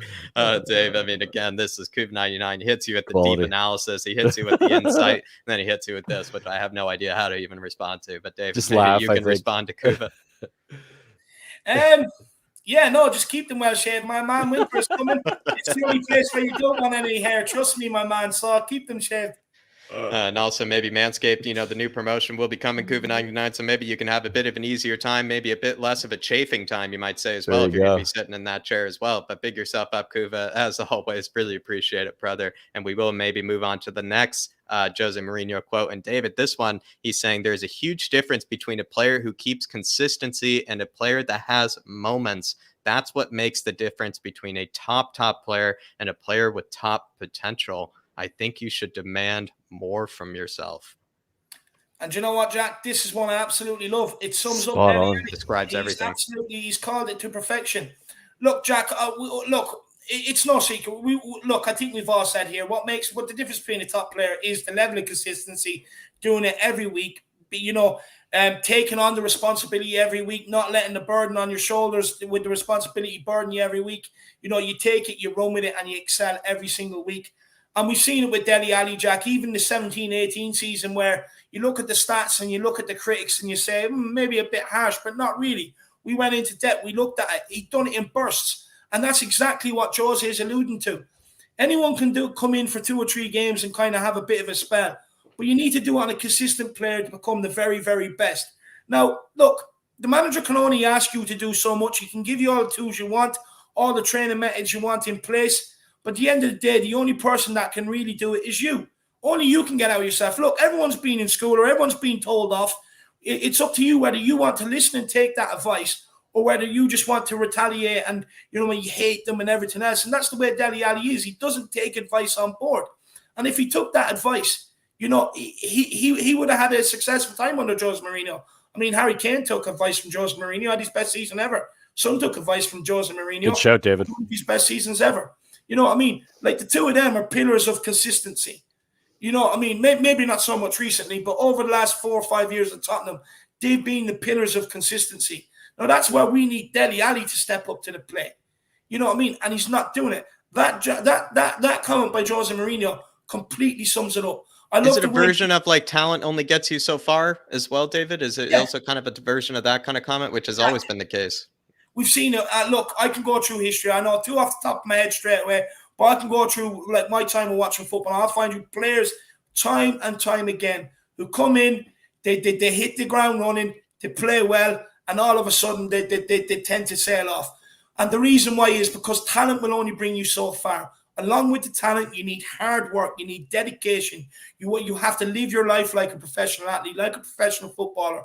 Dave, I mean, again, this is COVID-99. He hits you at the deep analysis. He hits you with the insight, and then he hits you with this, which I have no idea how to even respond to. But Dave, just maybe laugh. You can respond to Kuva. Just keep them well shaved. My man Winter's coming. It's the only place where you don't want any hair. Trust me, my man. So keep them shaved. And also maybe Manscaped, the new promotion will be coming COVID-99. So maybe you can have a bit of an easier time, maybe a bit less of a chafing time, you might say as well, if you're going to be sitting in that chair as well. But big yourself up, Kuva. As always, really appreciate it, brother. And we will maybe move on to the next Jose Mourinho quote. And David, this one, he's saying there's a huge difference between a player who keeps consistency and a player that has moments. That's what makes the difference between a top player and a player with top potential. I think you should demand more from yourself. And you know what, Jack? This is one I absolutely love. It sums up everything. Describes everything. Absolutely, he's called it to perfection. Look, Jack, it's no secret. I think we've all said here, what the difference between a top player is the level of consistency, doing it every week, taking on the responsibility every week, not letting the burden on your shoulders with the responsibility burden you every week. You take it, you run with it, and you excel every single week. And we've seen it with Dele Alli, Jack, even the 17-18 season, where you look at the stats and you look at the critics and you say, maybe a bit harsh, but not really. We went into depth. We looked at it. He'd done it in bursts. And that's exactly what Jose is alluding to. Anyone can come in for 2 or 3 games and kind of have a bit of a spell. But you need to do it on a consistent player to become the very, very best. Now, look, the manager can only ask you to do so much. He can give you all the tools you want, all the training methods you want in place. But at the end of the day, the only person that can really do it is you. Only you can get out of yourself. Look, everyone's been in school or everyone's been told off. It's up to you whether you want to listen and take that advice or whether you just want to retaliate and, you hate them and everything else. And that's the way Dele Alli is. He doesn't take advice on board. And if he took that advice, he would have had a successful time under Jose Mourinho. I mean, Harry Kane took advice from Jose Mourinho, had his best season ever. Son took advice from Jose Mourinho. Good shout, David. His best seasons ever. You know what I mean? Like the two of them are pillars of consistency. You know what I mean? Maybe not so much recently, but over the last 4 or 5 years at Tottenham, they've been the pillars of consistency. Now that's where we need Dele Alli to step up to the plate. You know what I mean? And he's not doing it. That comment by Jose Mourinho completely sums it up. Is it a version of like talent only gets you so far as well, David? Is it also kind of a version of that kind of comment, which has always been the case? We've seen it. Look, I can go through history. I know 2 off the top of my head straight away, but I can go through like my time of watching football. I'll find you players time and time again who come in, they hit the ground running, they play well, and all of a sudden they tend to sail off. And the reason why is because talent will only bring you so far. Along with the talent, you need hard work, you need dedication. You have to live your life like a professional athlete, like a professional footballer.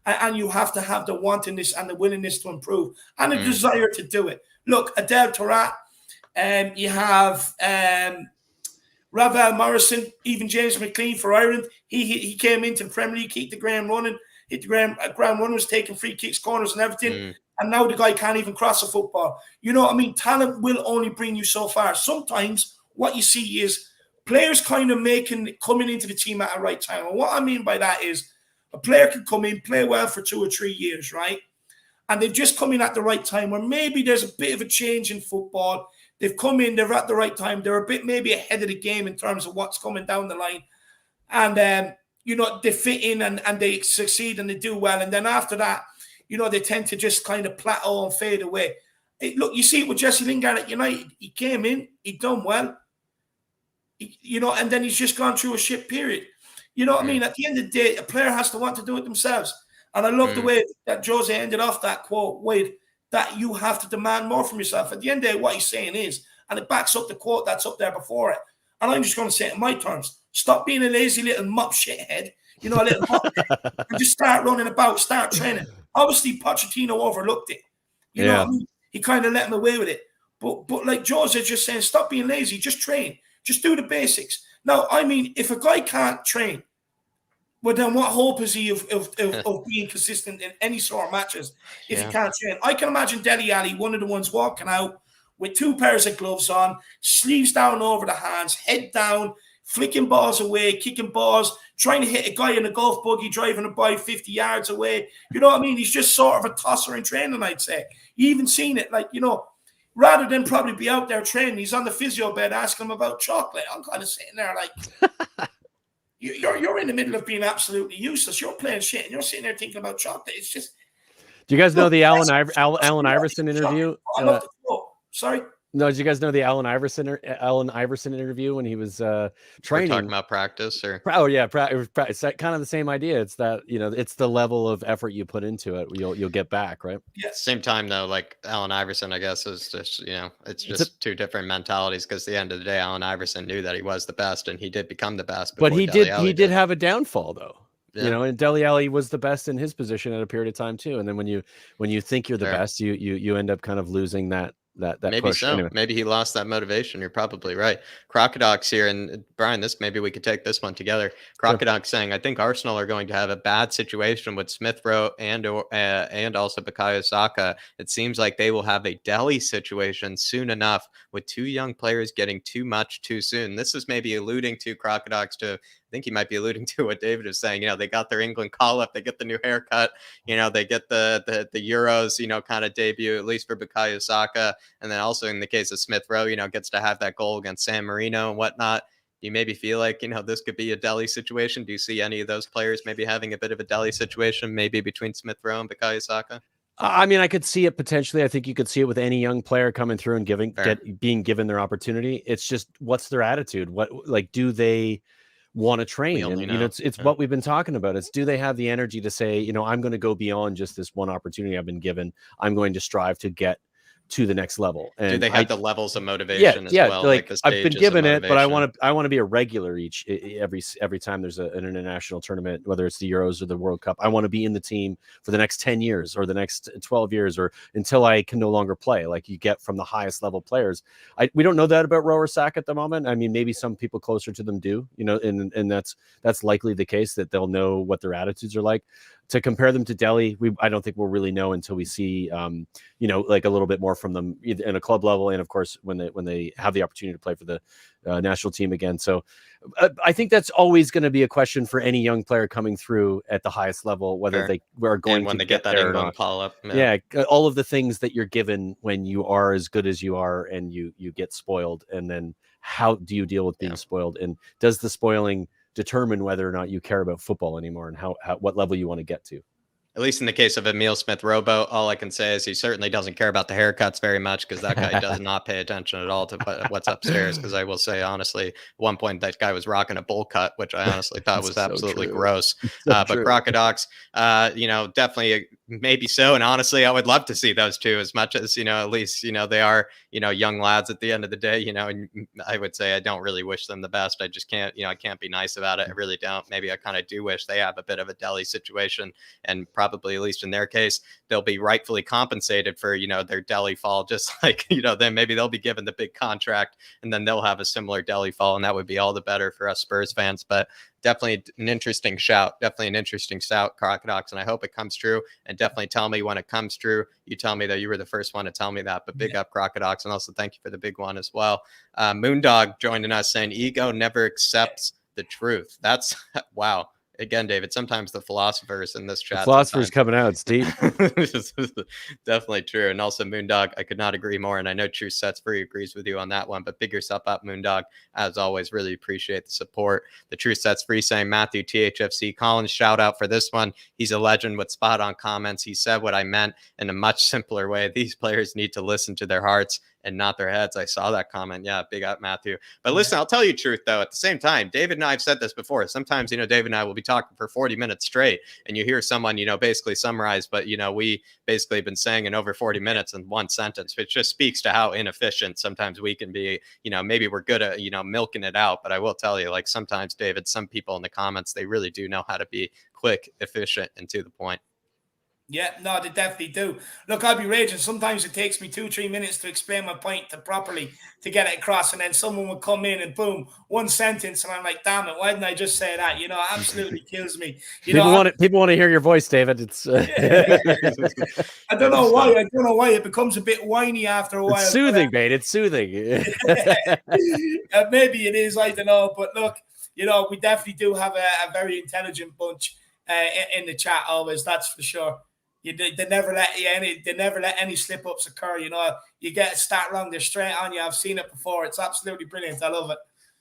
And you have to have the wantonness and the willingness to improve and a desire to do it. Look, Adel Taarabt, you have Ravel Morrison, even James McLean for Ireland. He came into the Premier League, hit the ground running, was taking free kicks, corners and everything. And now the guy can't even cross a football. You know what I mean? Talent will only bring you so far. Sometimes what you see is players kind of coming into the team at the right time. And what I mean by that is, a player can come in, play well for 2 or 3 years, right? And they've just come in at the right time where maybe there's a bit of a change in football. They've come in, they're at the right time. They're a bit maybe ahead of the game in terms of what's coming down the line. And, you know, they fit in and they succeed and they do well. And then after that, you know, they tend to just kind of plateau and fade away. Look, you see it with Jesse Lingard at United. He came in, he done well, you know, and then he's just gone through a shit period. You know what I mean? At the end of the day, a player has to want to do it themselves. And I love the way that Jose ended off that quote with that you have to demand more from yourself. At the end of the day, what he's saying is, and it backs up the quote that's up there before it. And I'm just going to say it in my terms. Stop being a lazy little mop shithead, you know, a little mop head, and just start running about, start training. Obviously, Pochettino overlooked it. You know what I mean? He kind of let him away with it. But like Jose just saying, stop being lazy, just train. Just do the basics. Now, I mean, if a guy can't train, well, then what hope is he of being consistent in any sort of matches if he can't train? I can imagine Dele Alli, one of the ones walking out with 2 pairs of gloves on, sleeves down over the hands, head down, flicking balls away, kicking balls, trying to hit a guy in a golf buggy driving a bike 50 yards away. You know what I mean? He's just sort of a tosser in training, I'd say. You even seen it, like, you know, rather than probably be out there training, he's on the physio bed asking him about chocolate. I'm kind of sitting there like, you're in the middle of being absolutely useless. You're playing shit and you're sitting there thinking about chocolate. It's just. Do you guys know the Allen Iverson interview? I love the quote. Sorry. No, did you guys know the Allen Iverson interview when he was training? We're talking about practice, or it's kind of the same idea. It's that, you know, it's the level of effort you put into it. You'll get back, right? Yeah. Same time though, like Allen Iverson, I guess is just, you know, it's just 2 different mentalities. Because at the end of the day, Allen Iverson knew that he was the best, and he did become the best. But he did have a downfall though. Yeah. You know, and Dele Alli was the best in his position at a period of time too. And then when you think you're the best, you end up kind of losing that maybe push. So. Anyway. Maybe he lost that motivation. You're probably right. Crocodox here, and Brian, maybe we could take this one together. Crocodox saying, I think Arsenal are going to have a bad situation with Smith Rowe and also Bukayo Saka. It seems like they will have a Dele situation soon enough, with 2 young players getting too much too soon. This is maybe alluding to Crocodox to. I think he might be alluding to what David is saying. You know, they got their England call-up, they get the new haircut, you know, they get the Euros, you know, kind of debut, at least for Bukayo Saka. And then also in the case of Smith Rowe, you know, gets to have that goal against San Marino and whatnot. Do you maybe feel like, you know, this could be a Dele situation? Do you see any of those players maybe having a bit of a Dele situation, maybe between Smith Rowe and Bukayo Saka? I mean, I could see it potentially. I think you could see it with any young player coming through and being given their opportunity. It's just, what's their attitude? Do they want to train? And you know, it's what we've been talking about. It's, do they have the energy to say, you know, I'm going to go beyond just this one opportunity I've been given. I'm going to strive to get to the next level. And do they have the levels of motivation as well? Like I've been given it, but I want to be a regular every time there's an international tournament, whether it's the Euros or the World Cup. I want to be in the team for the next 10 years or the next 12 years, or until I can no longer play, like you get from the highest level players. We don't know that about Rowe or Saka at the moment. I mean, maybe some people closer to them do, you know, and that's likely the case, that they'll know what their attitudes are like. To compare them to Dele, I don't think we'll really know until we see, you know, like a little bit more from them in a club level, and of course when they have the opportunity to play for the national team again. So I think that's always going to be a question for any young player coming through at the highest level, whether they are going and when to they get that England call up. Yeah, all of the things that you're given when you are as good as you are, and you get spoiled, and then how do you deal with being spoiled, and does the spoiling determine whether or not you care about football anymore, and what level you want to get to? At least in the case of Emile Smith-Rowe, all I can say is he certainly doesn't care about the haircuts very much, because that guy does not pay attention at all to what's upstairs. Because I will say, honestly, at one point that guy was rocking a bowl cut, which I honestly thought was absolutely gross. But Crocodox, you know, definitely maybe so. And honestly, I would love to see those 2, as much as, you know, at least, you know, they are, you know, young lads at the end of the day, you know, and I would say I don't really wish them the best. I just can't, you know, I can't be nice about it. I really don't. Maybe I kind of do wish they have a bit of a Dele situation, and probably, at least in their case, they'll be rightfully compensated for, you know, their Dele fall, just like, you know, then maybe they'll be given the big contract, and then they'll have a similar Dele fall, and that would be all the better for us Spurs fans. But definitely an interesting shout, Crocodox, and I hope it comes true. And definitely tell me when it comes true. You tell me that you were the first one to tell me that, but big up Crocodox, and also thank you for the big one as well. Moondog joining us saying ego never accepts the truth. That's wow. again, David, sometimes the philosophers in this chat. The philosophers coming out, Steve. Definitely true. And also, Moondog, I could not agree more. And I know True Sets Free agrees with you on that one, but big yourself up, Moondog. As always, really appreciate the support. The True Sets Free saying, Matthew THFC Collins, shout out for this one. He's a legend with spot on comments. He said what I meant in a much simpler way. These players need to listen to their hearts and not their heads. I saw that comment. Yeah, big up, Matthew. But listen, I'll tell you the truth, though. At the same time, David and I have said this before. Sometimes, David and I will be talking for 40 minutes straight, and you hear someone, basically summarize, but, we basically have been saying in over 40 minutes in one sentence, which just speaks to how inefficient sometimes we can be. Maybe we're good at, milking it out. But I will tell you, like, sometimes, David, some people in the comments, they really do know how to be quick, efficient, and to the point. Yeah, no, they definitely do. Look, I'll be raging. Sometimes it takes me 2-3 minutes to explain my point properly to get it across, and then someone will come in and boom, one sentence, and I'm like, damn it, why didn't I just say that? It absolutely kills me. People want to hear your voice, David. It's I don't know why. I don't know why it becomes a bit whiny after a while. It's soothing, mate. It's soothing. Maybe it is. I don't know, but look, we definitely do have a very intelligent bunch in the chat always. That's for sure. They never let any slip ups occur. You get a stat wrong, they're straight on you. I've seen it before. It's absolutely brilliant. I love it.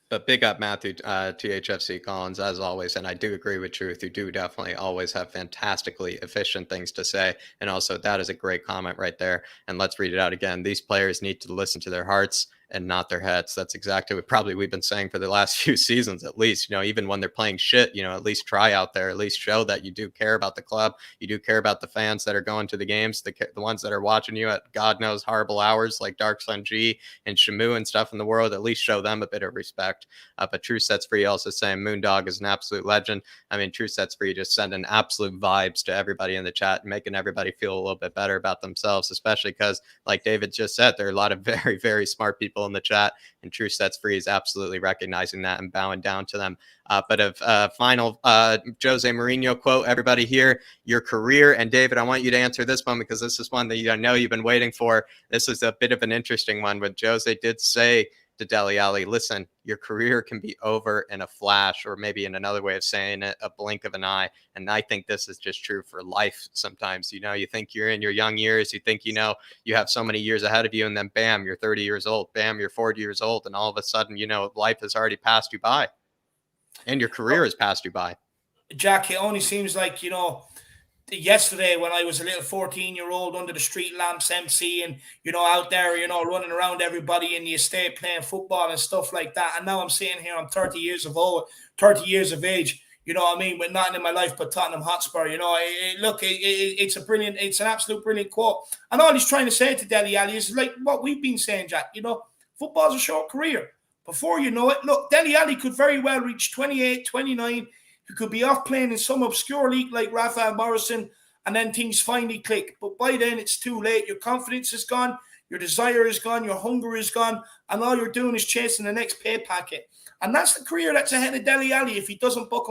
But big up, Matthew, THFC Collins, as always. And I do agree with Truth. You do definitely always have fantastically efficient things to say. And also, that is a great comment right there. And let's read it out again. These players need to listen to their hearts and not their heads. That's exactly what we've been saying for the last few seasons, at least. Even when they're playing shit, at least try out there, at least show that you do care about the club. You do care about the fans that are going to the games, the ones that are watching you at God knows horrible hours like Dark Sun G and Shamu and stuff in the world. At least show them a bit of respect. But True Sets Free also saying Moondog is an absolute legend. I mean, True Sets Free just sending absolute vibes to everybody in the chat and making everybody feel a little bit better about themselves, especially because, like David just said, there are a lot of very, very smart people in the chat, and True Sets Free is absolutely recognizing that and bowing down to them. But a final Jose Mourinho quote, everybody here, your career. And David, I want you to answer this one because this is one that I know you've been waiting for. This is a bit of an interesting one, but Jose did say to Dele Alli, listen, your career can be over in a flash, or maybe in another way of saying it, a blink of an eye. And I think this is just true for life. Sometimes, you think you're in your young years, you think, you have so many years ahead of you, and then bam, you're 30 years old, bam, you're 40 years old. And all of a sudden, life has already passed you by and your career has passed you by. Jack, it only seems like, yesterday when I was a little 14-year-old under the street lamps emceeing, out there, running around everybody in the estate playing football and stuff like that. And now I'm sitting here, I'm 30 years of age, with nothing in my life but Tottenham Hotspur. It's an absolute brilliant quote. And all he's trying to say to Dele Alli is like what we've been saying, Jack, football's a short career. Before you know it, look, Dele Alli could very well reach 28, 29. You could be off playing in some obscure league like Rafael Morrison, and then things finally click. But by then, it's too late. Your confidence is gone. Your desire is gone. Your hunger is gone. And all you're doing is chasing the next pay packet. And that's the career that's ahead of Dele Alli if he doesn't book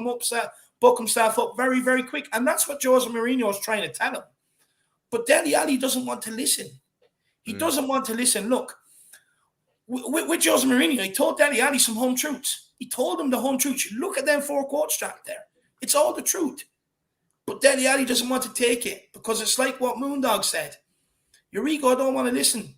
himself up very, very quick. And that's what Jose Mourinho is trying to tell him. But Dele Alli doesn't want to listen. He doesn't want to listen. Look, with Jose Mourinho, he told Dele Alli some home truths. He told him the home truth. Look at them 4 quotes track there. It's all the truth. But Dele Alli doesn't want to take it because it's like what Moondog said. Your ego don't want to listen.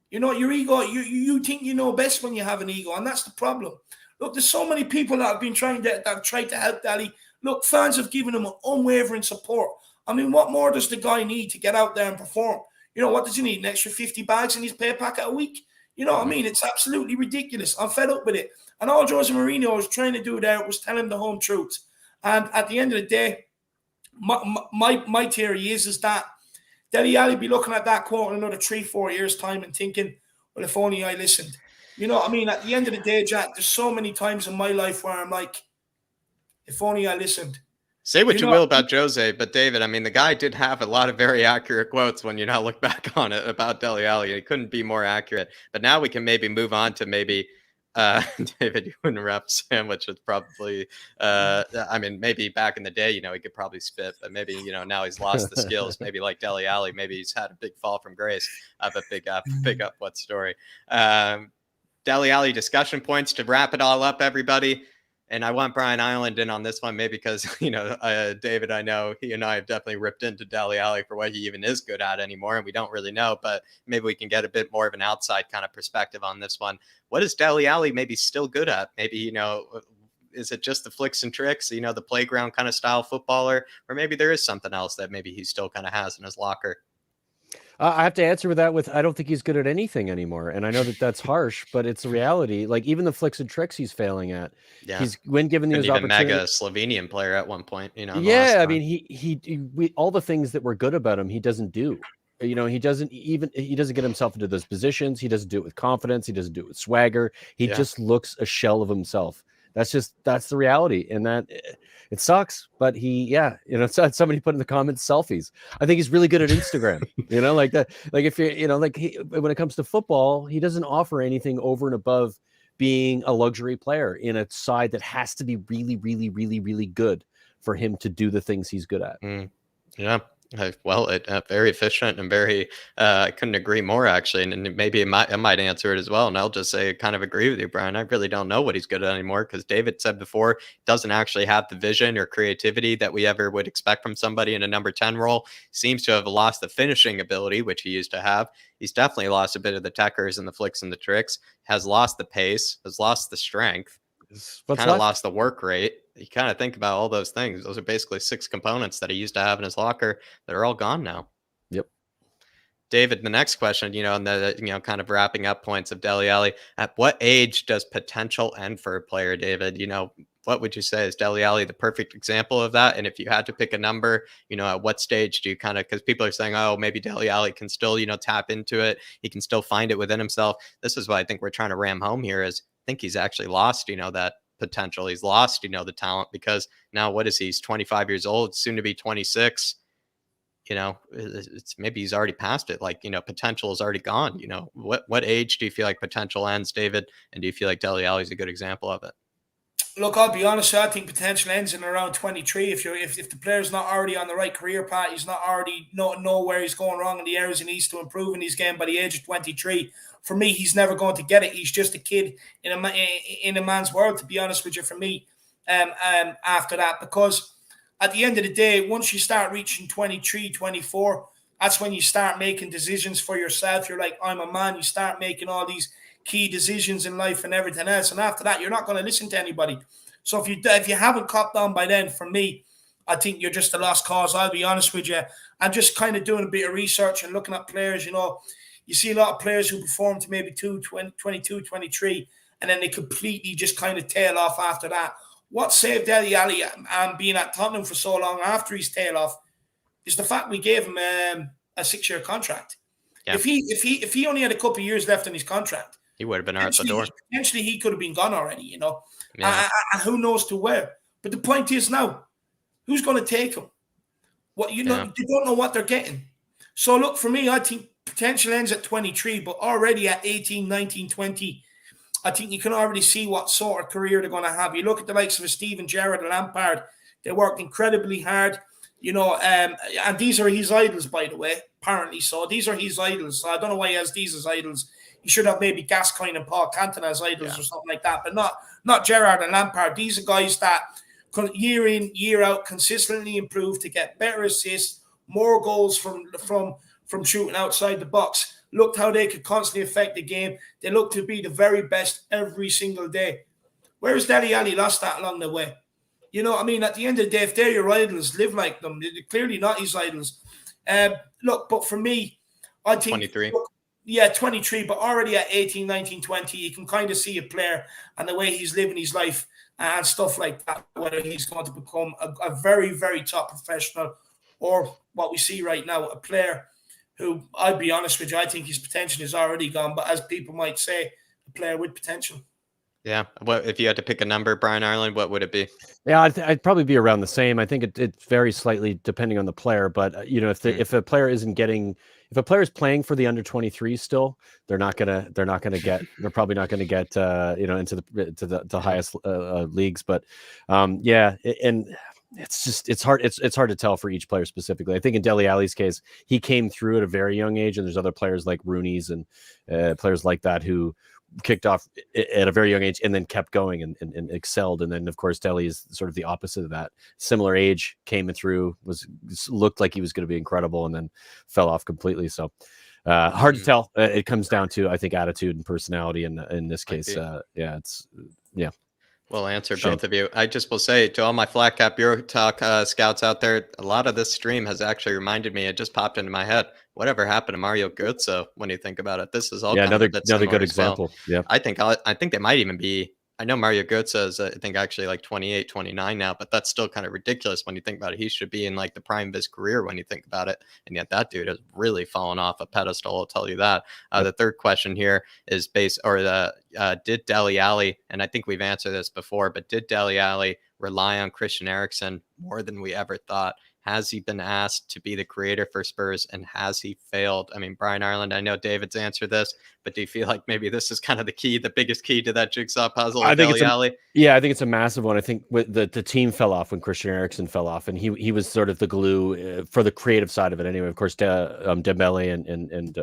Your ego, you think you know best when you have an ego, and that's the problem. Look, there's so many people that have been trying to help Dele. Look, fans have given him an unwavering support. I mean, what more does the guy need to get out there and perform? What does he need? An extra 50 bags in his pay packet a week? What I mean? It's absolutely ridiculous. I'm fed up with it. And all Jose Mourinho was trying to do there was tell him the home truth. And at the end of the day, my theory is that Dele Alli be looking at that quote in another 3-4 years' time and thinking, well, if only I listened. What I mean? At the end of the day, Jack, there's so many times in my life where I'm like, if only I listened. Say what you will about Jose, but David, I mean, the guy did have a lot of very accurate quotes when you now look back on it about Dele Alli. He couldn't be more accurate. But now we can maybe move on to David, you wouldn't wrap a sandwich. It's probably, I mean, maybe back in the day, he could probably spit, but maybe, now he's lost the skills. Maybe like Dele Alli, maybe he's had a big fall from grace. But big up what story. Dele Alli discussion points to wrap it all up, everybody. And I want Brian Ireland in on this one, maybe because, David, I know he and I have definitely ripped into Dele Alli for what he even is good at anymore, and we don't really know, but maybe we can get a bit more of an outside kind of perspective on this one. What is Dele Alli maybe still good at? Maybe, is it just the flicks and tricks, the playground kind of style footballer, or maybe there is something else that maybe he still kind of has in his locker? I have to answer with that I don't think he's good at anything anymore. And I know that that's harsh, but it's a reality. Like even the flicks and tricks he's failing at. Yeah. He's when given his opportunity. Mega Slovenian player at one point, Yeah, I mean, he all the things that were good about him, he doesn't do. He doesn't get himself into those positions. He doesn't do it with confidence. He doesn't do it with swagger. He just looks a shell of himself. That's the reality, and that it sucks. But somebody put in the comments selfies. I think he's really good at Instagram. Like that. Like if when it comes to football, he doesn't offer anything over and above being a luxury player in a side that has to be really, really, really, really good for him to do the things he's good at. Yeah. Well, very efficient and very, I couldn't agree more, actually. And maybe I might answer it as well. And I'll just say, kind of agree with you, Brian. I really don't know what he's good at anymore, because David said before, doesn't actually have the vision or creativity that we ever would expect from somebody in a number 10 role. Seems to have lost the finishing ability, which he used to have. He's definitely lost a bit of the techers and the flicks and the tricks, has lost the pace, has lost the strength. Kind of lost the work rate. You kind of think about all those things. Those are basically 6 components that he used to have in his locker that are all gone now. Yep. David, the next question, and the kind of wrapping up points of Dele Alli. At what age does potential end for a player, David? What would you say is Dele Alli the perfect example of that? And if you had to pick a number, at what stage do you because people are saying, oh, maybe Dele Alli can still, tap into it. He can still find it within himself. This is what I think we're trying to ram home here is I think he's actually lost, that potential. He's lost, the talent, because now what is he? He's 25 years old, soon to be 26. It's maybe he's already past it. Like, potential is already gone. What age do you feel like potential ends, David? And do you feel like Dele Alli is a good example of it? Look, I'll be honest. I think potential ends in around 23. If the player's not already on the right career path, he's not already know where he's going wrong and the areas he needs to improve in his game by the age of 23. For me, he's never going to get it. He's just a kid in a man's world, to be honest with you. For me, after that, because at the end of the day, once you start reaching 23, 24, that's when you start making decisions for yourself. You're like, I'm a man. You start making all these key decisions in life and everything else. And after that, you're not going to listen to anybody. So if you haven't copped on by then, for me, I think you're just a lost cause. I'll be honest with you. I'm just kind of doing a bit of research and looking at players. You see a lot of players who perform to maybe 22, 23, and then they completely just kind of tail off after that. What saved Dele Alli and being at Tottenham for so long after his tail off is the fact we gave him a 6-year contract. Yeah. If he only had a couple of years left in his contract, he would have been out the door. Potentially, he could have been gone already, Yeah. And who knows to where. But the point is now, who's going to take him? They don't know what they're getting. So, look, for me, I think potential ends at 23, but already at 18, 19, 20, I think you can already see what sort of career they're going to have. You look at the likes of Steven Gerrard and Lampard, they worked incredibly hard, and these are his idols, by the way, apparently. So these are his idols. So I don't know why he has these as idols. He should have maybe Gascoigne and Paul Cantona as idols or something like that, but not Gerrard and Lampard. These are guys that year in, year out consistently improve to get better assists, more goals from shooting outside the box. Looked how they could constantly affect the game. They look to be the very best every single day. Whereas Dele Alli lost that along the way. At the end of the day, if they're your idols, live like them. They're clearly not his idols. But for me, I think 23. 23, but already at 18, 19, 20, you can kind of see a player and the way he's living his life and stuff like that, whether he's going to become a very, very top professional or what we see right now, a player who, I'll be honest with you, I think his potential is already gone, but as people might say, a player with potential. Yeah. What if you had to pick a number, Brian Ireland, what would it be? Yeah, I'd probably be around the same. I think it varies slightly depending on the player, but if a player isn't getting, if a player is playing for the under 23 still, they're probably not going to get into the highest leagues. But and it's hard to tell for each player specifically. I think in Dele Alli's case, he came through at a very young age, and there's other players like Rooney's and players like that who kicked off at a very young age and then kept going and excelled. And then, of course, Dele is sort of the opposite of that. Similar age, came through, looked like he was going to be incredible, and then fell off completely. So hard to tell. It comes down to, I think, attitude and personality. And in this case, Well answered, both of you. I just will say to all my Flat Cap Euro Talk scouts out there, a lot of this stream has actually reminded me, it just popped into my head, whatever happened to Mario Götze when you think about it? This is all another good example. Well. Yeah, I think they might even be, I know Mario Götze is, I think, actually like 28, 29 now, but that's still kind of ridiculous when you think about it. He should be in like the prime of his career when you think about it. And yet that dude has really fallen off a pedestal, I'll tell you that. The third question here is did Dele Alli, and I think we've answered this before, but did Dele Alli rely on Christian Eriksen more than we ever thought? Has he been asked to be the creator for Spurs, and has he failed? I mean, Brian Ireland, I know David's answered this, but do you feel like maybe this is kind of the biggest key to that jigsaw puzzle? I think it's a massive one. I think the team fell off when Christian Eriksen fell off, and he was sort of the glue for the creative side of it. Anyway, of course, Dembele and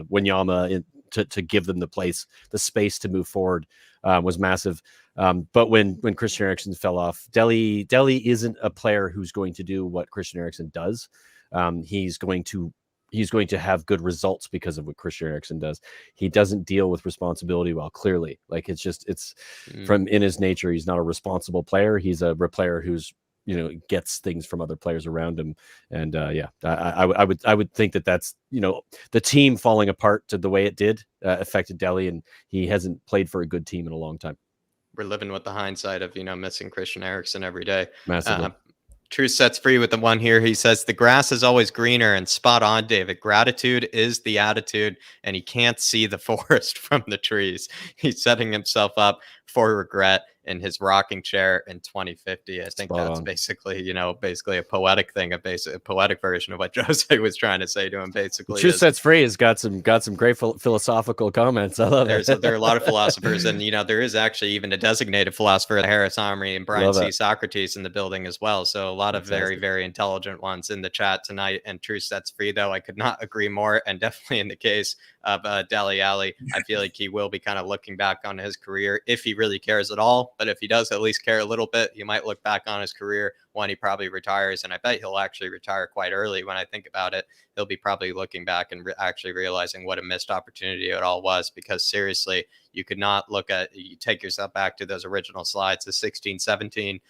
Wanyama to give them the space to move forward was massive. But when Christian Eriksen fell off, Dele isn't a player who's going to do what Christian Eriksen does. He's going to have good results because of what Christian Eriksen does. He doesn't deal with responsibility well, clearly. Like it's from in his nature. He's not a responsible player. He's a player who's, gets things from other players around him. And I would think that's, the team falling apart to the way it did affected Dele, and he hasn't played for a good team in a long time. We're living with the hindsight of, missing Christian Eriksen every day. Massively. Truth sets free with the one here. He says, the grass is always greener, and spot on, David. Gratitude is the attitude, and he can't see the forest from the trees. He's setting himself up for regret in his rocking chair in 2050. I think that's basically, basically a poetic thing, a poetic version of what Jose was trying to say to him. Basically, Truth Sets Free has got some great philosophical comments. I love it. There are a lot of philosophers, and there is actually even a designated philosopher, Harris Omri and Brian C. Socrates in the building as well. So a lot of very, very intelligent ones in the chat tonight. And Truth Sets Free, though, I could not agree more. And definitely in the case of Dele Alli, I feel like he will be kind of looking back on his career, if he really cares at all. But if he does at least care a little bit, he might look back on his career when he probably retires. And I bet he'll actually retire quite early. When I think about it, he'll be probably looking back and actually realizing what a missed opportunity it all was. Because seriously, you could not you take yourself back to those original slides, the 16, 17,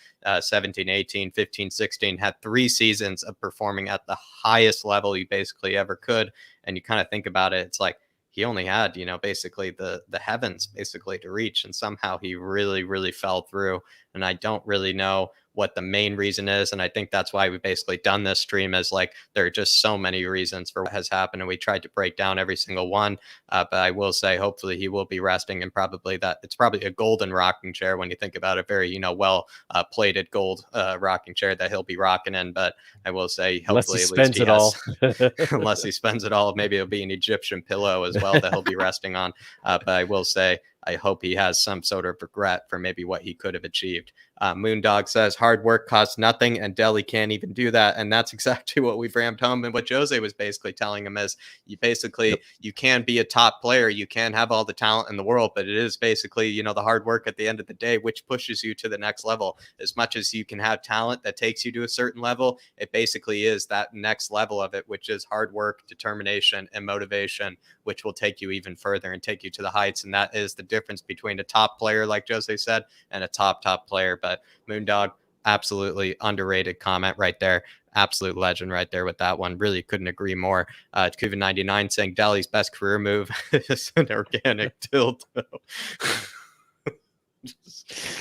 17, 18, 15, 16, had 3 seasons of performing at the highest level you basically ever could. And you kind of think about it, it's like, he only had, basically the heavens basically to reach, and somehow he really, really fell through. And I don't really know what the main reason is. And I think that's why we've basically done this stream, as like, there are just so many reasons for what has happened, and we tried to break down every single one. But I will say, hopefully he will be resting, and it's probably a golden rocking chair when you think about it, very, well plated gold rocking chair that he'll be rocking in. But I will say, hopefully at least he has, unless he spends it all, maybe it'll be an Egyptian pillow as well that he'll be resting on. But I will say, I hope he has some sort of regret for maybe what he could have achieved. Moondog says, hard work costs nothing, and Dele can't even do that. And that's exactly what we've rammed home. And what Jose was basically telling him is, you can be a top player, you can have all the talent in the world, but it is basically, the hard work at the end of the day, which pushes you to the next level. As much as you can have talent that takes you to a certain level, it basically is that next level of it, which is hard work, determination, and motivation, which will take you even further and take you to the heights. And that is the difference between a top player, like Jose said, and a top player. But Moondog, absolutely underrated comment right there. Absolute legend right there with that one. Really couldn't agree more. Cuban99 saying Dele's best career move is an organic dildo.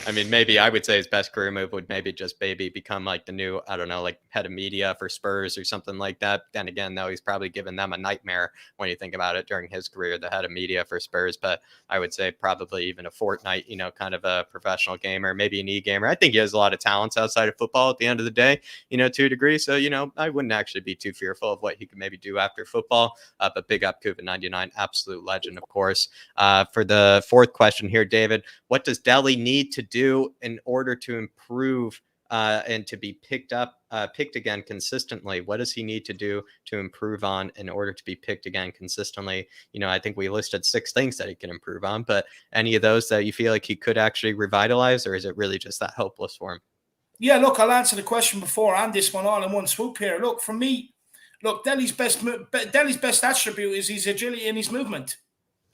I mean, maybe I would say his best career move would maybe just become like the new, I don't know, like head of media for Spurs or something like that. Then again, though, he's probably given them a nightmare when you think about it during his career, the head of media for Spurs. But I would say probably even a Fortnite, kind of a professional gamer, maybe an e-gamer. I think he has a lot of talents outside of football at the end of the day, to a degree. So, I wouldn't actually be too fearful of what he could maybe do after football. But big up Cuban99, absolute legend, of course. For the fourth question here, David, what does Dele need to do in order to improve and to be picked again consistently? What does he need to do to improve on in order to be picked again consistently? I think we listed 6 things that he can improve on, but any of those that you feel like he could actually revitalize, or is it really just that hopeless for him? Yeah, look, I'll answer the question before and this one all in one swoop here. Look, for me, Dele's best attribute is his agility and his movement.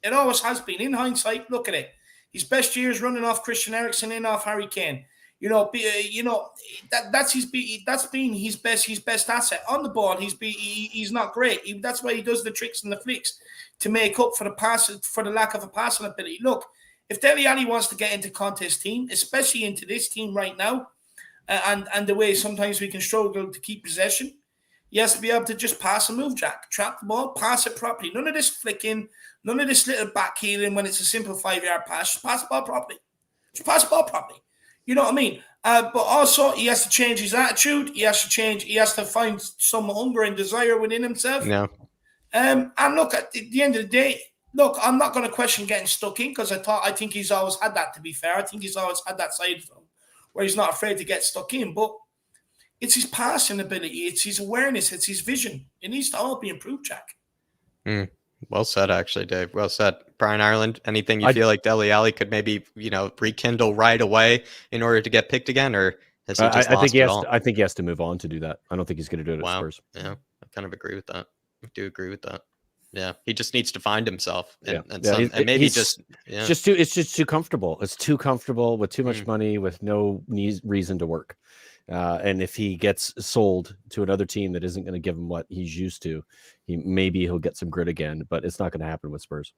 It always has been. In hindsight, look at it. His best years running off Christian Eriksen, in off Harry Kane. That's been his best asset on the ball. He's not great. That's why he does the tricks and the flicks to make up for the lack of a passing ability. Look, if Dele Alli wants to get into Conte's team, especially into this team right now, and the way sometimes we can struggle to keep possession, he has to be able to just pass and move, Jack. Trap the ball, pass it properly. None of this flicking, none of this little back heeling when it's a simple 5-yard pass. Just pass the ball properly. You know what I mean? But also, he has to change his attitude. He has to find some hunger and desire within himself. Yeah. And look, at the end of the day, look, I'm not going to question getting stuck in because I think he's always had that, to be fair. I think he's always had that side of him where he's not afraid to get stuck in. But it's his passing ability. It's his awareness. It's his vision. It needs to all be improved, Jack. Well said, actually, Dave. Well said. Brian Ireland, anything you feel like Dele Alli could maybe, rekindle right away in order to get picked again, or has he just lost it all? I think he has to move on to do that. I don't think he's going to do it at Spurs. Yeah, I kind of agree with that. I do agree with that. Yeah, he just needs to find himself, and maybe it's just too comfortable. It's too comfortable with too much money, with no reason to work. And if he gets sold to another team that isn't going to give him what he's used to, he'll get some grit again. But it's not going to happen with Spurs.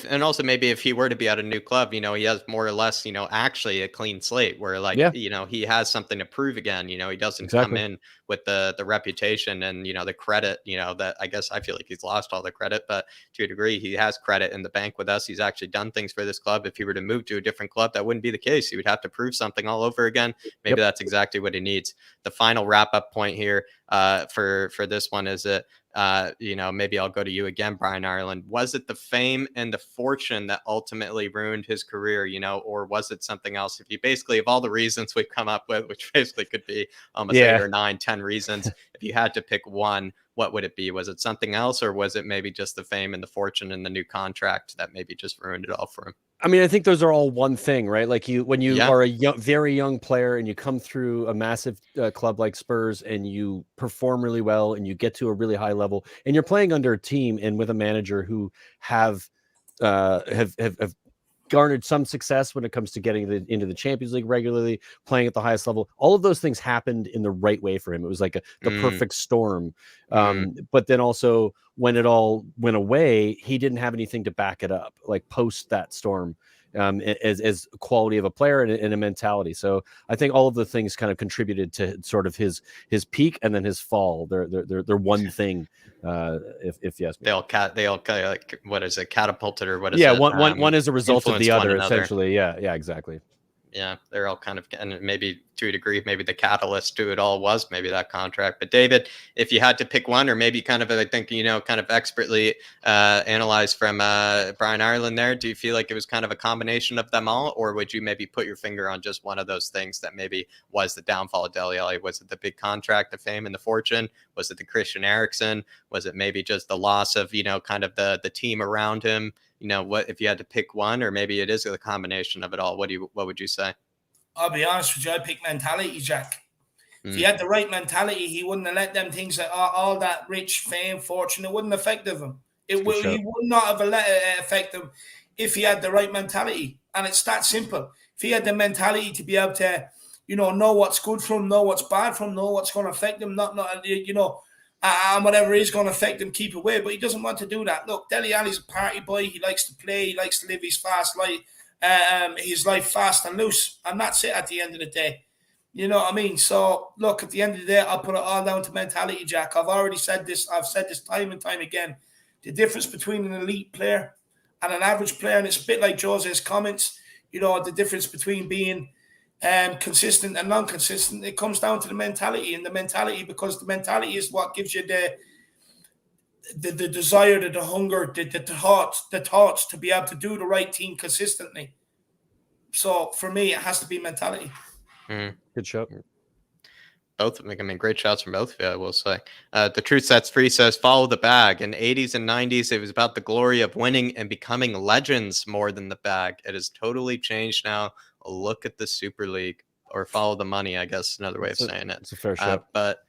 And also maybe if he were to be at a new club, he has more or less, actually a clean slate where he has something to prove again. He doesn't come in with the reputation and, the credit, that I guess I feel like he's lost all the credit, but to a degree, he has credit in the bank with us. He's actually done things for this club. If he were to move to a different club, that wouldn't be the case. He would have to prove something all over again. Maybe that's exactly what he needs. The final wrap up point here for this one is that, maybe I'll go to you again, Brian Ireland. Was it the fame and the fortune that ultimately ruined his career, or was it something else? If you basically, of all the reasons we've come up with, which basically could be almost 8 or 9, 10 reasons, if you had to pick one, what would it be? Was it something else, or was it maybe just the fame and the fortune and the new contract that maybe just ruined it all for him? I mean, I think those are all one thing, right? Like when you are a very young player and you come through a massive club like Spurs and you perform really well and you get to a really high level and you're playing under a team and with a manager who have garnered some success when it comes to getting into the Champions League regularly, playing at the highest level. All of those things happened in the right way for him. It was like the perfect storm. But then also when it all went away, he didn't have anything to back it up, like post that storm, as quality of a player and a mentality. So I think all of the things kind of contributed to sort of his peak and then his fall. They're one thing. If you ask me, they all like, what is it, catapulted, or what is it? One is a result of the other, essentially. Yeah, exactly. Yeah, they're all kind of, and maybe to a degree, maybe the catalyst to it all was maybe that contract. But David, if you had to pick one, or maybe kind of, I think, kind of expertly analyzed from Brian Ireland there, do you feel like it was kind of a combination of them all, or would you maybe put your finger on just one of those things that maybe was the downfall of Dele Alli? Was it the big contract, the fame and the fortune? Was it the Christian Eriksen? Was it maybe just the loss of, kind of the team around him? What if you had to pick one, or maybe it is a combination of it all? What would you say? I'll be honest with you. I pick mentality, Jack. If he had the right mentality, he wouldn't have let them things like all that rich fame, fortune. It wouldn't affect him. He would not have let it affect him if he had the right mentality. And it's that simple. If he had the mentality to be able to, know what's good for him, know what's bad for him, know what's going to affect him, and whatever is going to affect him, keep away. But he doesn't want to do that. Look, Dele Alli's a party boy. He likes to play. He likes to live his life fast and loose. And that's it at the end of the day. You know what I mean? So, look, at the end of the day, I'll put it all down to mentality, Jack. I've already said this. I've said this time and time again. The difference between an elite player and an average player, and it's a bit like Jose's comments, the difference between being consistent and non-consistent, it comes down to the mentality, because the mentality is what gives you the desire, the hunger, the thoughts to be able to do the right thing consistently. So for me, it has to be mentality. Good show. both of them. I mean, great shots from both of you, I will say. The Truth Sets Free says, follow the bag. In 80s and 90s, it was about the glory of winning and becoming legends more than the bag. It has totally changed now. Look at the Super League, or follow the money, I guess, another way of saying it. It's a fair show. But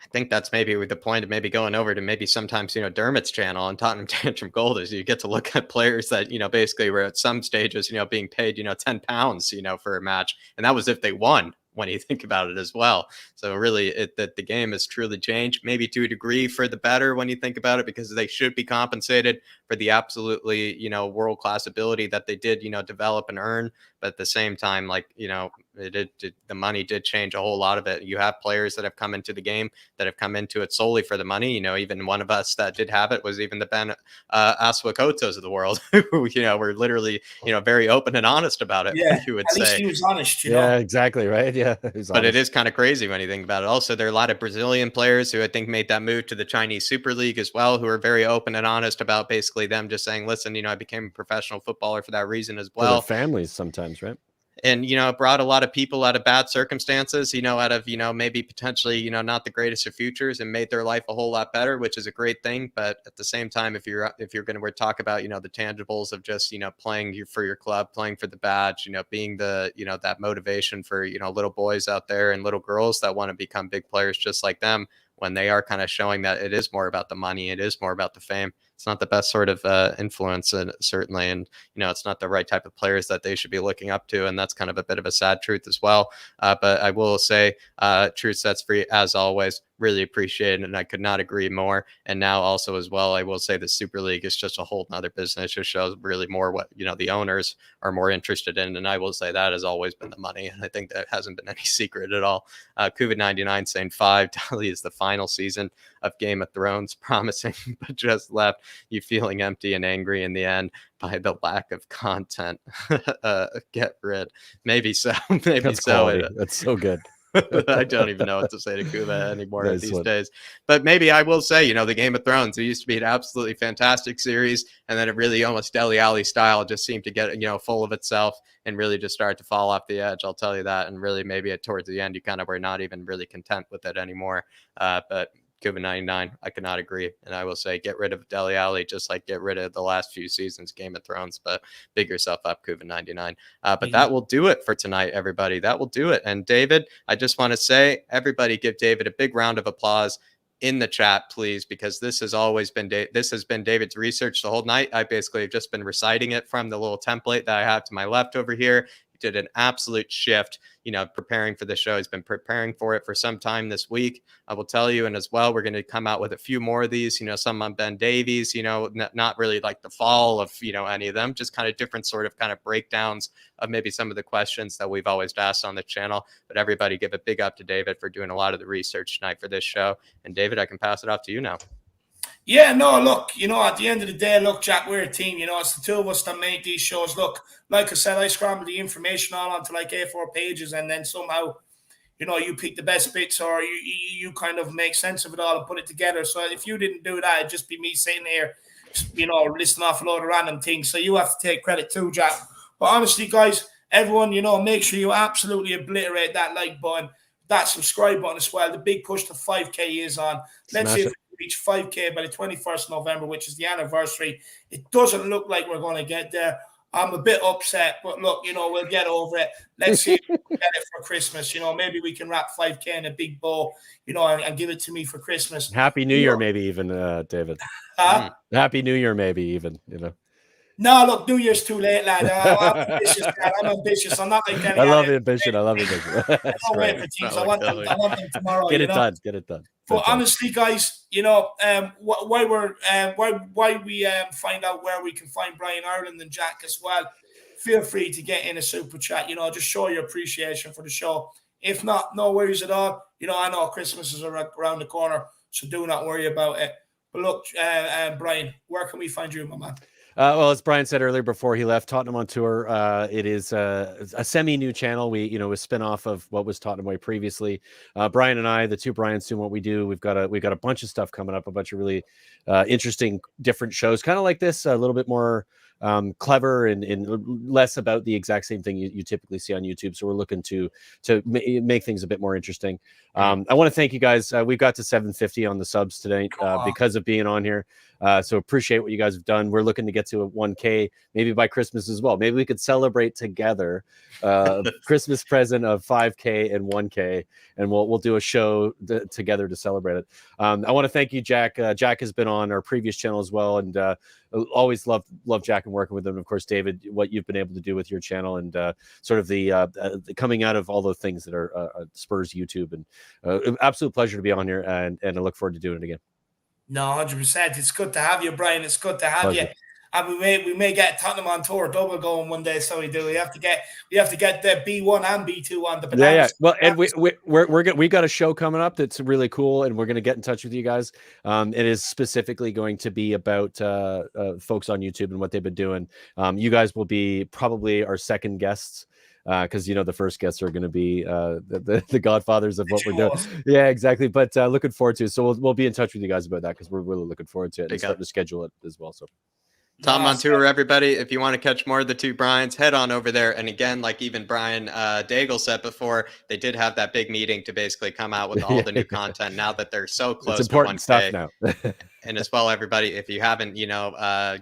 I think that's maybe with the point of maybe going over to maybe sometimes, Dermot's channel on Tottenham Tantrum Gold is you get to look at players that, basically were at some stages, being paid, £10, for a match. And that was if they won, when you think about it as well. So really the game has truly changed, maybe to a degree for the better when you think about it, because they should be compensated for the absolutely, world-class ability that they did, develop and earn. But at the same time, the money did change a whole lot of it. You have players that have come into the game that have come into it solely for the money. Even one of us that did have it was even the Ben Aswakotos of the world, who, were literally, very open and honest about it. Yeah, you would at least say he was honest, Yeah, exactly, right? Yeah. But it is kind of crazy when you think about it. Also, there are a lot of Brazilian players who I think made that move to the Chinese Super League as well, who are very open and honest about basically them just saying, listen, I became a professional footballer for that reason as well. For their families sometimes, right? And, it brought a lot of people out of bad circumstances, out of, maybe potentially, not the greatest of futures, and made their life a whole lot better, which is a great thing. But at the same time, if you're going to talk about, the tangibles of just, playing for your club, playing for the badge, being the, that motivation for, little boys out there and little girls that want to become big players just like them, when they are kind of showing that it is more about the money, it is more about the fame. It's not the best sort of influence, certainly. And, it's not the right type of players that they should be looking up to. And that's kind of a bit of a sad truth as well. But I will say, Truth Sets Free, as always, really appreciate it. And I could not agree more. And now also as well, I will say the Super League is just a whole nother business. It just shows really more what, the owners are more interested in. And I will say that has always been the money. And I think that hasn't been any secret at all. COVID-99 saying 5, Dele is the final season of Game of Thrones, promising, but just left you feeling empty and angry in the end by the lack of content. Get rid. Maybe so. Maybe That's so. That's so good. I don't even know what to say to Kuba anymore these days. But maybe I will say, the Game of Thrones, it used to be an absolutely fantastic series. And then it really almost Dele Alli style just seemed to get, full of itself and really just start to fall off the edge. I'll tell you that. And really maybe towards the end, you kind of were not even really content with it anymore. But COVID-99, I could not agree. And I will say, get rid of Dele Alli, just like get rid of the last few seasons Game of Thrones, but big yourself up, COVID-99. But that will do it for tonight, everybody. That will do it. And David, I just want to say, everybody give David a big round of applause in the chat, please, because this has always been David's research the whole night. I basically have just been reciting it from the little template that I have to my left over here. Did an absolute shift, preparing for the show. He's been preparing for it for some time this week, I will tell you. And as well, we're going to come out with a few more of these, some on Ben Davies, not really like the fall of, any of them, just kind of different sort of kind of breakdowns of maybe some of the questions that we've always asked on the channel. But everybody give a big up to David for doing a lot of the research tonight for this show. And David, I can pass it off to you now. Yeah, no, look, at the end of the day, look, Jack, we're a team, it's the two of us that make these shows. Look, like I said, I scrambled the information all onto like A4 pages, and then somehow, you pick the best bits, or you kind of make sense of it all and put it together. So if you didn't do that, it'd just be me sitting here, listing off a load of random things. So you have to take credit too, Jack. But honestly, guys, everyone, make sure you absolutely obliterate that like button, that subscribe button as well. The big push to 5K is on. Let's see if reach 5K by the 21st of November, which is the anniversary. It doesn't look like we're going to get there. I'm a bit upset, but look, we'll get over it. Let's see if we can get it for Christmas. Maybe we can wrap 5K in a big bow, and give it to me for Christmas. Happy New Year, maybe even, David. Happy New Year, maybe even, No, look, New Year's too late, lad. I'm ambitious, Dad. I'm ambitious. I'm not like I love ambition. I love ambition. I don't wait for things. I want them tomorrow. Get it done. Get it done. But honestly, guys, why we find out where we can find Brian Ireland and Jack as well, feel free to get in a super chat. Just show your appreciation for the show. If not, no worries at all. I know Christmas is around the corner, so do not worry about it. But look, Brian, where can we find you, my man? Well, as Brian said earlier before he left, Tottenham on Tour, it is a semi-new channel. We, a spin-off of what was Tottenham Way previously. Brian and I, the two Brians, doing what we do. We've got a bunch of stuff coming up, a bunch of really interesting, different shows, kind of like this, a little bit more clever and less about the exact same thing you typically see on YouTube. So we're looking to make things a bit more interesting. I want to thank you guys. We got to 750 on the subs today because of being on here. So appreciate what you guys have done. We're looking to get to a 1K maybe by Christmas as well. Maybe we could celebrate together Christmas present of 5K and 1K, and we'll do a show together to celebrate it. I want to thank you, Jack. Jack has been on our previous channel as well, and always love Jack and working with him. And of course, David, what you've been able to do with your channel and sort of the coming out of all those things that are Spurs YouTube, and absolute pleasure to be on here, and I look forward to doing it again. No, 100%. It's good to have you, Brian. It's good to have Pleasure. you. And we may get Tottenham on tour double going one day. So we do. We have to get the B1 and B2 on the bananas. Yeah. Well, and we got a show coming up that's really cool, and we're gonna get in touch with you guys. It is specifically going to be about folks on YouTube and what they've been doing. You guys will be probably our second guests. Because the first guests are going to be the godfathers of what we're doing. Yeah, exactly. But looking forward to it. So we'll be in touch with you guys about that, because we're really looking forward to it and starting to schedule it as well. So Tom on tour, everybody. If you want to catch more of the two Brians, head on over there. And again, like even Brian Daigle said before, they did have that big meeting to basically come out with all the new content now that they're so close. It's important to 1K. Stuff now. And as well, everybody, if you haven't,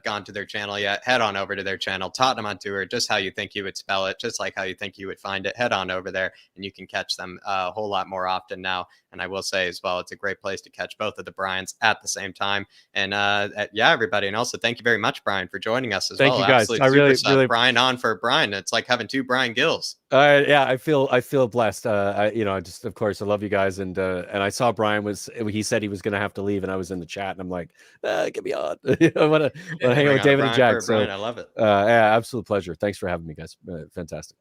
gone to their channel yet, head on over to their channel, Tottenham on Tour, just how you think you would spell it, just like how you think you would find it. Head on over there, and you can catch them a whole lot more often now. And I will say as well, it's a great place to catch both of the Bryans at the same time. And yeah, everybody. And also, thank you very much, Brian, for joining us as well. Thank you, guys. Absolute I really Brian on for Brian. It's like having two Brian Gills. Yeah, I feel blessed. I just, of course, I love you guys, and I saw Brian he said he was going to have to leave, and I was in the chat, and I'm like, get me on. I want to hang out with David and Jack. So Brian, I love it. Yeah, absolute pleasure. Thanks for having me, guys. Fantastic.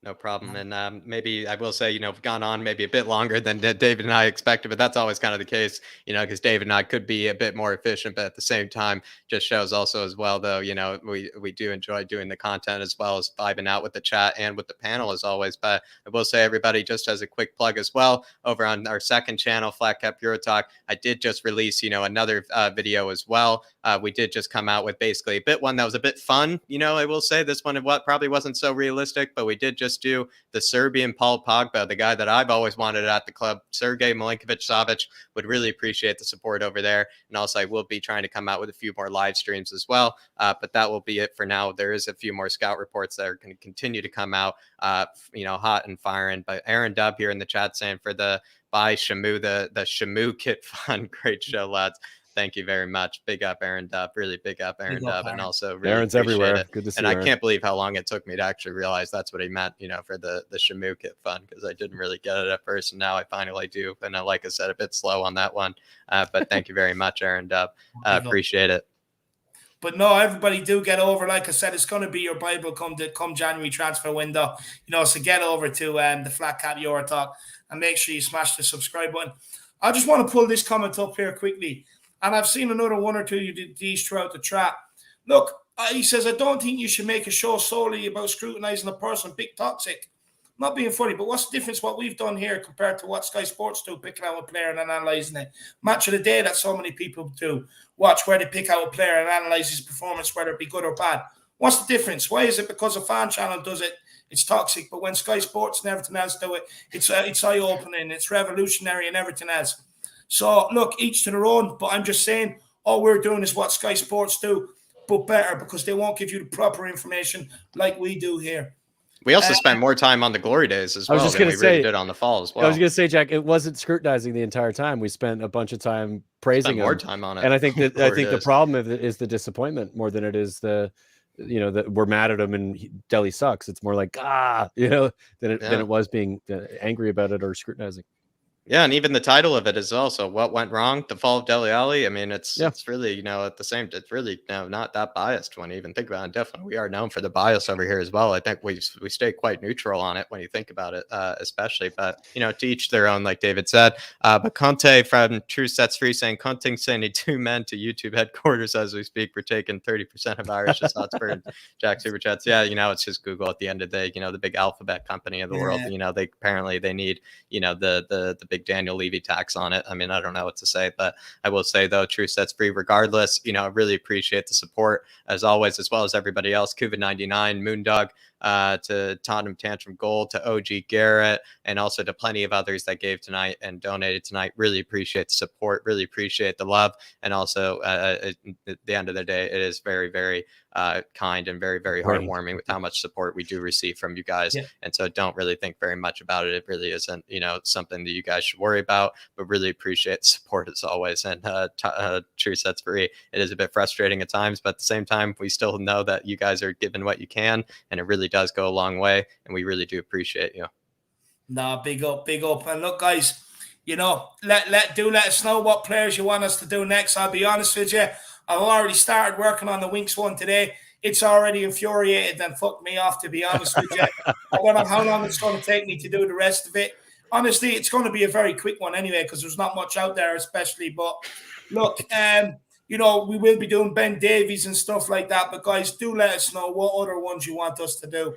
No problem. And maybe I will say, we've gone on maybe a bit longer than David and I expected, but that's always kind of the case, because David and I could be a bit more efficient, but at the same time, just shows also as well, though, we do enjoy doing the content as well as vibing out with the chat and with the panel as always. But I will say, everybody, just as a quick plug as well, over on our second channel, flatcapeurotalk, I did just release, another video as well. We did just come out with basically one that was a bit fun. I will say this one probably wasn't so realistic, but we did just do the Serbian Paul Pogba, the guy that I've always wanted at the club. Sergej Milinkovic-Savic would really appreciate the support over there. And also, I will be trying to come out with a few more live streams as well. But that will be it for now. There is a few more scout reports that are going to continue to come out, hot and firing. But Aaron Dubb here in the chat saying for the buy Shamu, the Shamu kit fund. Great show, lads. Thank you very much. Big up, Aaron Dubb. Really big up, Aaron Dubb. And also, really Aaron's everywhere. It. Good to see and Aaron. I can't believe how long it took me to actually realize that's what he meant, for the Shamu kit fund, because I didn't really get it at first, and now I finally do. And like I said, a bit slow on that one. But thank you very much, Aaron Dubb. Appreciate it. But no, everybody do get over. Like I said, it's going to be your Bible come January transfer window. So get over to the Flat Cap Euro Talk and make sure you smash the subscribe button. I just want to pull this comment up here quickly. And I've seen another one or two you did these throughout the chat. Look, he says, I don't think you should make a show solely about scrutinizing a person. Big toxic. I'm not being funny, but what's the difference what we've done here compared to what Sky Sports do, picking out a player and analysing it? Match of the day that so many people do. Watch where they pick out a player and analyse his performance, whether it be good or bad. What's the difference? Why is it because a fan channel does it, it's toxic, but when Sky Sports and everything else do it, it's eye-opening, it's revolutionary and everything else. So, look, each to their own, but I'm just saying all we're doing is what Sky Sports do, but better, because they won't give you the proper information like we do here. We also spent more time on the glory days as well than we really did on the fall as well. I was going to say, Jack, it wasn't scrutinizing the entire time. We spent a bunch of time praising more time on it. And I think the problem of it is the disappointment more than it is that we're mad at him and Dele sucks. It's more like, than it was being angry about it or scrutinizing. Yeah, and even the title of it is also what went wrong, the fall of Dele Alli. I mean, it's really, at the same, it's really not that biased when you even think about it. Definitely, we are known for the bias over here as well. I think we stay quite neutral on it when you think about it, especially. But to each their own, like David said. But Conte from True Sets Free saying, Conte sending 2 men to YouTube headquarters as we speak. We're taking 30% of Irish Hotspur and Jack Super Chats. Yeah, it's just Google at the end of the day. The big alphabet company of the world. They apparently they need the big Daniel Levy tax on it. I mean, I don't know what to say, but I will say though, true sets free regardless. You know, I really appreciate the support as always, as well as everybody else. Cuba99, Moondog, to Tottenham Tantrum Gold, to OG Garrett, and also to plenty of others that gave tonight and donated tonight. Really appreciate the support, really appreciate the love, and also at the end of the day, it is very, very kind and very, very heartwarming with how much support we do receive from you guys. Yeah. And so don't really think very much about it. It really isn't, you know, something that you guys should worry about, but really appreciate the support as always. And True Sets Free, it is a bit frustrating at times, but at the same time, we still know that you guys are giving what you can, and it really does go a long way, and we really do appreciate you. Nah, big up. And look, guys, you know, let us know what players you want us to do next. I'll be honest with you, I've already started working on the Winks one today. It's already infuriated and fucked me off, to be honest with you. I don't know how long it's going to take me to do the rest of it. Honestly, it's going to be a very quick one anyway, because there's not much out there, especially. But look, you know, we will be doing Ben Davies and stuff like that. But guys, do let us know what other ones you want us to do.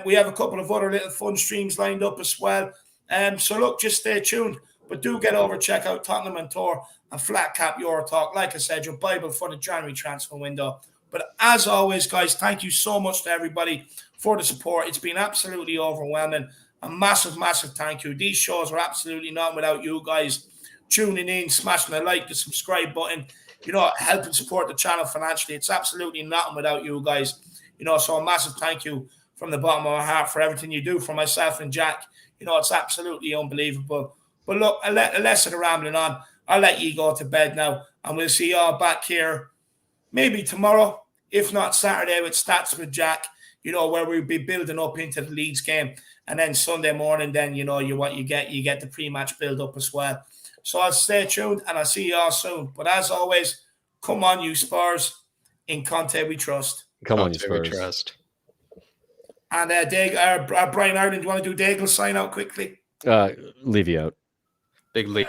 We have a couple of other little fun streams lined up as well. So look, just stay tuned. But do get over, check out Tottenham and Tour and flatcapeurotalk. Like I said, your Bible for the January transfer window. But as always, guys, thank you so much to everybody for the support. It's been absolutely overwhelming. A massive, massive thank you. These shows are absolutely not without you guys tuning in, smashing the like, the subscribe button, you know, helping support the channel financially. It's absolutely nothing without you guys. You know, so a massive thank you from the bottom of my heart for everything you do for myself and Jack. You know, it's absolutely unbelievable. But look, less of the rambling on. I'll let you go to bed now, and we'll see you all back here maybe tomorrow, if not Saturday, with Stats with Jack, you know, where we'll be building up into the Leeds game. And then Sunday morning, then, you know, you get the pre-match build-up as well. So I'll stay tuned, and I'll see you all soon. But as always, come on, you Spurs. In Conte we trust. Come on, you Spurs. We trust. And Brian Ireland, do you want to do Daigle's sign out quickly? Leave you out. Big league.